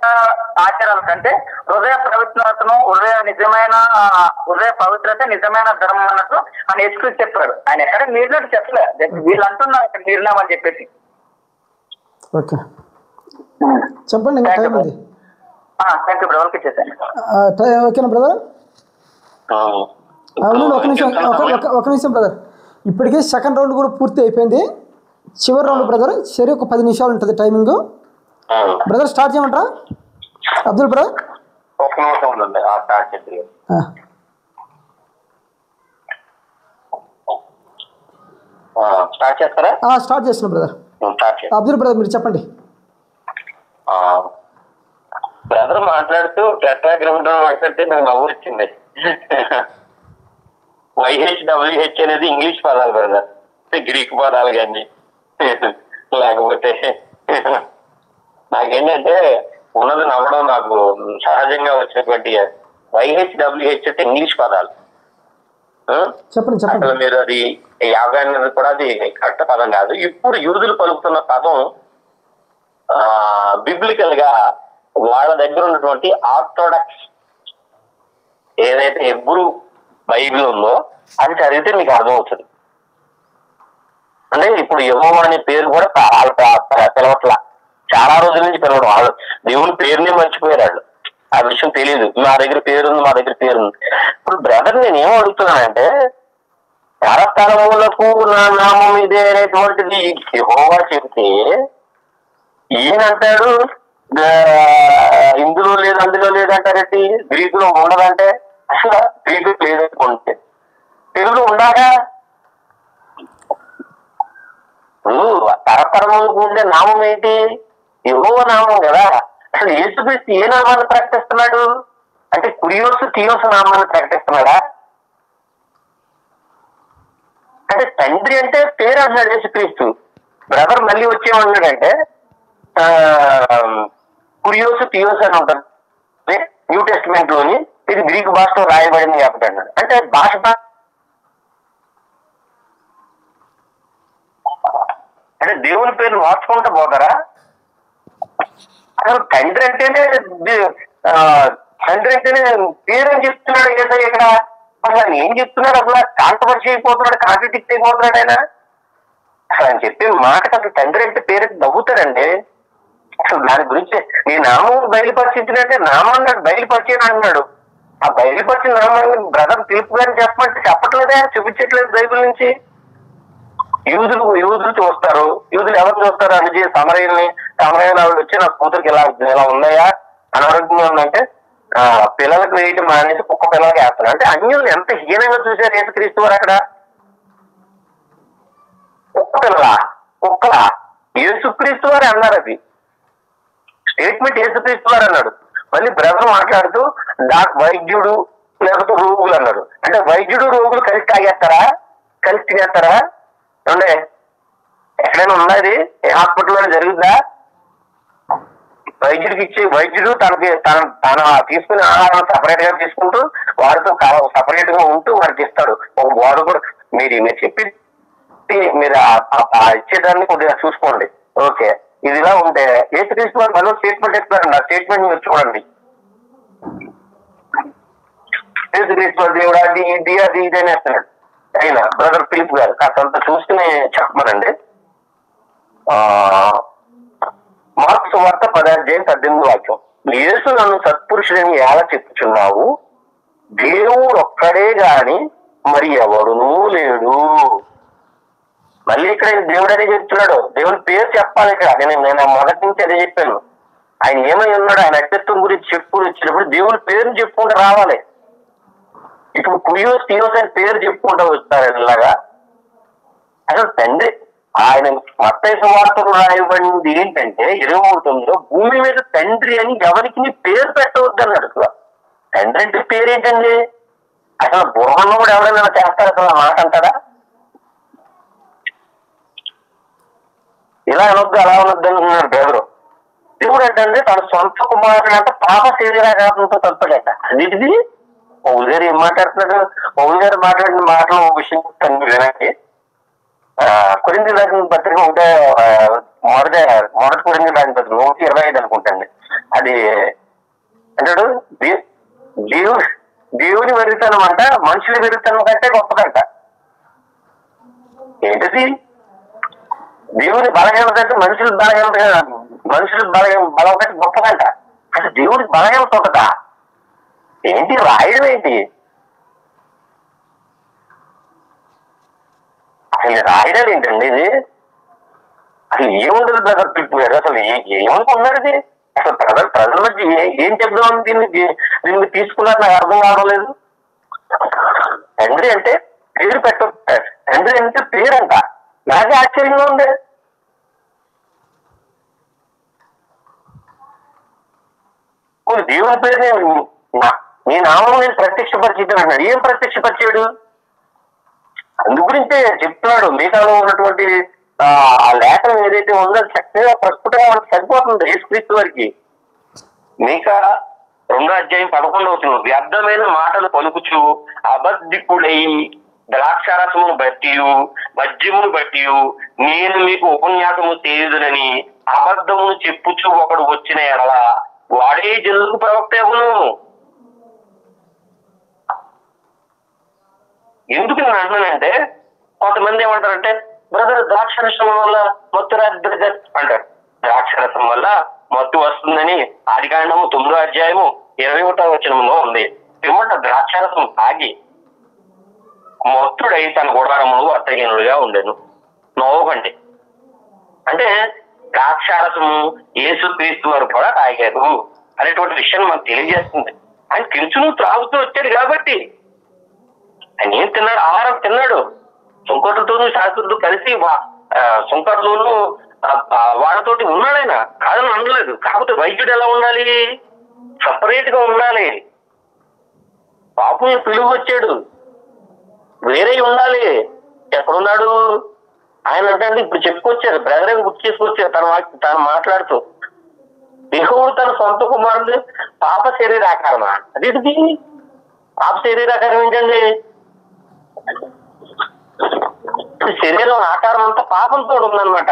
ఆచారాల కంటే హృదయ పవిత్రతను హృదయ పవిత్రత నిజమైన ధర్మం అన్నట్టు ఆయన యేసుక్రీస్తు చెప్పాడు. ఆయన ఎక్కడ మీరినట్టు చెప్పలేదు, వీళ్ళు అంటున్నారు ఇక్కడ మీరినామని చెప్పేసి. చెప్పండి. థ్యాంక్ యూ బ్రదర్, ఇచ్చేసాను. ఓకేనా బ్రదర్? ఒక నిమిషం బ్రదర్. ఇప్పటికే సెకండ్ రౌండ్ కూడా పూర్తి అయిపోయింది. చివరి రౌండ్ బ్రదర్. సరే, ఒక 10 నిమిషాలు ఉంటుంది టైమింగ్. బ్రదర్ స్టార్ట్ చేయమంటారా అబ్దుల్ బ్రదర్? ఒక నిమిషం ఉందండి ఆ స్టార్ట్ చేసి స్టార్ట్ చేస్తారా? స్టార్ట్ చేస్తున్నా బ్రదర్. స్టార్ట్ చేస్తాను. అబ్దుల్ బ్రదర్ మీరు చెప్పండి. బ్రదర్ మాట్లాడుతూ టెట్రాగ్రామటన్ మాట్లాడితే నాకు నవ్వు వచ్చింది. YHWH అనేది ఇంగ్లీష్ పదాలు బ్రదర్, గ్రీక్ పదాలు కానీ లేకపోతే నాకేంటంటే ఉన్నది నవ్వడం నాకు సహజంగా వచ్చినటువంటి YHWH అంటే ఇంగ్లీష్ పదాలు. చెప్పండి చెప్పండి. అసలు మీరు అది యాభై అనేది కూడా అది కరెక్ట్ పదం కాదు. ఇప్పుడు యూదులు పలుకుతున్న పదం బిబ్లికల్ గా వాళ్ళ దగ్గర ఉన్నటువంటి ఆర్థోడాక్స్ ఏదైతే హెబ్రూ బైబిల్ ఉందో అది చదివితే మీకు అర్థమవుతుంది. అంటే ఇప్పుడు యెహోవా అనే పేరు కూడా వాళ్ళ పిలవట్ల, చాలా రోజుల నుంచి పిలవడం. వాళ్ళు దేవుని పేరునే మర్చిపోయారు. వాళ్ళు ఆ విషయం తెలియదు. మా దగ్గర పేరుంది, మా దగ్గర పేరుంది. ఇప్పుడు బ్రదర్ నేను ఏం అడుగుతున్నానంటే, పరస్థలములకు నా నామం ఇదే అనేటువంటిది యెహోవా చెప్తే ఈయనంటాడు ఇందులో లేదు అందులో లేదంటారేంటి, గ్రీకులో ఉండదంటే అసలు గ్రీకు లేదనుకుంటే తెలుగులో ఉండాగా. తరతరములకు ఉండే నామం ఏంటి? యెహోవా నామం కదా. అసలు యేసుక్రీస్తు ఏ నామాన్ని ప్రకటిస్తున్నాడు అంటే కురియోసు థియోసు నామాన్ని ప్రకటిస్తున్నాడా? అంటే తండ్రి అంటే పేరు అన్నాడు యేసుక్రీస్తు. బ్రదర్ మళ్ళీ వచ్చేమన్నాడంటే కురియోసు థియోసు అని ఉంటుంది న్యూ టెస్టిమెంట్ లోని, ఇది గ్రీకు భాషలో రాయబడింది కాబట్టి అన్నాడు. అంటే భాష అంటే దేవుని పేరు మార్చుకుంటూ పోతారా? అసలు తండ్రి అంటేనే పేరు అని చెప్తున్నాడు ఏదో ఇక్కడ. అసలు ఆయన ఏం చెప్తున్నాడు? అసలు కాంట్రవర్సీ అయిపోతున్నాడు, కాంట్రడిక్ట్ అయిపోతున్నాడు ఆయన. అసలు ఆయన చెప్పే మాటకు అసలు తండ్రి అంటే పేరు నవ్వుతారండి. అసలు దాని గురించి నీ నామం బయలుపరిచిందంటే నామాన్ని బయలుపరిచాను అంటున్నాడు. ఆ బయలుపరిచిన నామాన్ని బ్రదర్ పిలుపు గారిని చెప్పమంటే చెప్పట్లేదే, చూపించట్లేదు బైబిల్ నుంచి. యూదులు చూస్తారు. యూదులు ఎవరు చూస్తారు? అని సమరయ్యని ఆవిడ వచ్చి నా కూతురికి ఇలా ఉన్నాయా, అనారోగ్యంగా ఉందంటే పిల్లలకు వేయటం మానేసి కుక్క పిల్లలకి వేస్తున్నారు. అంటే అన్యులు ఎంత హీనంగా చూశారు యేసుక్రీస్తు వారు అక్కడ. కుక్కలా యేసుక్రీస్తు వారు అన్నారు. అది స్టేట్మెంట్ యేసుక్రీస్తు వారు అన్నాడు. మళ్ళీ బ్రదర్ మాట్లాడుతూ వైద్యుడు లేకపోతే రోగులు అన్నాడు. అంటే వైద్యుడు రోగులు కలిసి తాగేస్తారా, కలిసి తినేస్తారా? అంటే ఎక్కడైనా ఉన్నది ఏ హాస్పిటల్లోనే జరుగుద్దా? వైద్యుడు తన తీసుకునే ఆహారం సపరేట్ గా తీసుకుంటూ వారితో సపరేట్ గా ఉంటూ వారికి ఇస్తాడు. వాడు కూడా మీరు చెప్పి మీరు ఇచ్చేదాన్ని కొద్దిగా చూసుకోండి. ఓకే, ఇది ఇలా ఉంటే యేసుక్రీస్తు వారు మళ్ళీ స్టేట్మెంట్ ఇస్తారండి. ఆ స్టేట్మెంట్ మీరు చూడండి. యేసుక్రీస్తు వారు దేవుడు అది ఇది అది ఇది అని వేస్తున్నాడు. అయినా బ్రదర్ ఫిలిప్ గారు కాస్తంత చూసుకుని చెప్పమనండి. మార్క్స్ వార్త 10:18 యేసు నన్ను సత్పురుషుడిని ఎలా చెప్పుచున్నావు? దేవుడు ఒక్కడే గాని మరి ఎవడునూ లేడు. మళ్ళీ ఇక్కడ దేవుడు అదే చెప్తున్నాడు. దేవుని పేరు చెప్పాలి ఇక్కడ. నేను మొదటి నుంచి అదే చెప్పాను. ఆయన ఏమై ఉన్నాడు, ఆయన అస్తిత్వం గురించి చెప్పుకుని వచ్చినప్పుడు దేవుని పేరుని చెప్పుకుంటూ రావాలి. ఇప్పుడు కురియోస్ థియోస్ అని పేరు చెప్పుకుంటూ వస్తారు. ఇలాగా అసలు తండ్రి ఆయన మత్తయి సువార్తలో రాయబడింది ఏంటంటే 23 భూమి మీద తండ్రి అని ఎవరికి నీ పేరు పెట్టవద్దు అన్నాడు. అసలు తండ్రి అంటే పేరు ఏంటండి? అసలు బుర్రలో కూడా ఎవరైనా చేస్తారు అసలు ఆ మాట అంటారా? ఇలా అనొద్దు అలా అనొద్దు అంటున్నాడు బెదరు. దేవుడు అంటే తన సొంత కుమారుడు అంటే పాప శరీరాఘాతంతో తప్పడట. అదిటిది పౌలు గారు ఏం మాట్లాడుతున్నాడు? పౌలు గారు మాట్లాడిన మాటలు విషయం చెప్తాను వినండి. కొరింథీ రాసిన పత్రిక మొదటి కొరింథీ రాసిన పత్రిక 1:25 అనుకుంటండి. అది అంటాడు దేవుని వెరుగుతనం అంట మనుషుల వెరుగుతనం కంటే గొప్పదంట. ఏంటిది? దేవుని బలహీనత అంటే మనుషుల బలం కంటే గొప్పదంట. అసలు దేవుడికి బలహీనత ఉంటుందా? ఏంటి రాయడం ఏంటి? అసలు రాయడం ఏంటండి ఇది? అసలు ఏముండదు బ్రదర్ పిలిపోయారు. అసలు ఏమనుకున్నారు ఇది? అసలు ప్రజల మధ్య ఏం చెప్దామని దీన్ని తీసుకున్నారు నాకు అర్థం కావడం లేదు. తండ్రి అంటే పేరు తండ్రి అంటే పేరంట. నాకే ఆశ్చర్యంగా ఉంది. దేవుని పేరు నీ నామం నేను ప్రత్యక్షపరిచిద్దాను అన్నాడు. ఏం ప్రత్యక్షపరిచాడు? అందు గురించే చెప్తున్నాడు. మీకాలో ఉన్నటువంటి ఆ లేఖనం ఏదైతే ఉందో చక్కగా ప్రస్ఫుటంగా మనకు సరిపోతుంది యేసుక్రీస్తు వారికి. మీకా 2:11 వ్యర్థమైన మాటలు పలుకుచు అబద్ధికుడై ద్రాక్షారసమును బట్టి మద్యమును బట్టి నేను మీకు ఉపన్యాసము చేయదునని అబద్ధమును చెప్పుచు ఒకడు వచ్చిన ఎడల వాడే జనులకు ప్రవక్త అగును. ఎందుకు నేను అంటున్నానంటే, కొంతమంది ఏమంటారంటే బ్రదర్ ద్రాక్షరసం వల్ల మత్తు అంటారు. ద్రాక్షరసం వల్ల మత్తు వస్తుందని ఆదికాండము 9:21 ఉంది. పిమ్మట ద్రాక్షరసం తాగి మత్తుడై తన గుడారములు అత్తగినులుగా ఉండేను. నోవండి అంటే ద్రాక్షారసము యేసుక్రీస్తు వారు కూడా తాగారు అనేటువంటి విషయాన్ని మనకు తెలియజేస్తుంది. ఆయన తెలుసును త్రాగుతూ వచ్చాడు కాబట్టి ఆయన ఏం తిన్నాడు? ఆహారం తిన్నాడు. సుంకరులతోనూ శాస్త్రులతో కలిసి సుంకరులోనూ వాళ్ళతోటి ఉన్నాడు. ఆయన కాదని అనలేదు. కాకపోతే వైద్యుడు ఎలా ఉండాలి? సపరేట్ గా ఉండాలి. పాపం పిలుగు వచ్చాడు, వేరే ఉండాలి. ఎక్కడున్నాడు ఆయన అంటే ఇప్పుడు చెప్పుకొచ్చారు. బ్రదర్ ఏమి గుర్తు చేసుకొచ్చారు తను మాట్లాడుతూ. దేవుడు తన సొంత కుమారుడు పాప శరీరాకారమా? అదేంటి పాప శరీరాకారం ఏంటండి? శరీరం ఆకారం అంతా పాపంతో ఉందన్నమాట.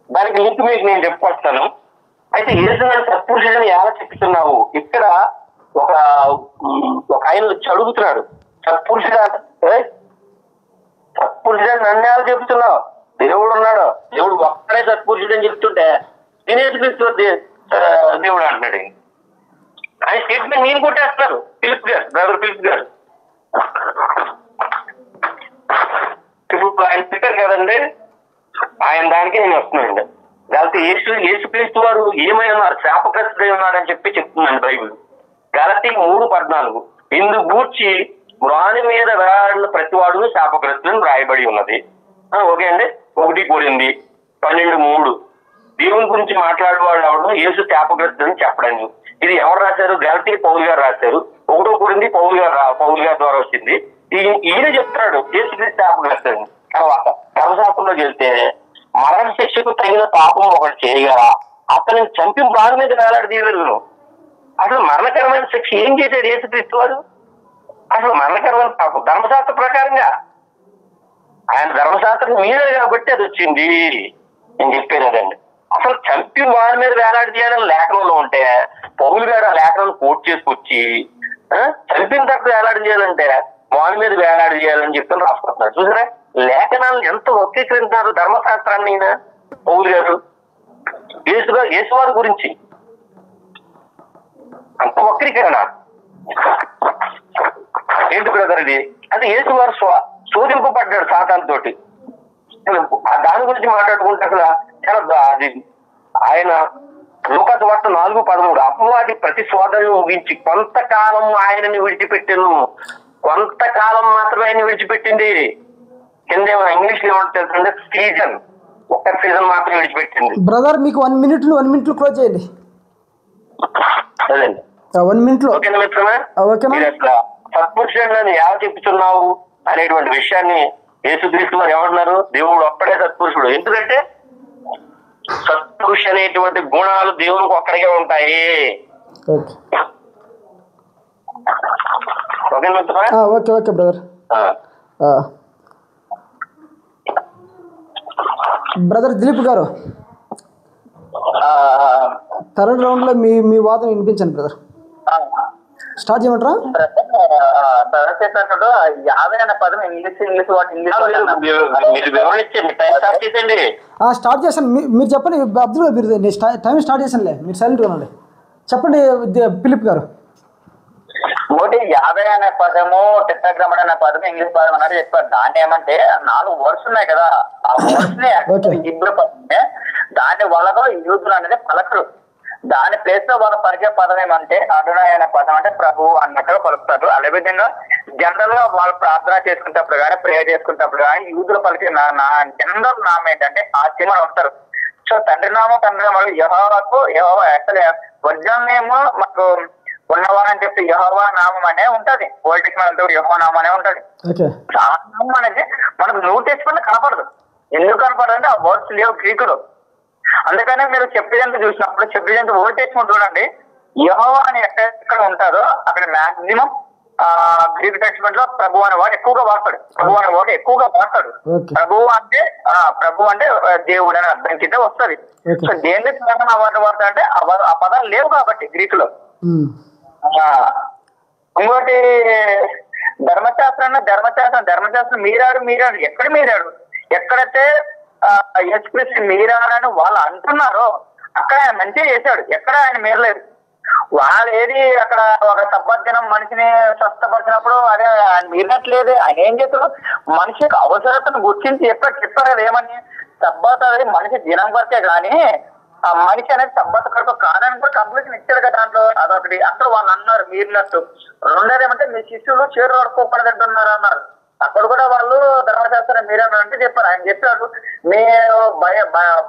దానికి లింక్ మీకు నేను చెప్పుకొస్తాను. అయితే యేసుని సత్పురుషుడని ఎలా చెప్తున్నావు? ఇక్కడ ఒక ఆయన వచ్చి అడుగుతున్నాడు, సత్పురుషుడని నన్ను ఎలా చెప్తున్నావు? దేవుడు ఉన్నాడు, దేవుడు ఒక్కడే సత్పురుషుడని చెప్తుంటే నేనేసు దేవుడు అంటున్నాడు. ఆయన స్టేట్మెంట్ నేను కొట్టేస్తున్నారు. బ్రదర్ ఫిలిప్ గారు ఇప్పుడు ఆయన స్పీకర్ కదండి, ఆయన దానికి నేను వస్తున్నానండి. లేకపోతే యేసుక్రీస్తు వారు ఏమై ఉన్నారు? శాపగ్రస్తుడై ఉన్నాడని చెప్తున్నాను బైబిల్. గలతీ 3:14 ఇందు గూర్చి మ్రాని మీద వేలాడిన ప్రతి వాడును శాపగ్రస్తులను రాయబడి ఉన్నది. ఓకే అండి. 1 దేవుని గురించి మాట్లాడేవాడు ఎవడు యేసు శాపగ్రస్తుడని చెప్పడానికి. ఇది ఎవరు రాశారు? గలతీ పౌలు గారు రాశారు. 1 కొరింథీ పౌలు గారి ద్వారా వచ్చింది. ఈయన చెప్తున్నాడు యేసుక్రీస్తు శాపగ్రస్తుడని. తర్వాత ధర్మశాస్త్రంలోకి వెళ్తే మరణ శిక్షకు తగిన పాపం ఒకటి చేయగా అతని చంపి బాగు మీద వేలాడదీయగలను. అసలు మరణకరమైన శిక్ష ఏం చేశాడు యేసుక్రీస్తు వారు? అసలు మరణకరమైన పాపం ధర్మశాస్త్ర ప్రకారంగా ఆయన ధర్మశాస్త్రం మీద కాబట్టి అది వచ్చింది. నేను చెప్పేది అదండి. అసలు చంపి వాడి మీద వేలాడదీయాలని లేఖనంలో ఉంటే పౌలు గారు ఆ లేఖనం కోట్ చేసుకొచ్చి చంపిన తక్కువ వేలాడదీయాలంటే వాడి మీద వేలాడదీయాలని చెప్పి రాసుకుంటున్నాడు. చూసారా లేఖనాలను ఎంత వక్రీకరించారు ధర్మశాస్త్రాన్ని అయినా పౌలు గారు. యేసువారి గురించి అంత వక్రీకరణ ఏంటి బ్రదర్ ఇది? అంటే యేసువారు శోధింపబడ్డాడు సాతాను తోటి. దాని గురించి మాట్లాడుకుంటే అసలు చాలా అది ఆయన లూకా సువార్త 4:13 అపవాది ప్రతి శోధనను ముగించి కొంతకాలం ఆయనని విడిచిపెట్టాను. కొంతకాలం మాత్రమే ఆయన విడిచిపెట్టింది. కింద ఇంగ్లీష్ లో ఏమంటే సీజన్, ఒక్క సీజన్ మాత్రం విడిచిపెట్టింది. బ్రదర్ మీకు 1 minute లో క్లోజ్ చేయండి. అదండి 1 minute. ఓకేనా మిత్రమా? సత్పురుషుడు ఎలా చెప్తున్నావు అనేటువంటి విషయాన్ని యేసుక్రీస్తు వారు ఏమంటున్నారు? దేవుడు ఒక్కడే సత్పురుషుడు. ఎందుకంటే సత్పురుషు అనేటువంటి గుణాలు దేవునికి ఒక్కడికే ఉంటాయి. ఓకే మిత్రమా? Okay brother. బ్రదర్ దిలీప్ గారు, థర్డ్ రౌండ్ లో మీ వాదన వినిపించండి బ్రదర్. స్టార్ట్ చేయమంటారా? చెప్పినట్టు 50 అనే పదం ఇంగ్లీష్ స్టార్ట్ చేశాను. మీరు చెప్పండి అబ్దుల్ గారు. మీరు టైం స్టార్ట్ చేశానులే, మీరు సైలెంట్గా ఉండండి. చెప్పండి ఫిలిప్ గారు. 50 అనే పదము టెట్రాగ్రామన్ అనే పదము ఇంగ్లీష్ పదం అన్నట్టు చెప్పారు. దాన్ని ఏమంటే 4 వర్డ్స్ ఉన్నాయి కదా, ఆ వర్డ్స్ ని దాని వల్ల యూదులు అనేది పలకరు. దాని ప్లేస్ లో వాళ్ళ పరిచయ పదం ఏమంటే అడునాయ్ అనే పదం అంటే ప్రభు అన్నట్టుగా పలుకుతారు. అదే విధంగా జనరల్ గా వాళ్ళు ప్రార్థన చేసుకునేటప్పుడు కానీ ప్రేయర్ చేసుకునేటప్పుడు కానీ యూదులు పలికే జనరల్ నామం ఏంటంటే ఆత్మ ఉంటారు. సో తండ్రి నామం యెహోవాకు యెహోవా అసలు ఒరిజినల్ నేమ్ మాకు ఉన్నవాడని చెప్పి యెహోవా నామం అనే ఉంటది. ఓల్డ్ టెస్టమెంట్ యెహోవా నామం అనే ఉంటది. ఆ నామం అనేది మనకు న్యూ టెస్టమెంట్ కనపడదు. ఎందుకు కనపడదు అంటే ఆ వర్డ్స్ లేవు గ్రీకులో. అందుకనే మీరు చెప్పేదంతా చూసినప్పుడు చెప్పేదంతా ఓల్డ్ టెస్టమెంట్ చూడండి, యెహోవా అని ఎక్కడ ఉంటారో అక్కడ మాక్సిమం గ్రీక్ టెస్టమెంట్ లో ప్రభు అనే వాడు ఎక్కువగా వాడతాడు. ప్రభు అనే వాడు ఎక్కువగా వాడతాడు. ప్రభు అంటే దేవుడు అనే అర్థం కింద వస్తుంది. సో దేని అవార్డు వాడతాడు అంటే ఆ పదాలు లేవు కాబట్టి గ్రీక్ లో. ఇంకోటి ధర్మశాస్త్రం మీరాడు ఎక్కడ మీరాడు? ఎక్కడైతే యేసుక్రీస్తు మీరాడని వాళ్ళు అంటున్నారో అక్కడ ఆయన మంచిగా చేశాడు. ఎక్కడ ఆయన మీరలేదు. వాళ్ళు ఏది అక్కడ ఒక సబ్బద్దినం మనిషిని స్వస్థపరిచినప్పుడు అదే ఆయన మీరినట్లేదు. ఆయన ఏం చేస్తాడు? మనిషికి అవసరతను గుర్తించి చెప్పారు కదా ఏమని, సబ్బత అనేది మనిషి దినం వరకే కానీ ఆ మనిషి అనేది సబ్బత కడుపు కాదని కూడా కంప్లీషన్ ఇచ్చాడు కదా దాంట్లో. అదొకటి. అసలు వాళ్ళు అన్నారు మీరినట్టు. రెండోది ఏమంటే మీ శిష్యులు చీర వడుకోకుండా తింటున్నారు అన్నారు. అక్కడ కూడా వాళ్ళు ధర్మశాస్త్రం మీరేమంటే చెప్పారు. ఆయన చెప్పాడు మీరు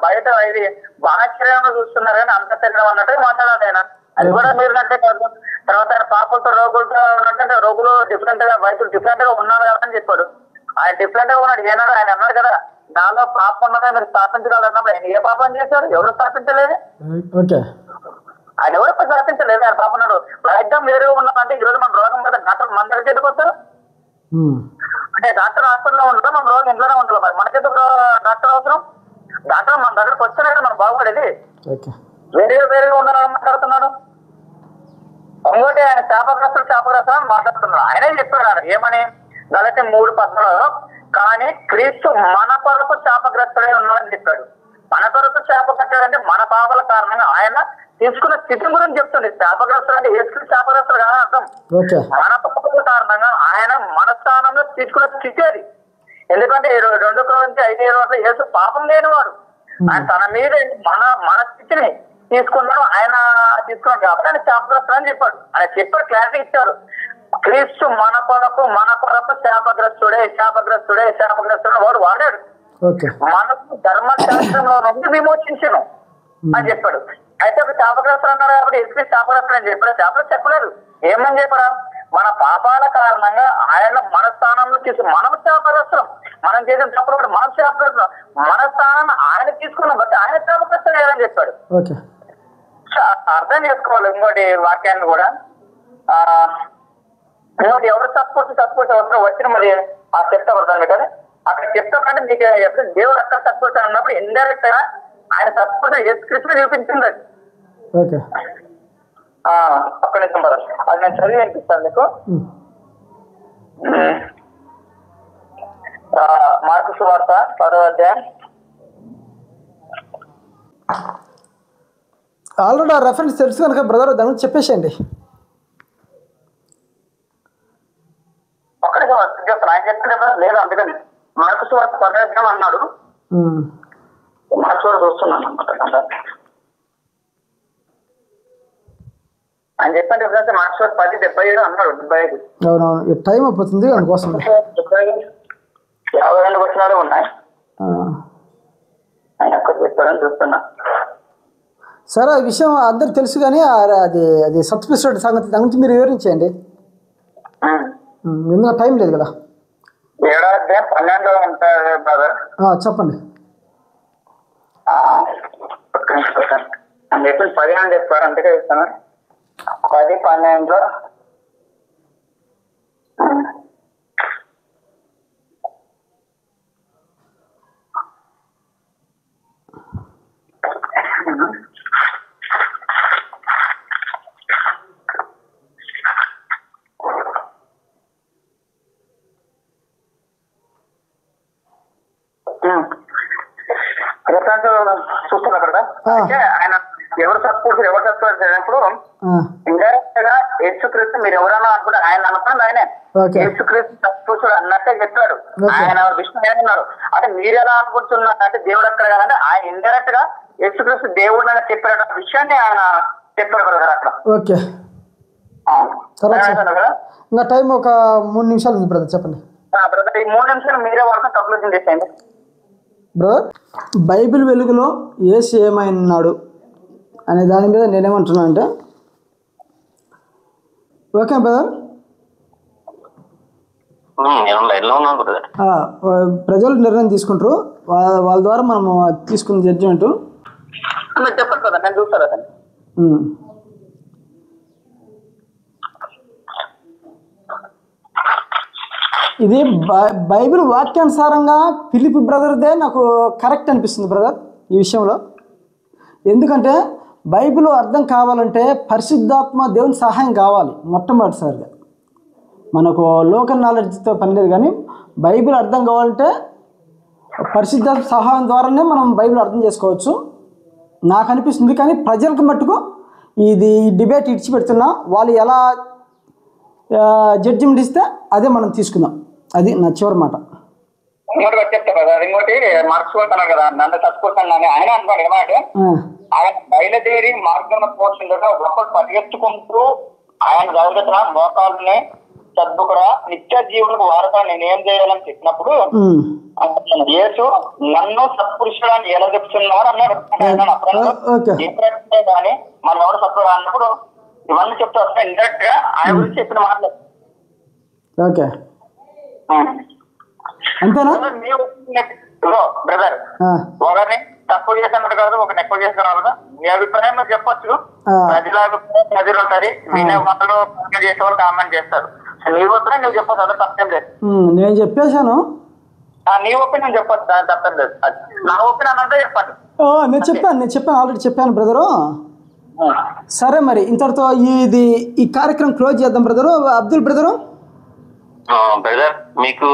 బయట ఇది బాహ్యశరీరంలో చూస్తున్నారు కానీ అంత శరీరం అన్నట్టు మాట్లాడాలి ఆయన. అది కూడా మీరునట్టే కాదు. తర్వాత ఆయన పాపలతో రోగులతో ఉన్నట్టు రోగులు డిఫరెంట్ గా వైద్యులు డిఫరెంట్ గా ఉన్నారు కదా అని చెప్పాడు. ఆయన డిఫరెంట్ గా ఉన్నాడు. ఏనాడు ఆయన అన్నాడు కదా నాలో పాపం ఉన్నదా మీరు స్థాపించగలరు అన్నప్పుడు ఆయన ఏ పాపం చేశారు? ఎవరు స్థాపించలేదు? ఆయన ఎవరు స్థాపించలేదు. ఆయన పాపం ఉన్నాడు. వైద్యం వేరే ఉన్నామంటే ఈరోజు మన రోగం మీద డాక్టర్ మన దగ్గర ఎందుకు వస్తారు? అంటే డాక్టర్ హాస్పిటల్లో ఉంటారు, మన రోగం ఇంట్లోనే ఉంటారు. మరి మనకెందుకు డాక్టర్ అవసరం? డాక్టర్ మన దగ్గరకు వస్తేనే కదా మనం బాగుపడేది. వేరేగా ఉండాలని మాట్లాడుతున్నాడు. ఇంకోటి ఆయన శాపగ్రస్తులు మాట్లాడుతున్నాడు. ఆయనే చెప్పాడు ఏమని గలతీ 3:10 కానీ క్రీస్తు మన కొరకు శాపగ్రస్తుడే ఉన్నాడని చెప్పాడు. మన కొరకు శాపగ్రస్తుడంటే మన పాపల కారణంగా ఆయన తీసుకున్న స్థితి గురించి చెప్తుంది. శాపగ్రస్తుడు అంటే యేసు శాపగ్రస్తుడు కాదని అర్థం. మన పాపల కారణంగా ఆయన మన స్థానంలో తీసుకున్న స్థితి అది. ఎందుకంటే 2 Corinthians 5:20 యేసు పాపం లేనివాడు. ఆయన తన మీద మన స్థితిని తీసుకున్నాడు. ఆయన తీసుకున్నాడు కాబట్టి ఆయన శాపగ్రస్తుడు అని చెప్పాడు. ఆయన చెప్పాడు, క్లారిటీ ఇచ్చారు. క్రీస్తు మన కొరకు శాపగ్రస్తుడే వాడు వాడాడు. మనకు ధర్మశాస్త్రంలో నుండి విమోచించను అని చెప్పాడు. అయితే ఒక శాపగ్రస్తుడు అన్నారు కాబట్టి ఎస్పీ శాపగ్రస్తుడు అని చెప్పాడు. శాపగ్రస్తు చెప్పలేదు. ఏమని చెప్పరా? మన పాపాల కారణంగా ఆయన మన స్థానంలో మనం శాపగ్రస్తులం. మనం చేసిన తప్పుడు కూడా మనం శాపగ్రస్తులం. మన స్థానాన్ని ఆయన తీసుకున్నాం బట్టి ఆయన శాపగ్రస్తుడు అని చెప్పాడు. అర్థం చేసుకోవాలి. ఇంకోటి వాక్యాన్ని కూడా ఇంకోటి ఎవరు సపోర్ట్ అవసరం వచ్చిన మరి ఆ చెప్తాడు కదా అక్కడ చెప్తామంటే మీకు ఎప్పుడు దేవుడు అక్కడ సపోర్ట్ అన్నప్పుడు ఇండైరెక్ట్ గా ఆయన సపోర్ట్ యేసుక్రీస్తు చూపించింది. అది ఒక్క నిమిషం పద, అది నేను చదివి వినిపిస్తాను మీకు. మార్కు సువార్త 10వ అధ్యాయం. ఆల్రెడీ ఆ రెఫరెన్స్ తెలుసు కనుక బ్రదర్ దాని గురించి చెప్పేసేయండి. ఒక్కడే చెప్తాను. ఆయన చెప్తే లేదు అందుకని మార్కు సువార్త 10వ అధ్యాయం అన్నాడు. మార్కు సువార్త చూస్తున్నాను అనమాట. ఆయన చెప్పండి మార్క్స్ 10:77 అన్నాడు. 75 అవునవును టైం అయిపోతుంది అందుకోసం 52 వచనాలు ఉన్నాయి. ఆయన ఎక్కడ చెప్పాడని చూస్తున్నా. సరే ఆ విషయం అందరికి తెలుసు కానీ అది సత్పురుషుడి సంగతి దాని గురించి మీరు వివరించండి. ఎందుకంటే టైం లేదు కదా. 7వ అధ్యాయం 12 ఉంటారు బ్రదర్. చెప్పండి. ఎప్పుడు 10 అని చెప్పారు అందుకే చెప్తాను. 10:12 చూస్తున్నా కదా. అంటే ఆయన ఎవరు సపోర్ట్ చేయనప్పుడు ఇండైరెక్ట్ గా యేసుక్రీస్తు మీరు ఎవరన్నా అనుకుంటే ఆయన అనుకున్నది ఆయనే. యేసుక్రీస్తు సపోర్ట్ అన్నట్టే చెప్పాడు. ఆయన విష్ణు ఏమన్నారు అంటే మీరు ఎలా అనుకుంటున్నారు అంటే దేవుడు అక్కడ కాదంటే ఆయన ఇండైరెక్ట్ గా యేసుక్రీస్తు దేవుడు అని చెప్పిన విషయాన్ని ఆయన చెప్పారు బ్రదర్ అక్కడ. ఓకే, కదా ఇంకా టైం ఒక 3 నిమిషాలు ఉంది బ్రదర్, చెప్పండి బ్రదర్. ఈ 3 నిమిషాలు మీరే వాళ్ళతో కంక్లూజన్ చేసేయండి బ్రదర్. బైబిల్ వెలుగులో యేసు ఏమైనాడు అనే దాని మీద నేనేమంటున్నా అంటే, ఓకే బ్రదర్, ప్రజలు నిర్ణయం తీసుకుంటారు, వాళ్ళ ద్వారా మనము తీసుకున్న జడ్జిమెంట్. చెప్పండి కదా, నేను చూస్తాను అతను. ఇది బైబిల్ వాక్యానుసారంగా ఫిలిప్ బ్రదర్దే నాకు కరెక్ట్ అనిపిస్తుంది బ్రదర్ ఈ విషయంలో. ఎందుకంటే బైబిల్ అర్థం కావాలంటే పరిశుద్ధాత్మ దేవుని సహాయం కావాలి మొట్టమొదటిసారిగా. మనకు లోకల్ నాలెడ్జ్తో పని లేదు, కానీ బైబిల్ అర్థం కావాలంటే పరిశుద్ధాత్మ సహాయం ద్వారానే మనం బైబిల్ అర్థం చేసుకోవచ్చు నాకు అనిపిస్తుంది. కానీ ప్రజలకు మట్టుకు ఇది డిబేట్ ఇడిచిపెడుతున్నా, వాళ్ళు ఎలా జడ్జిమెంట్ ఇస్తే అదే మనం తీసుకుందాం. అది నా చివరి మాట. ఇంకోటి చెప్తారు కదా, ఇంకోటి మర్చిపోతున్నాడు కదా, నన్ను చచ్చిపోతాను ఆయన అనుకోండి ఏమంటే, ఆయన బయలుదేరి మార్గంలో పోతుండగా ఒకరు పరిగెత్తుకుంటూ ఆయన జరుగుతున్న మోకాళ్ళని చదువుకురా నిత్య జీవులకు వారతా నేనేం చేయాలని చెప్పినప్పుడు యేసు నన్ను సత్పురుషుడు ఎలా చెప్తున్నారు అన్నాడు. ఎప్పుడంటే కానీ మనం ఎవరు సత్పురు అన్నప్పుడు ఇవన్నీ చెప్తూ వస్తాయి. ఇండైరెక్ట్ గా ఆయన గురించి చెప్పిన మాటలు. ఓకే, అంతేనా బ్రదర్? ఒకరిని తక్కువ చేసినట్టు కాదు, ఒకరిని ఎక్కువ చేస్తున్నారు కదా, మీ అభిప్రాయం మీరు చెప్పొచ్చు. ప్రజల అభిప్రాయం ప్రజలు ఉంటారు, వినే వాళ్ళు చేసే వాళ్ళు కామెంట్ చేస్తారు. నీ ఒపీనియన్ నువ్వు చెప్పొచ్చు, అదే తప్పేం లేదు. నేను చెప్పేశాను, నీ ఒపీనియన్ చెప్పొచ్చు, దాని తప్పేం లేదు. నా ఒపీనియన్ అంటే చెప్పండి. నేను చెప్పాను ఆల్రెడీ చెప్పాను బ్రదరు. సరే, మరి ఇంతటితో ఈ కార్యక్రమం క్లోజ్ చేద్దాం బ్రదరు. అబ్దుల్ బ్రదరు, బ్రదర్ మీకు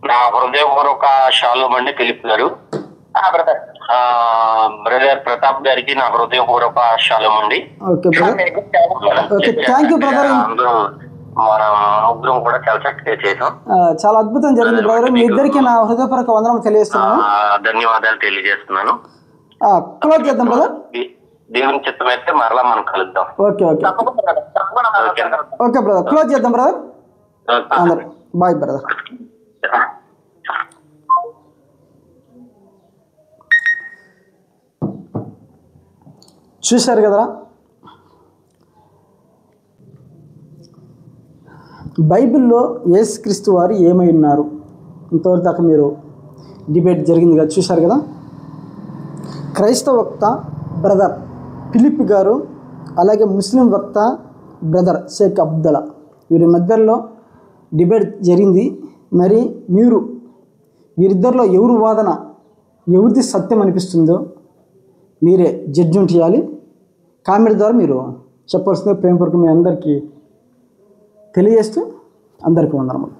నా హృదయపూర్వక షాలోమ్ అండి ఫిలిప్ గారు. బ్రదర్ ప్రతాప్ గారికి నా హృదయపూర్వక షాలోమ్ అండి. మనం ముగ్గురం కూడా చాలా చక్కగా చేసాం, చాలా అద్భుతం జరిగింది బ్రదర్. మీ ఇద్దరికి నా హృదయపూర్వక వందనం తెలియజేస్తున్నాను, ధన్యవాదాలు తెలియజేస్తున్నాను. క్లోజ్ చేద్దాం బ్రదర్. దేవుని చిత్తం అయితే మరలా మనం కలుద్దాం. ఓకే బ్రదర్, క్లోజ్ చేద్దాం బ్రదర్. Bye brother. చూశారు కదరా, బైబిల్లో యేసుక్రీస్తు వారు ఏమై ఉన్నారు ఇంతవరకు దాకా మీరు డిబేట్ జరిగింది కదా, చూశారు కదా. క్రైస్తవ వక్త బ్రదర్ ఫిలిప్ గారు, అలాగే ముస్లిం వక్త బ్రదర్ షేక్ అబ్దుల్లా, వీరి మధ్యలో డిబేట్ జరిగింది. మరి వీరిద్దరిలో ఎవరు వాదన, ఎవరిది సత్యం అనిపిస్తుందో మీరే జడ్జిమెంట్ చేయాలి. కామెంట్ ద్వారా మీరు చెప్పాల్సిందే. ప్రేమపూర్వక మీ అందరికీ తెలియజేస్తూ అందరికీ వందనములు.